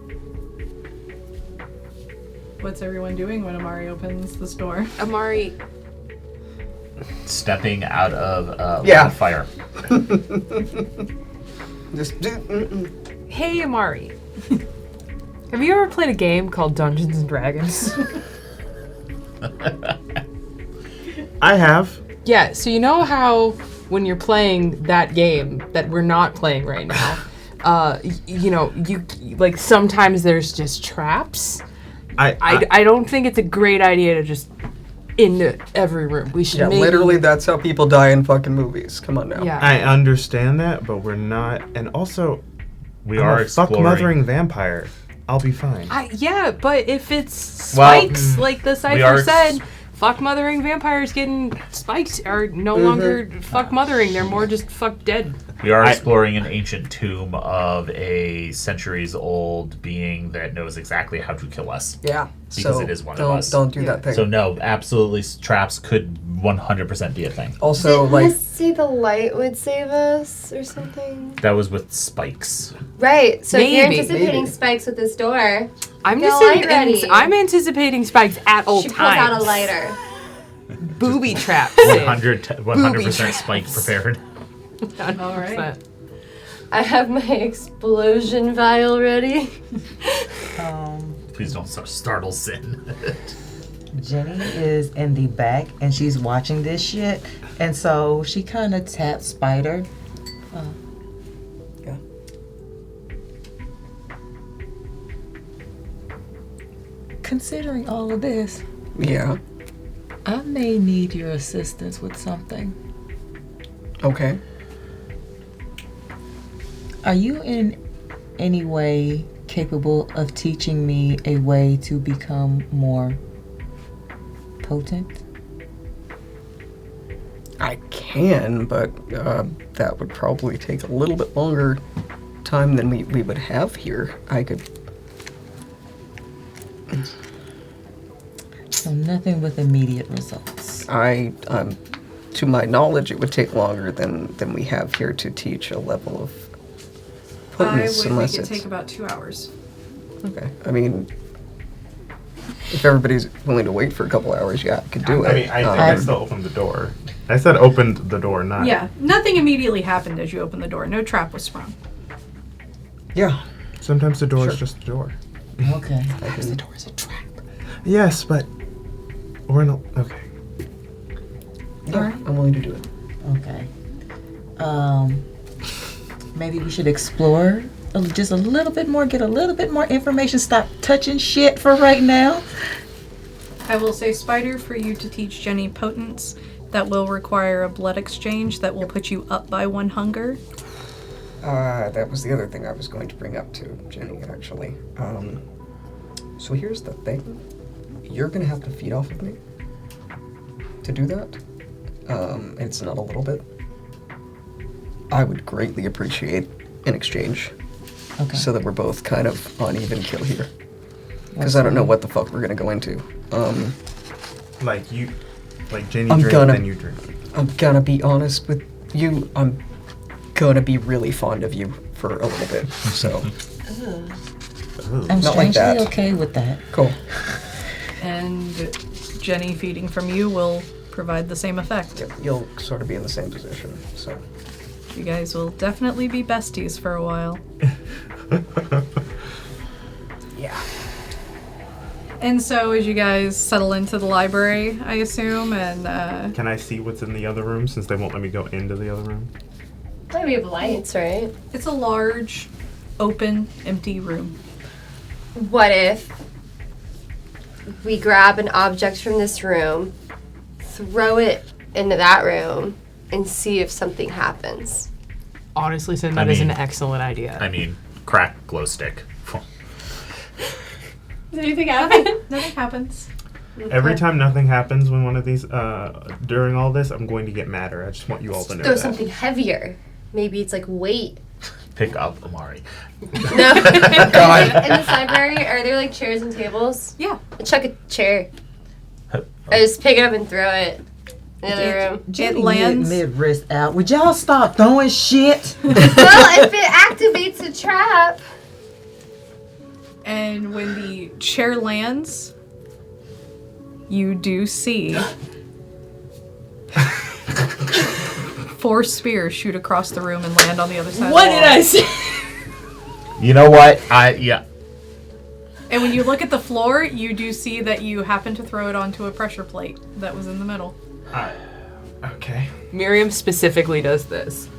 What's everyone doing when Amari opens this door? Amari, Stepping out of Yeah. line of fire. Just. Hey, Amari. Have you ever played a game called Dungeons and Dragons? I have. Yeah, so you know how when you're playing that game that we're not playing right now, you like sometimes there's just traps. I don't think it's a great idea to just into every room. We should Yeah, maybe, literally, that's how people die in fucking movies. Come on now. Yeah. I understand that, but we're not. And also, We I'm are a fuck exploring. mothering vampire. I'll be fine. Yeah, but if it's spikes, like the are cipher said, fuck mothering vampires getting spiked are no longer fuck mothering. They're more just fuck dead. We are exploring an ancient tomb of a centuries-old being that knows exactly how to kill us. Yeah. Because so it is one of don't, us. Don't do that thing. So no, absolutely, traps could 100% be a thing. Also, Didn't like, I say the light would save us or something? That was with spikes. Right. So if you're Maybe. anticipating spikes with this door, I'm Get just a light ready. I'm anticipating spikes at all she pulls times. out a lighter. Booby traps. 100% spike prepared. All right. I have my explosion vial ready. Please don't startle Sin. Jenny is in the back and she's watching this shit, and so she kind of taps Spider. yeah. Considering all of this, Yeah. I may need your assistance with something. Okay. Are you in any way capable of teaching me a way to become more potent? I can, but that would probably take a little bit longer time than we would have here. I could. So nothing with immediate results. To my knowledge, it would take longer than we have here to teach a level of I potence, would unless make it it's take about 2 hours. okay. I mean, if everybody's willing to wait for a couple hours, yeah, I could do it. I mean, I think I still opened the door. I said opened the door, not. Yeah, nothing immediately happened as you opened the door. No trap was sprung. Yeah. Sometimes the door is Sure. just the door. Okay. The door is a trap. Yes, but we're not. Okay. Yeah, Alright. I'm willing to do it. Okay. Maybe we should explore just a little bit more, get a little bit more information. Stop touching shit for right now. I will say, Spider, for you to teach Jenny potence, that will require a blood exchange that will put you up by 1 hunger. That was the other thing I was going to bring up to Jenny, actually. So here's the thing. You're going to have to feed off of me to do that. It's not a little bit. I would greatly appreciate an exchange. Okay. So that we're both kind of on even kill here. Because I don't know what the fuck we're going to go into. Like Jenny I'm drink, gonna- then you drink. I'm going to be honest with you. I'm going to be really fond of you for a little bit. So, I'm Not like strangely that. okay with that. cool. And Jenny feeding from you will provide the same effect. Yep, you'll sort of be in the same position. So, You guys will definitely be besties for a while. yeah. And so as you guys settle into the library, I assume, and Can I see what's in the other room since they won't let me go into the other room? We have lights, right? it's a large, open, empty room. What if we grab an object from this room, throw it into that room, and see if something happens? Honestly, Sin, I that is an mean- excellent idea. I mean, crack glow stick. Does anything happen? Nothing happens. Every time nothing happens when one of these, during all this, I'm going to get madder. I just want you all to know Throw that. something heavier. Maybe it's like weight. Pick up Amari. No. In this library, are there like chairs and tables? Yeah. I chuck a chair. I just pick it up and throw it in the other room. Jenny lands- mid wrist out. Would y'all stop throwing shit? Well, if it activates a trap. And when the chair lands, you do see 4 spears shoot across the room and land on the other side What of the did wall. I say? You know what? And when you look at the floor, you do see that you happen to throw it onto a pressure plate that was in the middle. Okay. Miriam specifically does this.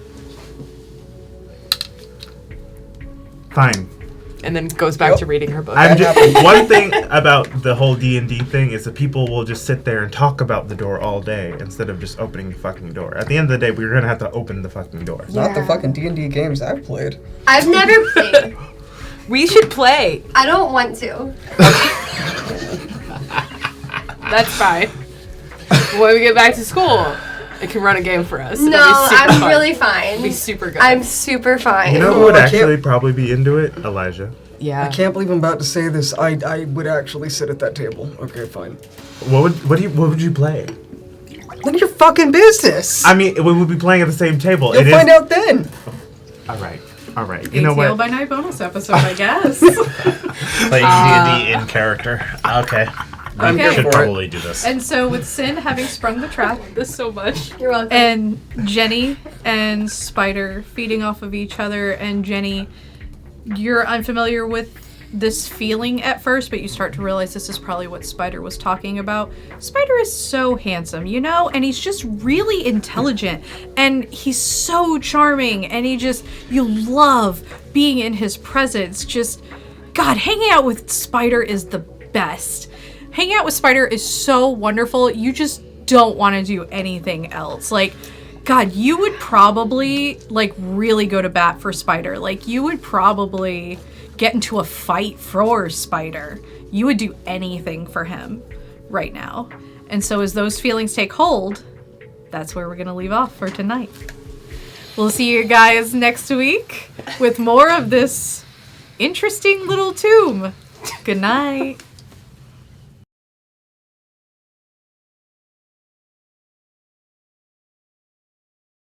Fine. And then goes back to reading her book. I'm just one thing about the whole D&D thing is that people will just sit there and talk about the door all day instead of just opening the fucking door. At the end of the day, we're gonna have to open the fucking door. Not the fucking D&D games I've played. I've never played. We should play. I don't want to. That's fine. When we get back to school, it can run a game for us. No, It'll be super I'm fun. really fine. It'll be super good. I'm super fine. You know who would I can't- actually probably be into it? Elijah. Yeah. I can't believe I'm about to say this. I would actually sit at that table. Okay, fine. What would you play? None of your fucking business. I mean, we would be playing at the same table. You'll find out then. All right. You know ATL what? by night bonus episode, I guess. Playing D&D in character. Okay. I'm Okay. here Should for it. probably do this. And so with Sin having sprung the trap, this so much. You're welcome. and Jenni and Spider feeding off of each other, and Jenni, you're unfamiliar with this feeling at first, but you start to realize this is probably what Spider was talking about. Spider is so handsome, you know, and he's just really intelligent, and he's so charming, and you love being in his presence. Just, God, hanging out with Spider is the best. Hanging out with Spider is so wonderful. You just don't want to do anything else. Like, God, you would probably, like, really go to bat for Spider. Like, you would probably get into a fight for Spider. You would do anything for him right now. And so as those feelings take hold, that's where we're going to leave off for tonight. We'll see you guys next week with more of this interesting little tomb. Good night.